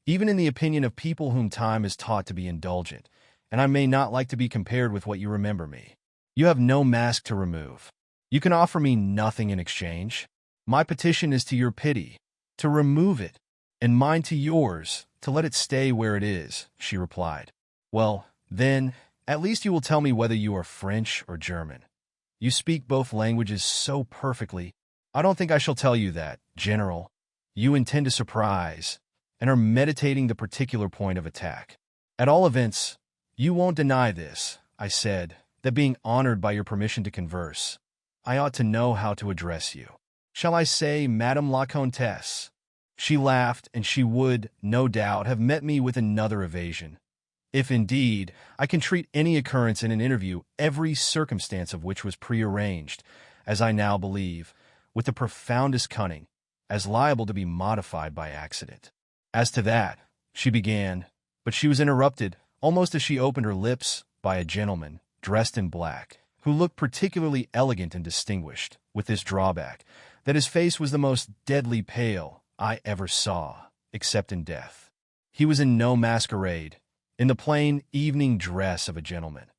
even in the opinion of people whom time has taught to be indulgent, and I may not like to be compared with what you remember me. You have no mask to remove. You can offer me nothing in exchange. My petition is to your pity, to remove it, and mine to yours, to let it stay where it is," she replied. "Well, then, at least you will tell me whether you are French or German. You speak both languages so perfectly. I don't think I shall tell you that, General, you intend to surprise, and are meditating the particular point of attack. At all events, you won't deny this, I said, that being honored by your permission to converse, I ought to know how to address you. Shall I say Madame la Comtesse? She laughed, and she would, no doubt, have met me with another evasion. If indeed I can treat any occurrence in an interview, every circumstance of which was prearranged, as I now believe, with the profoundest cunning, as liable to be modified by accident. As to that, she began, but she was interrupted, almost as she opened her lips, by a gentleman, dressed in black, who looked particularly elegant and distinguished, with this drawback, that his face was the most deadly pale I ever saw, except in death. He was in no masquerade, in the plain evening dress of a gentleman,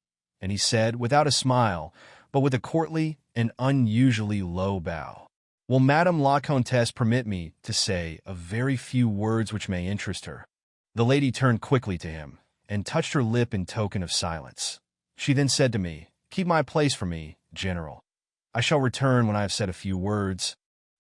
and he said, without a smile, but with a courtly and unusually low bow, "Will Madame la Comtesse permit me to say a very few words which may interest her?" The lady turned quickly to him, and touched her lip in token of silence. She then said to me, "Keep my place for me, General. I shall return when I have said a few words."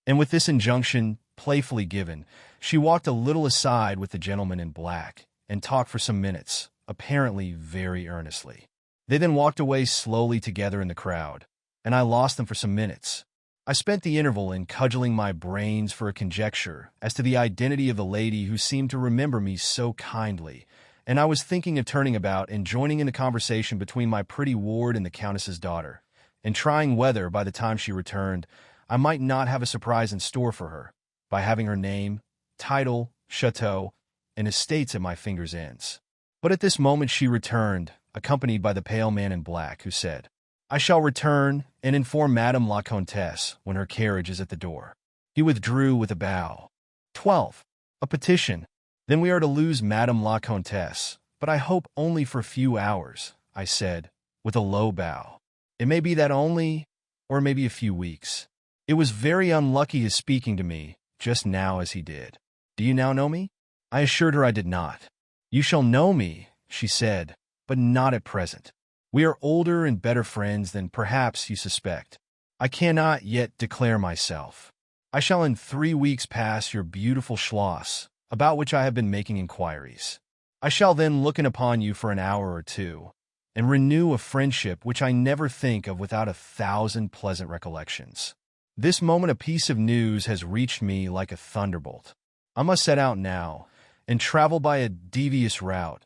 And with this injunction, playfully given, she walked a little aside with the gentleman in black, and talked for some minutes, apparently very earnestly. They then walked away slowly together in the crowd, and I lost them for some minutes. I spent the interval in cudgeling my brains for a conjecture as to the identity of the lady who seemed to remember me so kindly, and I was thinking of turning about and joining in the conversation between my pretty ward and the Countess's daughter, and trying whether, by the time she returned, I might not have a surprise in store for her, by having her name, title, chateau, and estates at my fingers' ends. But at this moment she returned, accompanied by the pale man in black, who said, "I shall return and inform Madame la Comtesse when her carriage is at the door." He withdrew with a bow. 12. A petition. "Then we are to lose Madame la Comtesse, but I hope only for a few hours," I said, with a low bow. "It may be that only, or maybe a few weeks. It was very unlucky his speaking to me just now as he did. Do you now know me?" I assured her I did not. "You shall know me," she said, "but not at present. We are older and better friends than perhaps you suspect. I cannot yet declare myself. I shall in 3 weeks pass your beautiful Schloss, about which I have been making inquiries. I shall then look in upon you for an hour or two, and renew a friendship which I never think of without 1,000 pleasant recollections. This moment a piece of news has reached me like a thunderbolt. I must set out now, and travel by a devious route,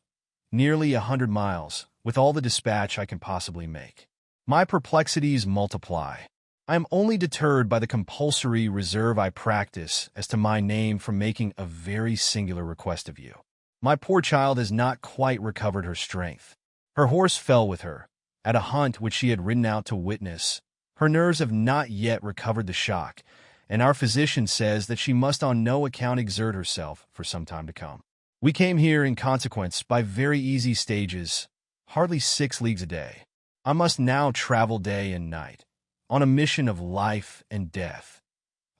nearly 100 miles, with all the dispatch I can possibly make. My perplexities multiply. I am only deterred by the compulsory reserve I practice as to my name from making a very singular request of you. My poor child has not quite recovered her strength. Her horse fell with her, at a hunt which she had ridden out to witness. Her nerves have not yet recovered the shock, and our physician says that she must on no account exert herself for some time to come. We came here, in consequence, by very easy stages, hardly 6 leagues a day. I must now travel day and night, on a mission of life and death,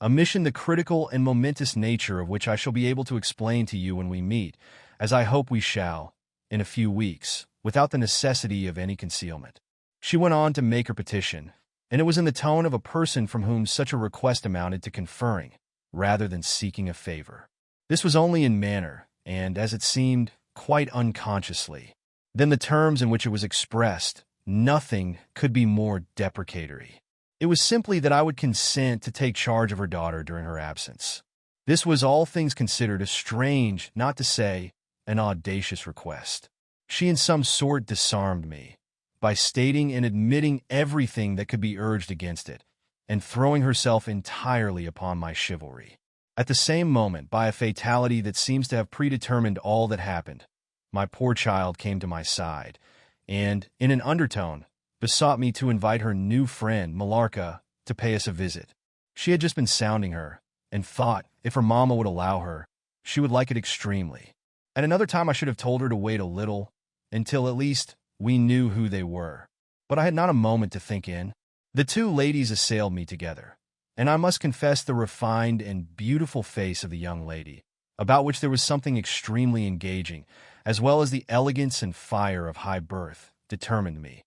a mission the critical and momentous nature of which I shall be able to explain to you when we meet, as I hope we shall, in a few weeks, without the necessity of any concealment." She went on to make her petition, and it was in the tone of a person from whom such a request amounted to conferring, rather than seeking a favor. This was only in manner, and, as it seemed, quite unconsciously. Then the terms in which it was expressed, nothing could be more deprecatory. It was simply that I would consent to take charge of her daughter during her absence. This was, all things considered, a strange, not to say an audacious request. She in some sort disarmed me, by stating and admitting everything that could be urged against it, and throwing herself entirely upon my chivalry. At the same moment, by a fatality that seems to have predetermined all that happened, my poor child came to my side, and, in an undertone, besought me to invite her new friend, Millarca, to pay us a visit. She had just been sounding her, and thought, if her mamma would allow her, she would like it extremely. At another time I should have told her to wait a little, until at least we knew who they were. But I had not a moment to think in. The two ladies assailed me together, and I must confess the refined and beautiful face of the young lady, about which there was something extremely engaging, as well as the elegance and fire of high birth, determined me.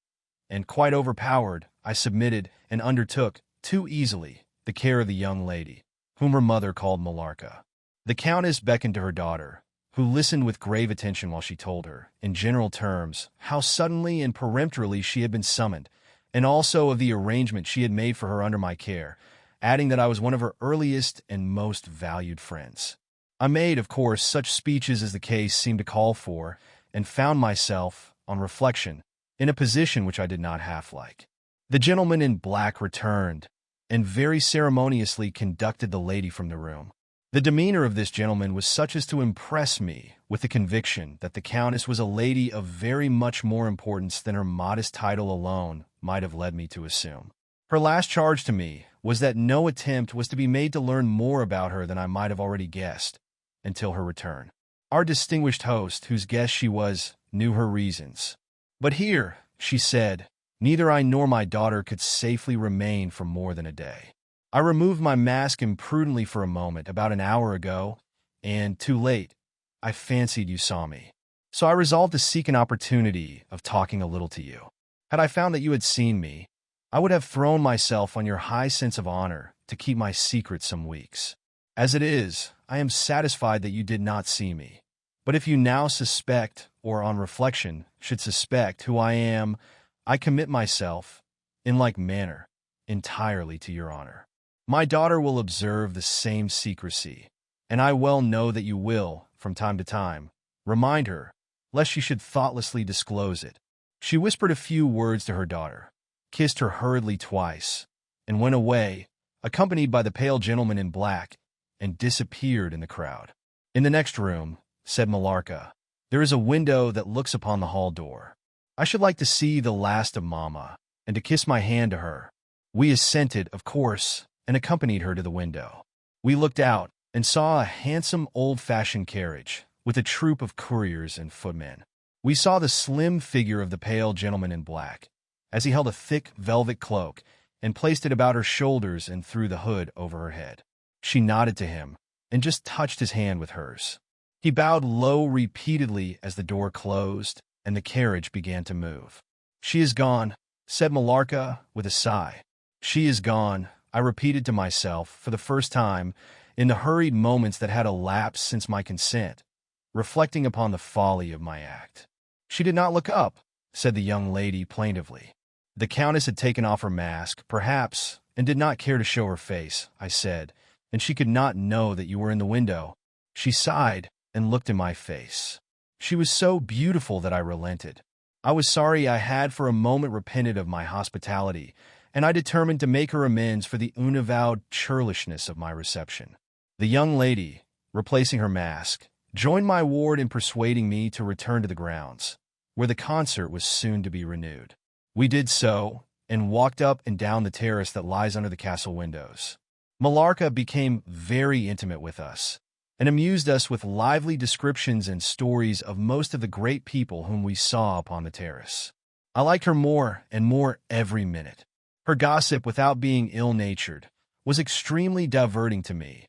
And quite overpowered, I submitted and undertook, too easily, the care of the young lady, whom her mother called Millarca. The Countess beckoned to her daughter, who listened with grave attention while she told her, in general terms, how suddenly and peremptorily she had been summoned, and also of the arrangement she had made for her under my care, adding that I was one of her earliest and most valued friends. I made, of course, such speeches as the case seemed to call for, and found myself, on reflection, in a position which I did not half like. The gentleman in black returned, and very ceremoniously conducted the lady from the room. The demeanor of this gentleman was such as to impress me with the conviction that the Countess was a lady of very much more importance than her modest title alone might have led me to assume. Her last charge to me was that no attempt was to be made to learn more about her than I might have already guessed, until her return. Our distinguished host, whose guest she was, knew her reasons. But here, she said, neither I nor my daughter could safely remain for more than a day. I removed my mask imprudently for a moment about an hour ago, and, too late, I fancied you saw me. So I resolved to seek an opportunity of talking a little to you. Had I found that you had seen me, I would have thrown myself on your high sense of honor to keep my secret some weeks. As it is, I am satisfied that you did not see me. But if you now suspect, or on reflection, should suspect who I am, I commit myself, in like manner, entirely to your honor. My daughter will observe the same secrecy, and I well know that you will, from time to time, remind her, lest she should thoughtlessly disclose it. She whispered a few words to her daughter, kissed her hurriedly twice, and went away, accompanied by the pale gentleman in black, and disappeared in the crowd. In the next room, said Millarca, there is a window that looks upon the hall door. I should like to see the last of Mamma, and to kiss my hand to her. We assented, of course, and accompanied her to the window. We looked out, and saw a handsome old-fashioned carriage, with a troop of couriers and footmen. We saw the slim figure of the pale gentleman in black, as he held a thick velvet cloak, and placed it about her shoulders and threw the hood over her head. She nodded to him, and just touched his hand with hers. He bowed low repeatedly as the door closed, and the carriage began to move. She is gone, said Millarca with a sigh. She is gone, I repeated to myself for the first time in the hurried moments that had elapsed since my consent, reflecting upon the folly of my act. She did not look up, said the young lady plaintively. The Countess had taken off her mask, perhaps, and did not care to show her face, I said, and she could not know that you were in the window. She sighed and looked in my face. She was so beautiful that I relented. I was sorry I had for a moment repented of my hospitality, and I determined to make her amends for the unavowed churlishness of my reception. The young lady, replacing her mask, joined my ward in persuading me to return to the grounds, where the concert was soon to be renewed. We did so, and walked up and down the terrace that lies under the castle windows. Millarca became very intimate with us, and amused us with lively descriptions and stories of most of the great people whom we saw upon the terrace. I liked her more and more every minute. Her gossip, without being ill-natured, was extremely diverting to me,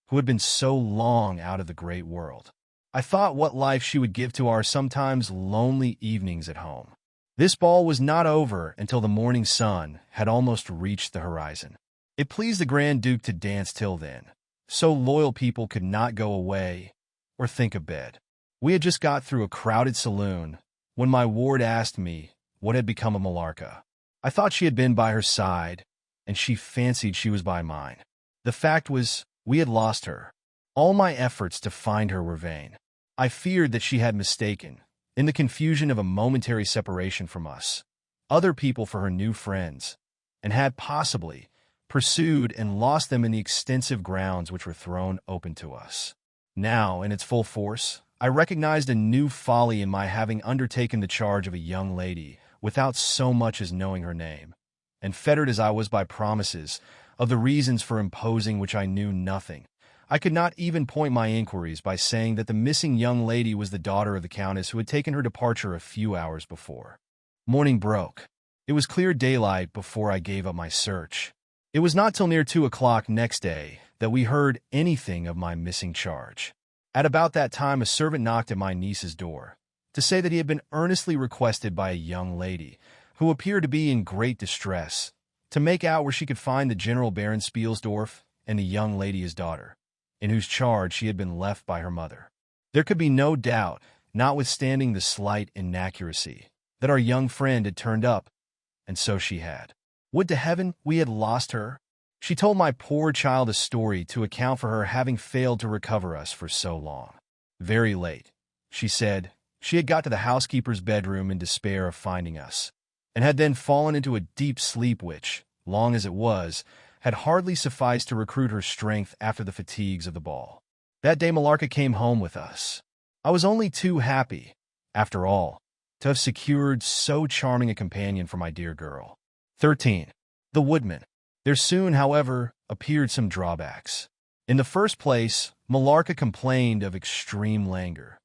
who had been so long out of the great world. I thought what life she would give to our sometimes lonely evenings at home. This ball was not over until the morning sun had almost reached the horizon. It pleased the Grand Duke to dance till then, so loyal people could not go away or think of bed. We had just got through a crowded saloon when my ward asked me what had become of Millarca. I thought she had been by her side, and she fancied she was by mine. The fact was, we had lost her. All my efforts to find her were vain. I feared that she had mistaken, in the confusion of a momentary separation from us, other people for her new friends, and had possibly pursued and lost them in the extensive grounds which were thrown open to us. Now, in its full force, I recognized a new folly in my having undertaken the charge of a young lady without so much as knowing her name, and fettered as I was by promises of the reasons for imposing which I knew nothing. I could not even point my inquiries by saying that the missing young lady was the daughter of the Countess who had taken her departure a few hours before. Morning broke. It was clear daylight before I gave up my search. It was not till near 2 o'clock next day that we heard anything of my missing charge. At about that time a servant knocked at my niece's door, to say that he had been earnestly requested by a young lady, who appeared to be in great distress, to make out where she could find the General Baron Spielsdorf and the young lady his daughter, in whose charge she had been left by her mother. There could be no doubt, notwithstanding the slight inaccuracy, that our young friend had turned up, and so she had. Would to heaven we had lost her! She told my poor child a story to account for her having failed to recover us for so long. Very late, she said, she had got to the housekeeper's bedroom in despair of finding us, and had then fallen into a deep sleep which, long as it was, had hardly sufficed to recruit her strength after the fatigues of the ball. That day Millarca came home with us. I was only too happy, after all, to have secured so charming a companion for my dear girl. 13. The Woodman. There soon, however, appeared some drawbacks. In the first place, Millarca complained of extreme languor,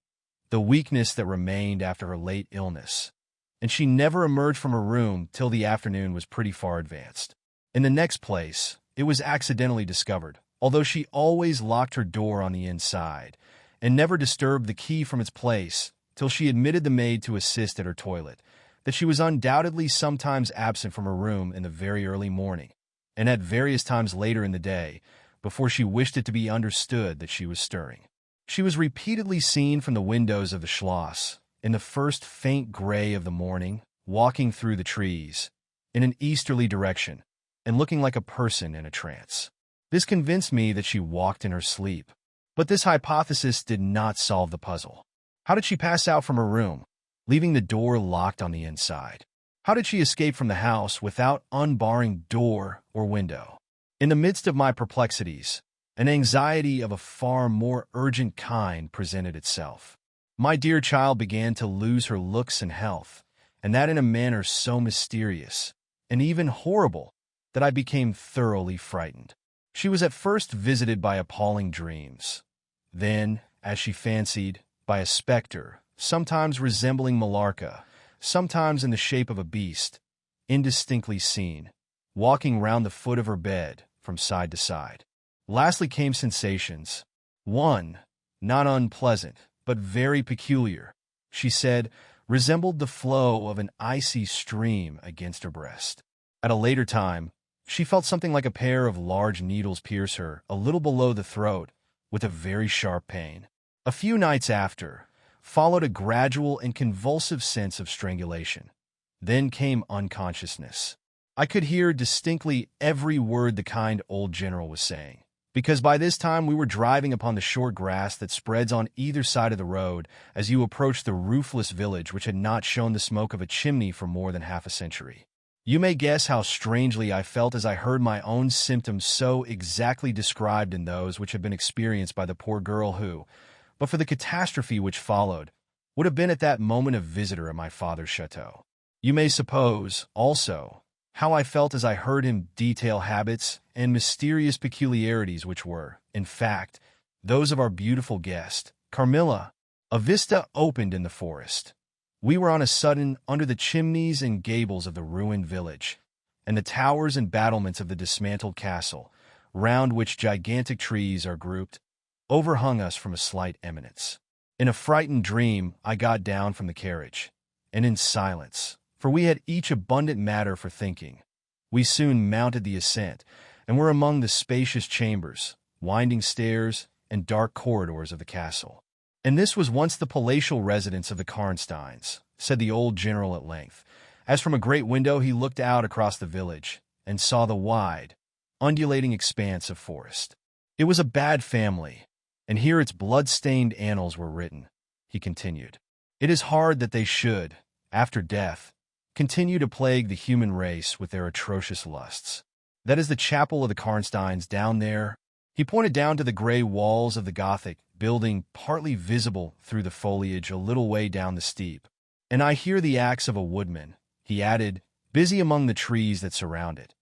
the weakness that remained after her late illness, and she never emerged from her room till the afternoon was pretty far advanced. In the next place, it was accidentally discovered, although she always locked her door on the inside, and never disturbed the key from its place till she admitted the maid to assist at her toilet, that she was undoubtedly sometimes absent from her room in the very early morning, and at various times later in the day, before she wished it to be understood that she was stirring. She was repeatedly seen from the windows of the Schloss, in the first faint gray of the morning, walking through the trees, in an easterly direction, and looking like a person in a trance. This convinced me that she walked in her sleep. But this hypothesis did not solve the puzzle. How did she pass out from her room, leaving the door locked on the inside? How did she escape from the house without unbarring door or window? In the midst of my perplexities, an anxiety of a far more urgent kind presented itself. My dear child began to lose her looks and health, and that in a manner so mysterious, and even horrible, that I became thoroughly frightened. She was at first visited by appalling dreams. Then, as she fancied, by a spectre, sometimes resembling Millarca, sometimes in the shape of a beast, indistinctly seen, walking round the foot of her bed from side to side. Lastly came sensations. One, not unpleasant, but very peculiar, she said, resembled the flow of an icy stream against her breast. At a later time, she felt something like a pair of large needles pierce her a little below the throat with a very sharp pain. A few nights after, followed a gradual and convulsive sense of strangulation. Then came unconsciousness. I could hear distinctly every word the kind old general was saying, because by this time we were driving upon the short grass that spreads on either side of the road as you approach the roofless village which had not shown the smoke of a chimney for more than half a century. You may guess how strangely I felt as I heard my own symptoms so exactly described in those which had been experienced by the poor girl who, but for the catastrophe which followed, would have been at that moment a visitor at my father's chateau. You may suppose, also, how I felt as I heard him detail habits and mysterious peculiarities which were, in fact, those of our beautiful guest, Carmilla. A vista opened in the forest. We were on a sudden under the chimneys and gables of the ruined village, and the towers and battlements of the dismantled castle, round which gigantic trees are grouped, overhung us from a slight eminence. In a frightened dream, I got down from the carriage, and in silence, for we had each abundant matter for thinking, we soon mounted the ascent, and were among the spacious chambers, winding stairs, and dark corridors of the castle. And this was once the palatial residence of the Karnsteins, said the old general at length, as from a great window he looked out across the village, and saw the wide, undulating expanse of forest. It was a bad family, and here its blood-stained annals were written, he continued. It is hard that they should, after death, continue to plague the human race with their atrocious lusts. That is the chapel of the Karnsteins down there. He pointed down to the gray walls of the Gothic building partly visible through the foliage a little way down the steep. And I hear the axe of a woodman, he added, busy among the trees that surround it.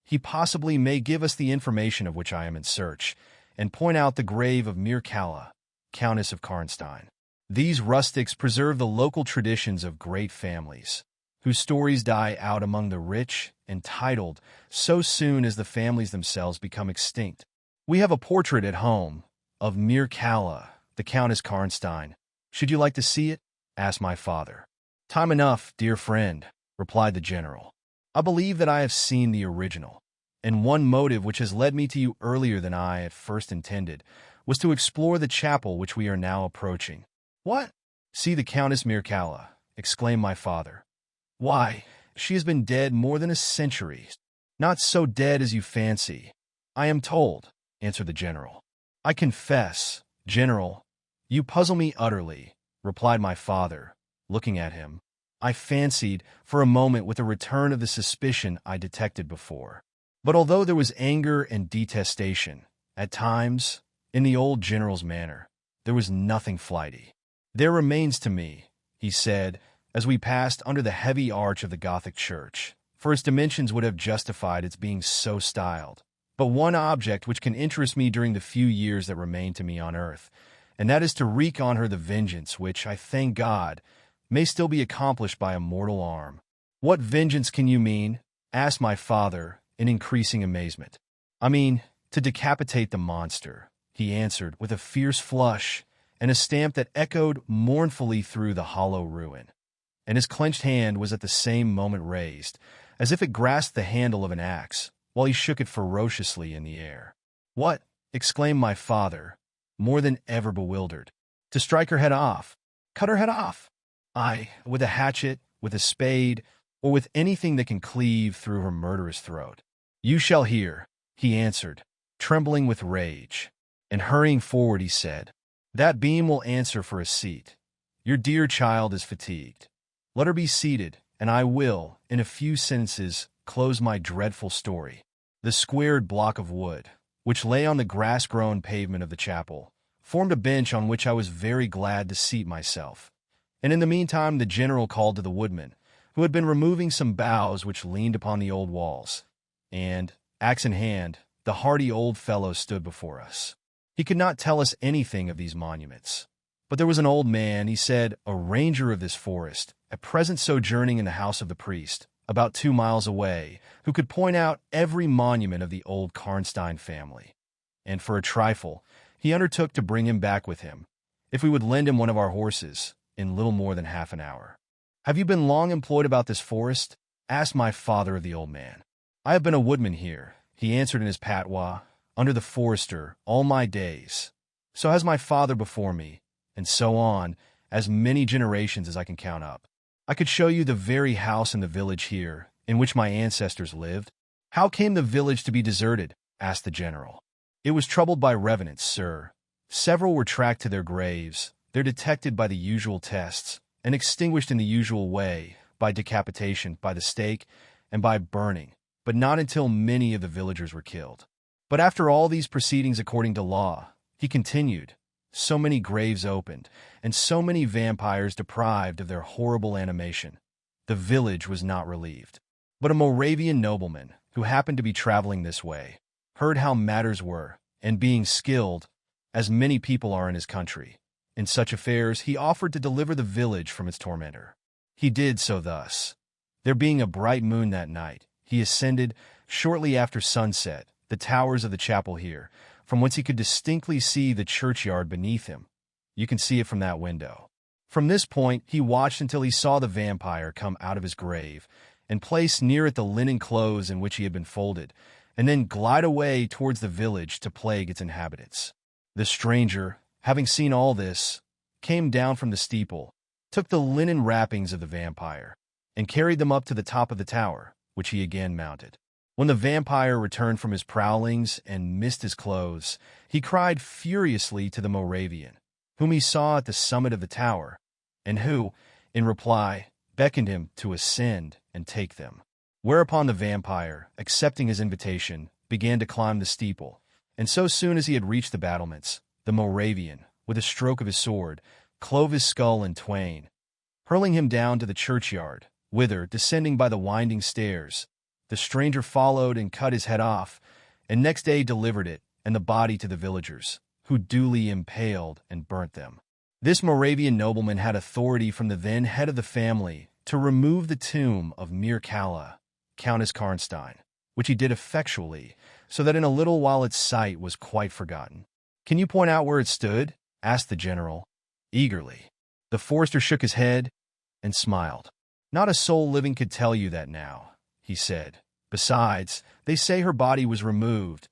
He possibly may give us the information of which I am in search, and point out the grave of Mircalla, Countess of Karnstein. These rustics preserve the local traditions of great families, whose stories die out among the rich and titled so soon as the families themselves become extinct. We have a portrait at home of Mircalla, the Countess Karnstein. Should you like to see it? Asked my father. Time enough, dear friend, replied the general. I believe that I have seen the original, and one motive which has led me to you earlier than I at first intended was to explore the chapel which we are now approaching. "What? See the Countess Mircalla," exclaimed my father. "Why, she has been dead more than a century. Not so dead as you fancy, I am told," answered the general. "I confess, General, you puzzle me utterly," replied my father, looking at him. I fancied, for a moment, with a return of the suspicion I detected before. But although there was anger and detestation, at times, in the old general's manner, there was nothing flighty. "There remains to me," he said, as we passed under the heavy arch of the Gothic church, for its dimensions would have justified its being so styled, "but one object which can interest me during the few years that remain to me on earth, and that is to wreak on her the vengeance which, I thank God, may still be accomplished by a mortal arm." "What vengeance can you mean?" asked my father, in increasing amazement. "I mean, to decapitate the monster," he answered, with a fierce flush and a stamp that echoed mournfully through the hollow ruin. And his clenched hand was at the same moment raised, as if it grasped the handle of an axe, while he shook it ferociously in the air. "What?" exclaimed my father, more than ever bewildered. "To strike her head off. Cut her head off. Aye, with a hatchet, with a spade, or with anything that can cleave through her murderous throat." "You shall hear," he answered, trembling with rage. And hurrying forward, he said, "That beam will answer for a seat. Your dear child is fatigued. Let her be seated, and I will, in a few sentences, close my dreadful story." The squared block of wood, which lay on the grass-grown pavement of the chapel, formed a bench on which I was very glad to seat myself. And in the meantime the general called to the woodman, who had been removing some boughs which leaned upon the old walls, and, axe in hand, the hardy old fellow stood before us. He could not tell us anything of these monuments, but there was an old man, he said, a ranger of this forest, at present sojourning in the house of the priest, about 2 miles away, who could point out every monument of the old Karnstein family. And for a trifle, he undertook to bring him back with him, if we would lend him one of our horses, in little more than half an hour. "Have you been long employed about this forest?" asked my father of the old man. "I have been a woodman here," he answered in his patois, "under the forester, all my days. So has my father before me, and so on, as many generations as I can count up. I could show you the very house in the village here, in which my ancestors lived." "How came the village to be deserted?" asked the general. "It was troubled by revenants, sir. Several were tracked to their graves. They're detected by the usual tests, and extinguished in the usual way, by decapitation, by the stake, and by burning, but not until many of the villagers were killed. But after all these proceedings according to law," he continued, "so many graves opened, and so many vampires deprived of their horrible animation, the village was not relieved. But a Moravian nobleman, who happened to be traveling this way, heard how matters were, and being skilled, as many people are in his country, in such affairs, he offered to deliver the village from its tormentor. He did so thus. There being a bright moon that night, he ascended, shortly after sunset, the towers of the chapel here, from whence he could distinctly see the churchyard beneath him. You can see it from that window. From this point, he watched until he saw the vampire come out of his grave, and place near it the linen clothes in which he had been folded, and then glide away towards the village to plague its inhabitants. The stranger, having seen all this, came down from the steeple, took the linen wrappings of the vampire, and carried them up to the top of the tower, which he again mounted. When the vampire returned from his prowlings and missed his clothes, he cried furiously to the Moravian, whom he saw at the summit of the tower, and who, in reply, beckoned him to ascend and take them. Whereupon the vampire, accepting his invitation, began to climb the steeple, and so soon as he had reached the battlements, the Moravian, with a stroke of his sword, clove his skull in twain, hurling him down to the churchyard, whither, descending by the winding stairs, the stranger followed and cut his head off, and next day delivered it and the body to the villagers, who duly impaled and burnt them. This Moravian nobleman had authority from the then head of the family to remove the tomb of Mircalla, Countess Karnstein, which he did effectually, so that in a little while its site was quite forgotten. "Can you point out where it stood?" asked the general, eagerly. The forester shook his head and smiled. "Not a soul living could tell you that now," he said. "Besides, they say her body was removed,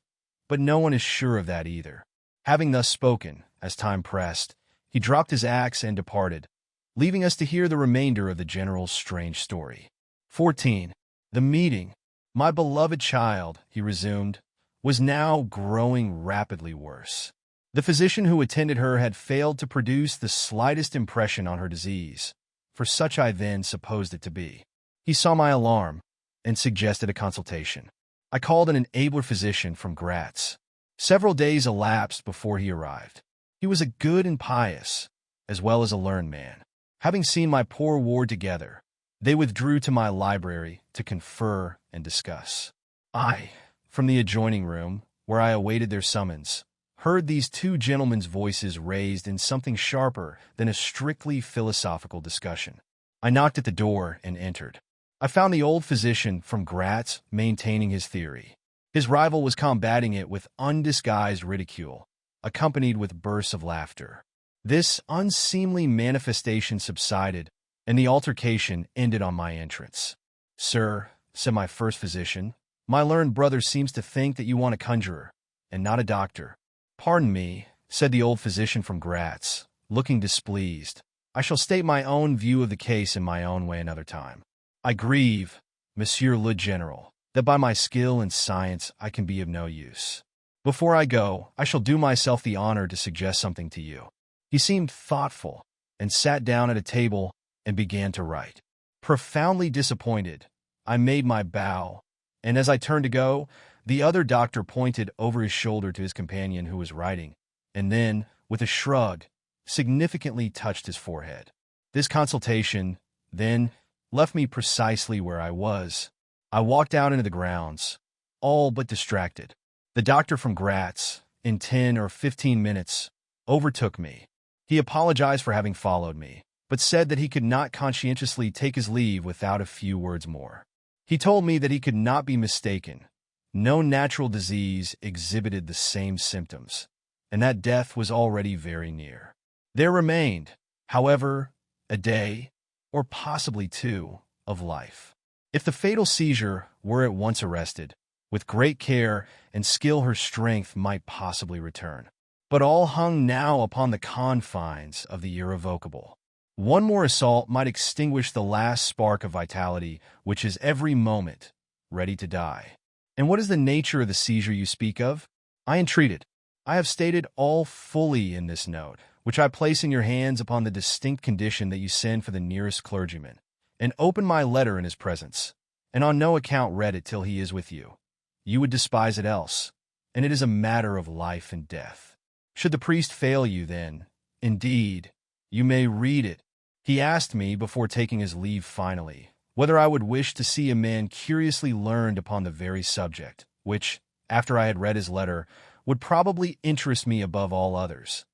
but no one is sure of that either. Having thus spoken, as time pressed, he dropped his axe and departed, leaving us to hear the remainder of the general's strange story. 14. The meeting. My beloved child, he resumed, was now growing rapidly worse. The physician who attended her had failed to produce the slightest impression on her disease, for such I then supposed it to be. He saw my alarm and suggested a consultation. I called an abler physician from Graz. Several days elapsed before he arrived. He was a good and pious, as well as a learned man. Having seen my poor ward together, they withdrew to my library to confer and discuss. I, from the adjoining room, where I awaited their summons, heard these two gentlemen's voices raised in something sharper than a strictly philosophical discussion. I knocked at the door and entered. I found the old physician from Graz maintaining his theory. His rival was combating it with undisguised ridicule, accompanied with bursts of laughter. This unseemly manifestation subsided, and the altercation ended on my entrance. "Sir," said my first physician, "my learned brother seems to think that you want a conjurer, and not a doctor." "Pardon me," said the old physician from Graz, looking displeased. "I shall state my own view of the case in my own way another time. I grieve, Monsieur le General, that by my skill and science I can be of no use. Before I go, I shall do myself the honor to suggest something to you." He seemed thoughtful, and sat down at a table and began to write. Profoundly disappointed, I made my bow, and as I turned to go, the other doctor pointed over his shoulder to his companion who was writing, and then, with a shrug, significantly touched his forehead. This consultation, then, left me precisely where I was. I walked out into the grounds, all but distracted. The doctor from Graz, in 10 or 15 minutes, overtook me. He apologized for having followed me, but said that he could not conscientiously take his leave without a few words more. He told me that he could not be mistaken. No natural disease exhibited the same symptoms, and that death was already very near. There remained, however, a day, or possibly two, of life. If the fatal seizure were at once arrested, with great care and skill her strength might possibly return. But all hung now upon the confines of the irrevocable. One more assault might extinguish the last spark of vitality, which is every moment ready to die. "And what is the nature of the seizure you speak of?" I entreated. "I have stated all fully in this note, which I place in your hands upon the distinct condition that you send for the nearest clergyman, and open my letter in his presence, and on no account read it till he is with you. You would despise it else, and it is a matter of life and death. Should the priest fail you, then, indeed, you may read it." He asked me, before taking his leave finally, whether I would wish to see a man curiously learned upon the very subject, which, after I had read his letter, would probably interest me above all others,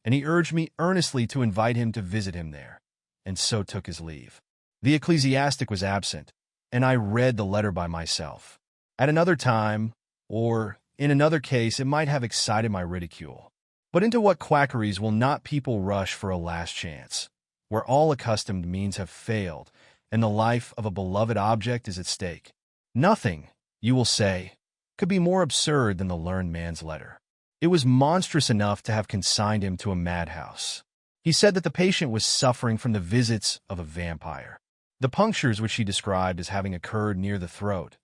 and he urged me earnestly to invite him to visit him there, and so took his leave. The ecclesiastic was absent, and I read the letter by myself. At another time, or in another case, it might have excited my ridicule. But into what quackeries will not people rush for a last chance, where all accustomed means have failed, and the life of a beloved object is at stake? Nothing, you will say, could be more absurd than the learned man's letter. It was monstrous enough to have consigned him to a madhouse. He said that the patient was suffering from the visits of a vampire. The punctures which he described as having occurred near the throat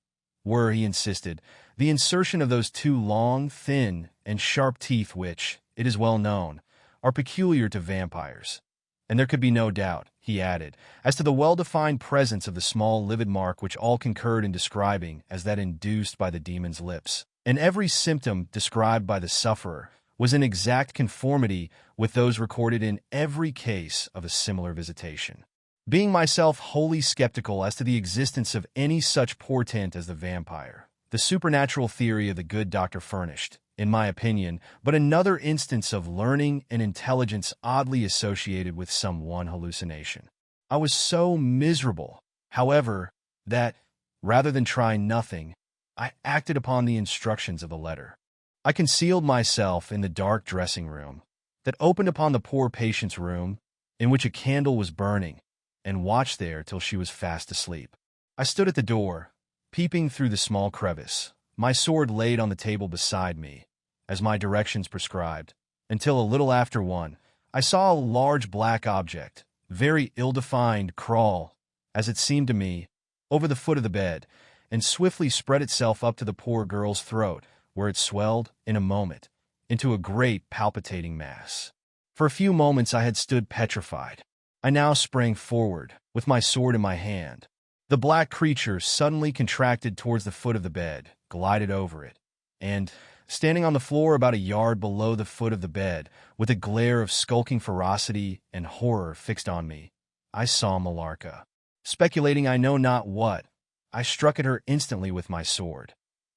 were, he insisted, the insertion of those two long, thin, and sharp teeth which, it is well known, are peculiar to vampires. And there could be no doubt, he added, as to the well-defined presence of the small livid mark which all concurred in describing as that induced by the demon's lips. And every symptom described by the sufferer was in exact conformity with those recorded in every case of a similar visitation. Being myself wholly skeptical as to the existence of any such portent as the vampire, the supernatural theory of the good doctor furnished, in my opinion, but another instance of learning and intelligence oddly associated with some one hallucination. I was so miserable, however, that, rather than try nothing, I acted upon the instructions of the letter. I concealed myself in the dark dressing-room that opened upon the poor patient's room, in which a candle was burning, and watched there till she was fast asleep. I stood at the door, peeping through the small crevice, my sword laid on the table beside me, as my directions prescribed, until a little after 1, I saw a large black object, very ill-defined, crawl, as it seemed to me, over the foot of the bed, and swiftly spread itself up to the poor girl's throat, where it swelled, in a moment, into a great palpitating mass. For a few moments I had stood petrified. I now sprang forward, with my sword in my hand. The black creature suddenly contracted towards the foot of the bed, glided over it, and, standing on the floor about a yard below the foot of the bed, with a glare of skulking ferocity and horror fixed on me, I saw Millarca. Speculating I know not what, I struck at her instantly with my sword.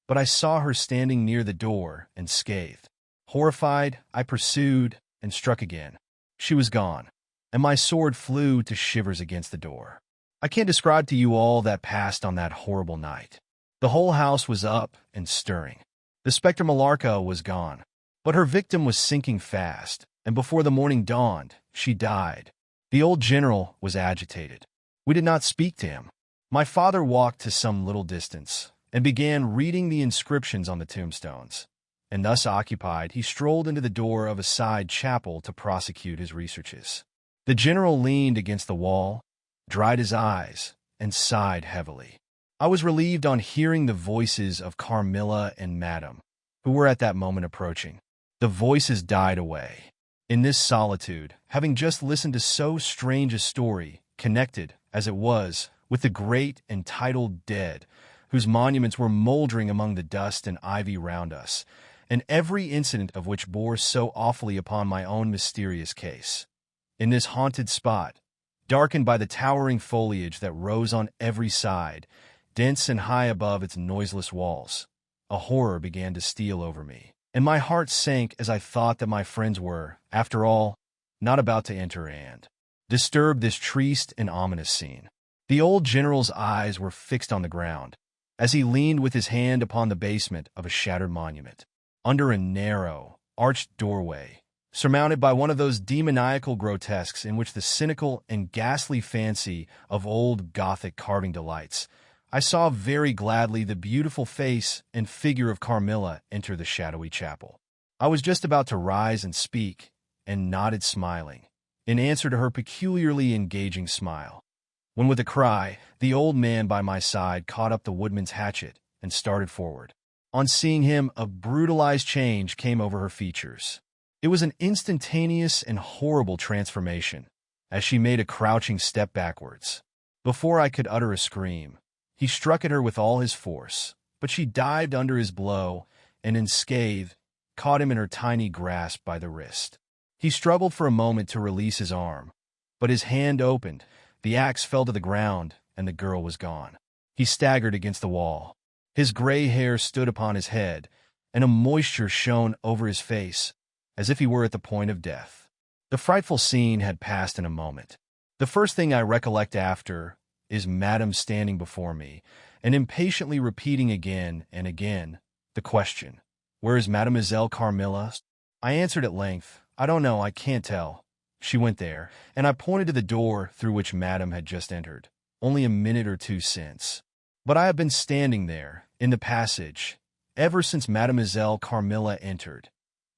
But I saw her standing near the door and scathed. Horrified, I pursued and struck again. She was gone, and my sword flew to shivers against the door. I can't describe to you all that passed on that horrible night. The whole house was up and stirring. The spectre Millarca was gone, but her victim was sinking fast, and before the morning dawned, she died. The old general was agitated. We did not speak to him. My father walked to some little distance and began reading the inscriptions on the tombstones, and thus occupied, he strolled into the door of a side chapel to prosecute his researches. The general leaned against the wall, dried his eyes, and sighed heavily. I was relieved on hearing the voices of Carmilla and Madame, who were at that moment approaching. The voices died away. In this solitude, having just listened to so strange a story, connected, as it was, with the great and titled dead, whose monuments were moldering among the dust and ivy round us, and every incident of which bore so awfully upon my own mysterious case. In this haunted spot, darkened by the towering foliage that rose on every side, dense and high above its noiseless walls, a horror began to steal over me, and my heart sank as I thought that my friends were, after all, not about to enter and disturb this triste and ominous scene. The old general's eyes were fixed on the ground, as he leaned with his hand upon the basement of a shattered monument, under a narrow, arched doorway, surmounted by one of those demoniacal grotesques in which the cynical and ghastly fancy of old Gothic carving delights. I saw very gladly the beautiful face and figure of Carmilla enter the shadowy chapel. I was just about to rise and speak, and nodded smiling, in answer to her peculiarly engaging smile, when with a cry, the old man by my side caught up the woodman's hatchet and started forward. On seeing him, a brutalized change came over her features. It was an instantaneous and horrible transformation, as she made a crouching step backwards. Before I could utter a scream, he struck at her with all his force, but she dived under his blow and, unscathed, caught him in her tiny grasp by the wrist. He struggled for a moment to release his arm, but his hand opened, the axe fell to the ground, and the girl was gone. He staggered against the wall. His gray hair stood upon his head, and a moisture shone over his face, as if he were at the point of death. The frightful scene had passed in a moment. The first thing I recollect after is Madame standing before me, and impatiently repeating again and again the question, "Where is Mademoiselle Carmilla?" I answered at length, "I don't know, I can't tell. She went there," and I pointed to the door through which Madame had just entered, only a minute or two since. But I have been standing there, in the passage, ever since Mademoiselle Carmilla entered,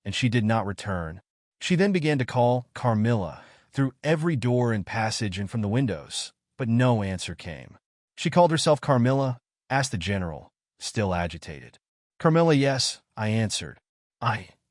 and she did not return. She then began to call Carmilla through every door and passage and from the windows, but no answer came. "She called herself Carmilla?" asked the general, still agitated. "Carmilla, yes," I answered.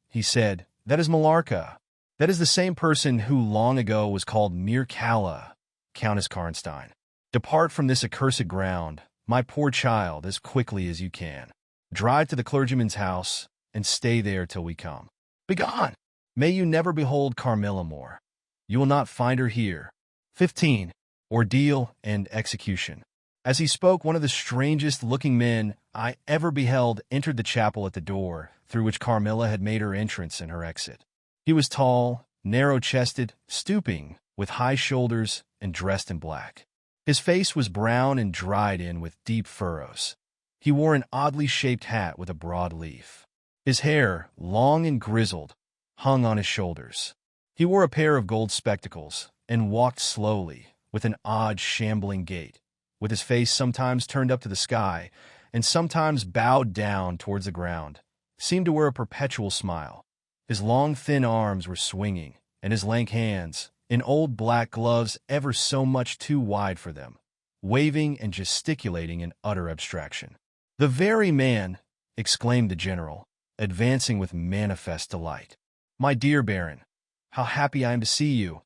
He said, "that is Millarca. That is the same person who long ago was called Mircalla, Countess Karnstein. Depart from this accursed ground, my poor child, as quickly as you can. Drive to the clergyman's house, and stay there till we come. Begone! May you never behold Carmilla more. You will not find her here." 15. Ordeal and Execution. As he spoke, one of the strangest-looking men I ever beheld entered the chapel at the door through which Carmilla had made her entrance and her exit. He was tall, narrow-chested, stooping, with high shoulders, and dressed in black. His face was brown and dried in with deep furrows. He wore an oddly shaped hat with a broad leaf. His hair, long and grizzled, hung on his shoulders. He wore a pair of gold spectacles and walked slowly, with an odd shambling gait, with his face sometimes turned up to the sky and sometimes bowed down towards the ground, seemed to wear a perpetual smile. His long, thin arms were swinging, and his lank hands, in old black gloves ever so much too wide for them, waving and gesticulating in utter abstraction. "The very man!" exclaimed the general, advancing with manifest delight. "My dear Baron, how happy I am to see you!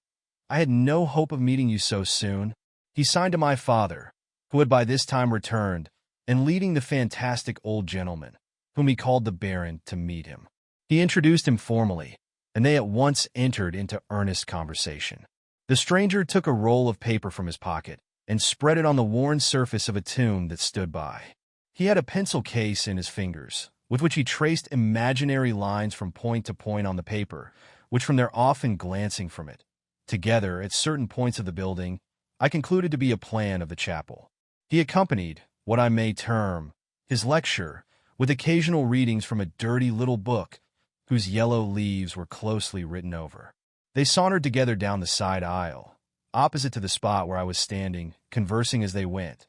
I had no hope of meeting you so soon." He signed to my father, who had by this time returned, and leading the fantastic old gentleman, whom he called the Baron, to meet him. He introduced him formally, and they at once entered into earnest conversation. The stranger took a roll of paper from his pocket and spread it on the worn surface of a tomb that stood by. He had a pencil case in his fingers, with which he traced imaginary lines from point to point on the paper, which from their often glancing from it, together at certain points of the building, I concluded to be a plan of the chapel. He accompanied what I may term his lecture with occasional readings from a dirty little book whose yellow leaves were closely written over. They sauntered together down the side aisle, opposite to the spot where I was standing, conversing as they went.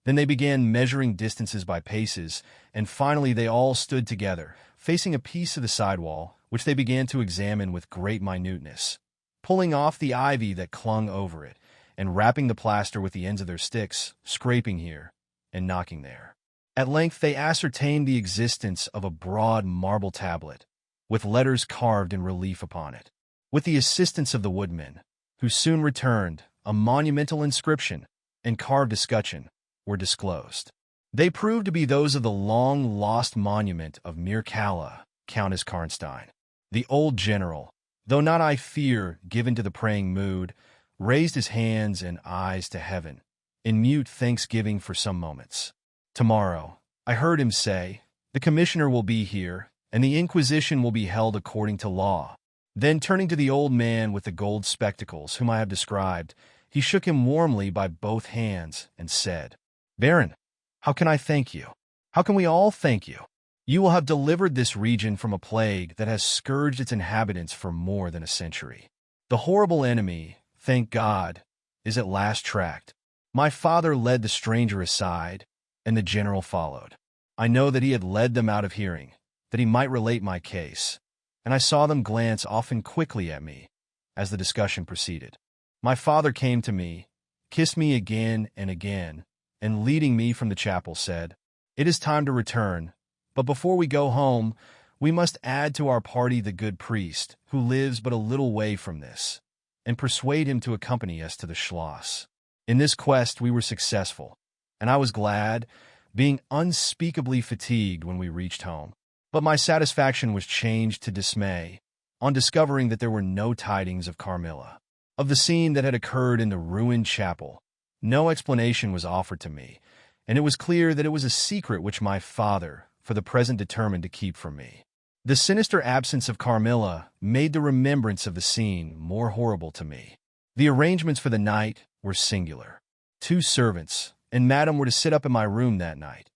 Then they began measuring distances by paces, and finally they all stood together, facing a piece of the sidewall, which they began to examine with great minuteness, pulling off the ivy that clung over it, and rapping the plaster with the ends of their sticks, scraping here and knocking there. At length they ascertained the existence of a broad marble tablet, with letters carved in relief upon it. With the assistance of the woodmen, who soon returned, a monumental inscription and carved escutcheon were disclosed. They proved to be those of the long-lost monument of Mircalla, Countess Karnstein. The old general, though not, I fear, given to the praying mood, raised his hands and eyes to heaven, in mute thanksgiving for some moments. "Tomorrow," I heard him say, "the commissioner will be here, and the inquisition will be held according to law." Then, turning to the old man with the gold spectacles, whom I have described, he shook him warmly by both hands and said, "Baron, how can I thank you? How can we all thank you? You will have delivered this region from a plague that has scourged its inhabitants for more than a century. The horrible enemy, thank God, is at last tracked." My father led the stranger aside, and the general followed. I know that he had led them out of hearing, that he might relate my case, and I saw them glance often quickly at me as the discussion proceeded. My father came to me, kissed me again and again, and leading me from the chapel said, "It is time to return, but before we go home, we must add to our party the good priest, who lives but a little way from this, and persuade him to accompany us to the Schloss." In this quest we were successful, and I was glad, being unspeakably fatigued when we reached home. But my satisfaction was changed to dismay on discovering that there were no tidings of Carmilla. Of the scene that had occurred in the ruined chapel, no explanation was offered to me, and it was clear that it was a secret which my father, for the present, determined to keep from me. The sinister absence of Carmilla made the remembrance of the scene more horrible to me. The arrangements for the night were singular. 2 servants and Madame were to sit up in my room that night,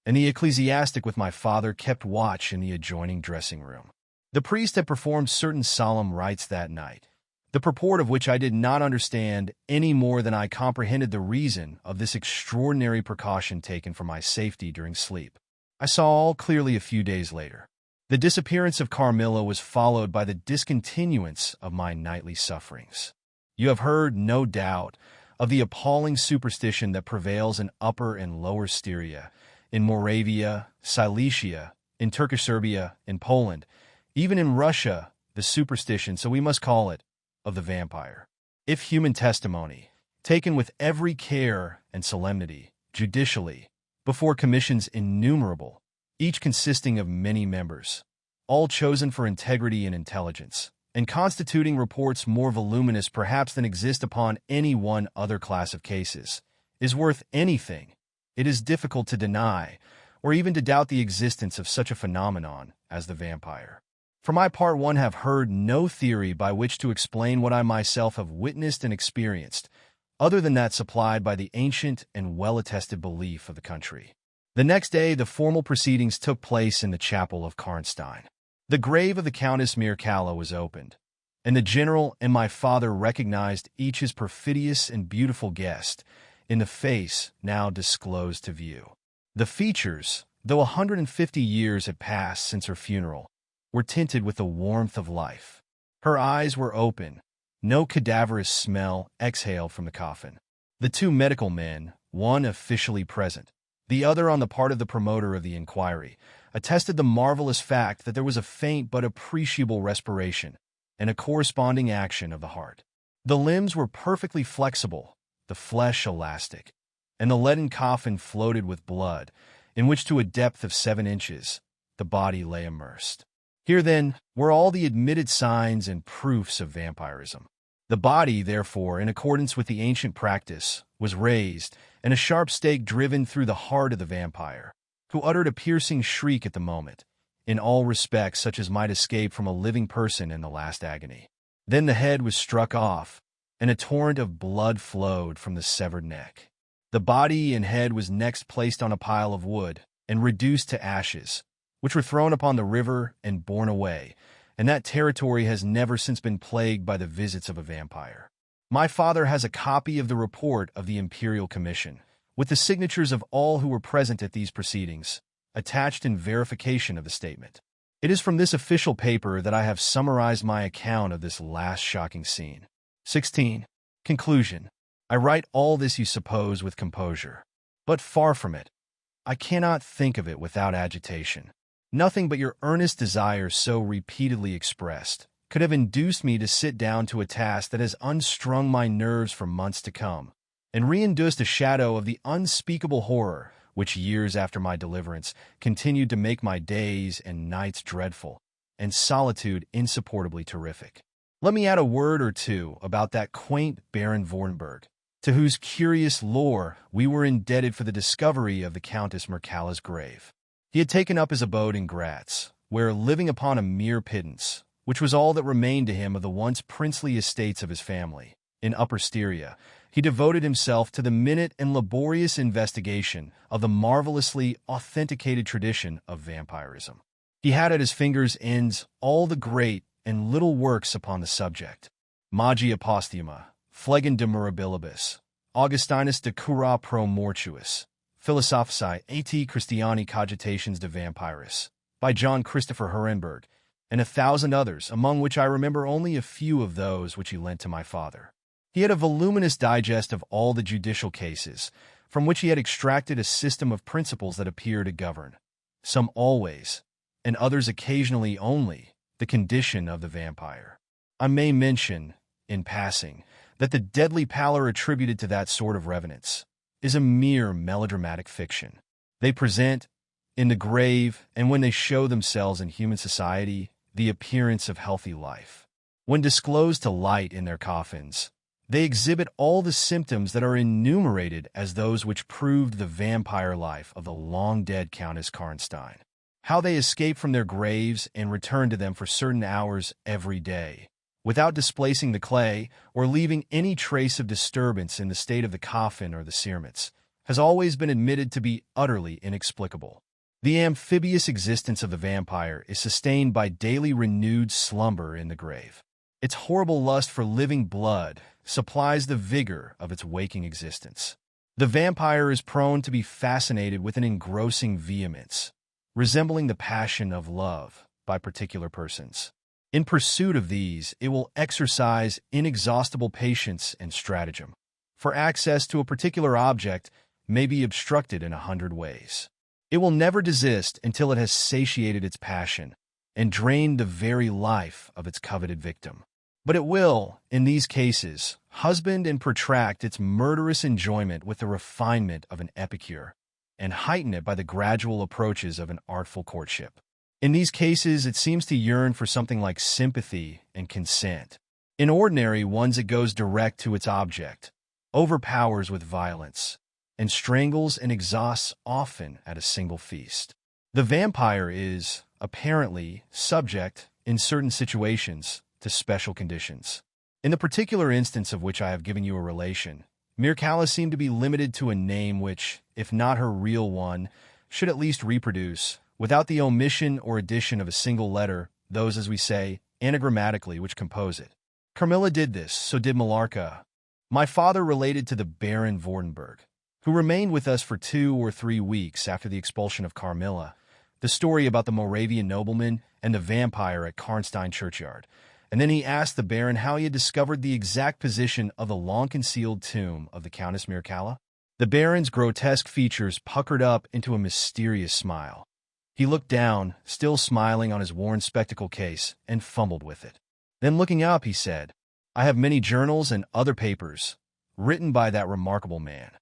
and the ecclesiastic with my father kept watch in the adjoining dressing-room. The priest had performed certain solemn rites that night, the purport of which I did not understand any more than I comprehended the reason of this extraordinary precaution taken for my safety during sleep. I saw all clearly a few days later. The disappearance of Carmilla was followed by the discontinuance of my nightly sufferings. You have heard, no doubt, of the appalling superstition that prevails in Upper and Lower Styria, in Moravia, Silesia, in Turkish Serbia, in Poland, even in Russia, the superstition, so we must call it, of the vampire. If human testimony, taken with every care and solemnity, judicially, before commissions innumerable, each consisting of many members, all chosen for integrity and intelligence, and constituting reports more voluminous perhaps than exist upon any one other class of cases, is worth anything, it is difficult to deny, or even to doubt the existence of such a phenomenon as the vampire. For my part, one have heard no theory by which to explain what I myself have witnessed and experienced, other than that supplied by the ancient and well-attested belief of the country. The next day, the formal proceedings took place in the chapel of Karnstein. The grave of the Countess Mircalla was opened, and the general and my father recognized each his perfidious and beautiful guest in the face now disclosed to view. The features, though 150 years had passed since her funeral, were tinted with the warmth of life. Her eyes were open. No cadaverous smell exhaled from the coffin. The two medical men, one officially present, the other on the part of the promoter of the inquiry, attested the marvelous fact that there was a faint but appreciable respiration and a corresponding action of the heart. The limbs were perfectly flexible, the flesh elastic, and the leaden coffin floated with blood, in which to a depth of 7 inches, the body lay immersed. Here, then, were all the admitted signs and proofs of vampirism. The body, therefore, in accordance with the ancient practice, was raised, and a sharp stake driven through the heart of the vampire, who uttered a piercing shriek at the moment, in all respects such as might escape from a living person in the last agony. Then the head was struck off, and a torrent of blood flowed from the severed neck. The body and head was next placed on a pile of wood and reduced to ashes, which were thrown upon the river and borne away, and that territory has never since been plagued by the visits of a vampire. My father has a copy of the report of the Imperial Commission, with the signatures of all who were present at these proceedings, attached in verification of the statement. It is from this official paper that I have summarized my account of this last shocking scene. 16. Conclusion. I write all this, you suppose, with composure. But far from it. I cannot think of it without agitation. Nothing but your earnest desire so repeatedly expressed could have induced me to sit down to a task that has unstrung my nerves for months to come, and reinduced a shadow of the unspeakable horror which, years after my deliverance, continued to make my days and nights dreadful, and solitude insupportably terrific. Let me add a word or two about that quaint Baron Vordenberg, to whose curious lore we were indebted for the discovery of the Countess Mircalla's grave. He had taken up his abode in Graz, where, living upon a mere pittance, which was all that remained to him of the once princely estates of his family, in Upper Styria, he devoted himself to the minute and laborious investigation of the marvelously authenticated tradition of vampirism. He had at his fingers' ends all the great and little works upon the subject: Magia Posthuma, Phlegon de Mirabilibus, Augustinus de Cura pro Mortuis, Philosophicae et Christiani Cogitations de Vampiris, by John Christopher Herenberg, and 1,000 others, among which I remember only a few of those which he lent to my father. He had a voluminous digest of all the judicial cases, from which he had extracted a system of principles that appear to govern, some always, and others occasionally only, the condition of the vampire. I may mention, in passing, that the deadly pallor attributed to that sort of revenants is a mere melodramatic fiction. They present, in the grave and when they show themselves in human society, the appearance of healthy life. When disclosed to light in their coffins, they exhibit all the symptoms that are enumerated as those which proved the vampire life of the long-dead Countess Karnstein. How they escape from their graves and return to them for certain hours every day, without displacing the clay or leaving any trace of disturbance in the state of the coffin or the cerements, has always been admitted to be utterly inexplicable. The amphibious existence of the vampire is sustained by daily renewed slumber in the grave. Its horrible lust for living blood supplies the vigor of its waking existence. The vampire is prone to be fascinated with an engrossing vehemence, resembling the passion of love by particular persons. In pursuit of these, it will exercise inexhaustible patience and stratagem, for access to a particular object may be obstructed in 100 ways. It will never desist until it has satiated its passion and drained the very life of its coveted victim. But it will, in these cases, husband and protract its murderous enjoyment with the refinement of an epicure, and heighten it by the gradual approaches of an artful courtship. In these cases, it seems to yearn for something like sympathy and consent. In ordinary ones, it goes direct to its object, overpowers with violence, and strangles and exhausts often at a single feast. The vampire is, apparently, subject, in certain situations, to special conditions. In the particular instance of which I have given you a relation, Mircalla seemed to be limited to a name which, if not her real one, should at least reproduce, without the omission or addition of a single letter, those, as we say, anagrammatically which compose it. Carmilla did this, so did Millarca. My father related to the Baron Vordenberg, who remained with us for 2 or 3 weeks after the expulsion of Carmilla, the story about the Moravian nobleman and the vampire at Karnstein churchyard. And then he asked the Baron how he had discovered the exact position of the long-concealed tomb of the Countess Mircalla. The Baron's grotesque features puckered up into a mysterious smile. He looked down, still smiling on his worn spectacle case, and fumbled with it. Then looking up, he said, "I have many journals and other papers, written by that remarkable man.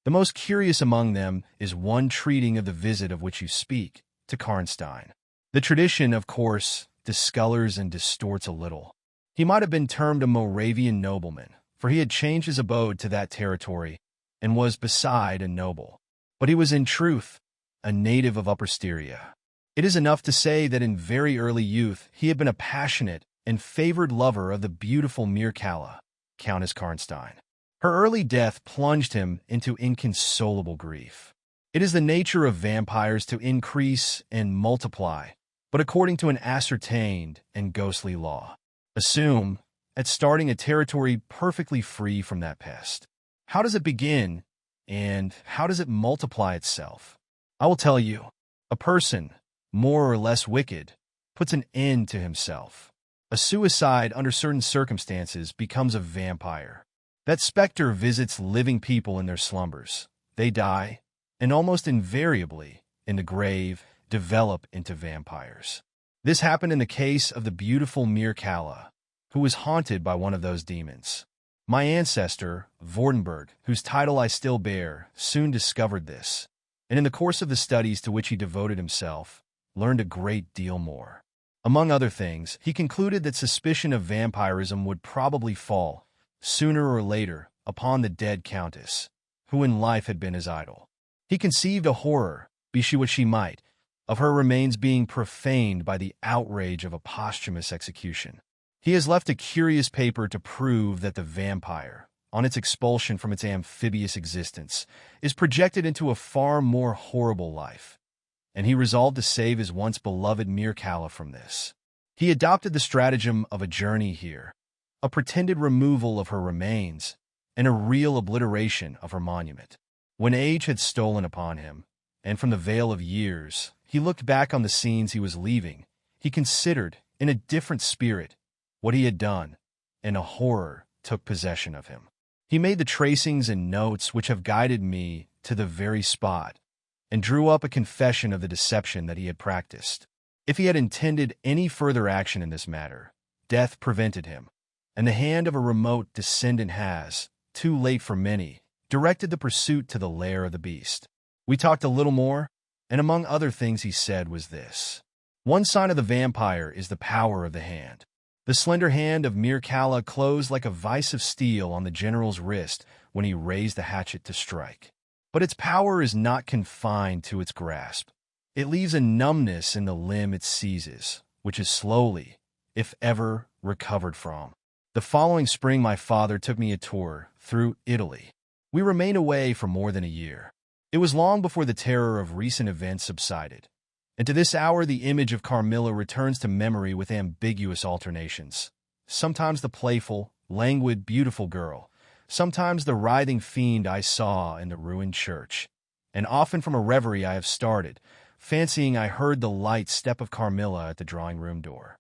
The most curious among them is one treating of the visit of which you speak, to Karnstein. The tradition, of course, discolors and distorts a little. He might have been termed a Moravian nobleman, for he had changed his abode to that territory, and was beside a noble. But he was in truth a native of Upper Styria. It is enough to say that in very early youth he had been a passionate and favored lover of the beautiful Mircalla, Countess Karnstein. Her early death plunged him into inconsolable grief. It is the nature of vampires to increase and multiply, but according to an ascertained and ghostly law. Assume, at starting a territory perfectly free from that pest. How does it begin, and how does it multiply itself? I will tell you. A person, more or less wicked, puts an end to himself. A suicide under certain circumstances becomes a vampire. That specter visits living people in their slumbers. They die, and almost invariably, in the grave, develop into vampires. This happened in the case of the beautiful Mircalla, who was haunted by one of those demons. My ancestor, Vordenberg, whose title I still bear, soon discovered this, and in the course of the studies to which he devoted himself, learned a great deal more. Among other things, he concluded that suspicion of vampirism would probably fall, sooner or later, upon the dead countess, who in life had been his idol. He conceived a horror, be she what she might, of her remains being profaned by the outrage of a posthumous execution. He has left a curious paper to prove that the vampire, on its expulsion from its amphibious existence, is projected into a far more horrible life, and he resolved to save his once beloved Mircalla from this. He adopted the stratagem of a journey here, a pretended removal of her remains, and a real obliteration of her monument. When age had stolen upon him, and from the veil of years, he looked back on the scenes he was leaving, he considered, in a different spirit, what he had done, and a horror took possession of him. He made the tracings and notes which have guided me to the very spot, and drew up a confession of the deception that he had practiced. If he had intended any further action in this matter, death prevented him, and the hand of a remote descendant has, too late for many, directed the pursuit to the lair of the beast. We talked a little more, and among other things he said was this. One sign of the vampire is the power of the hand. The slender hand of Mircalla closed like a vice of steel on the general's wrist when he raised the hatchet to strike. But its power is not confined to its grasp. It leaves a numbness in the limb it seizes, which is slowly, if ever, recovered from. The following spring my father took me a tour through Italy. We remained away for more than a year. It was long before the terror of recent events subsided, and to this hour the image of Carmilla returns to memory with ambiguous alternations. Sometimes the playful, languid, beautiful girl, sometimes the writhing fiend I saw in the ruined church, and often from a reverie I have started, fancying I heard the light step of Carmilla at the drawing-room door.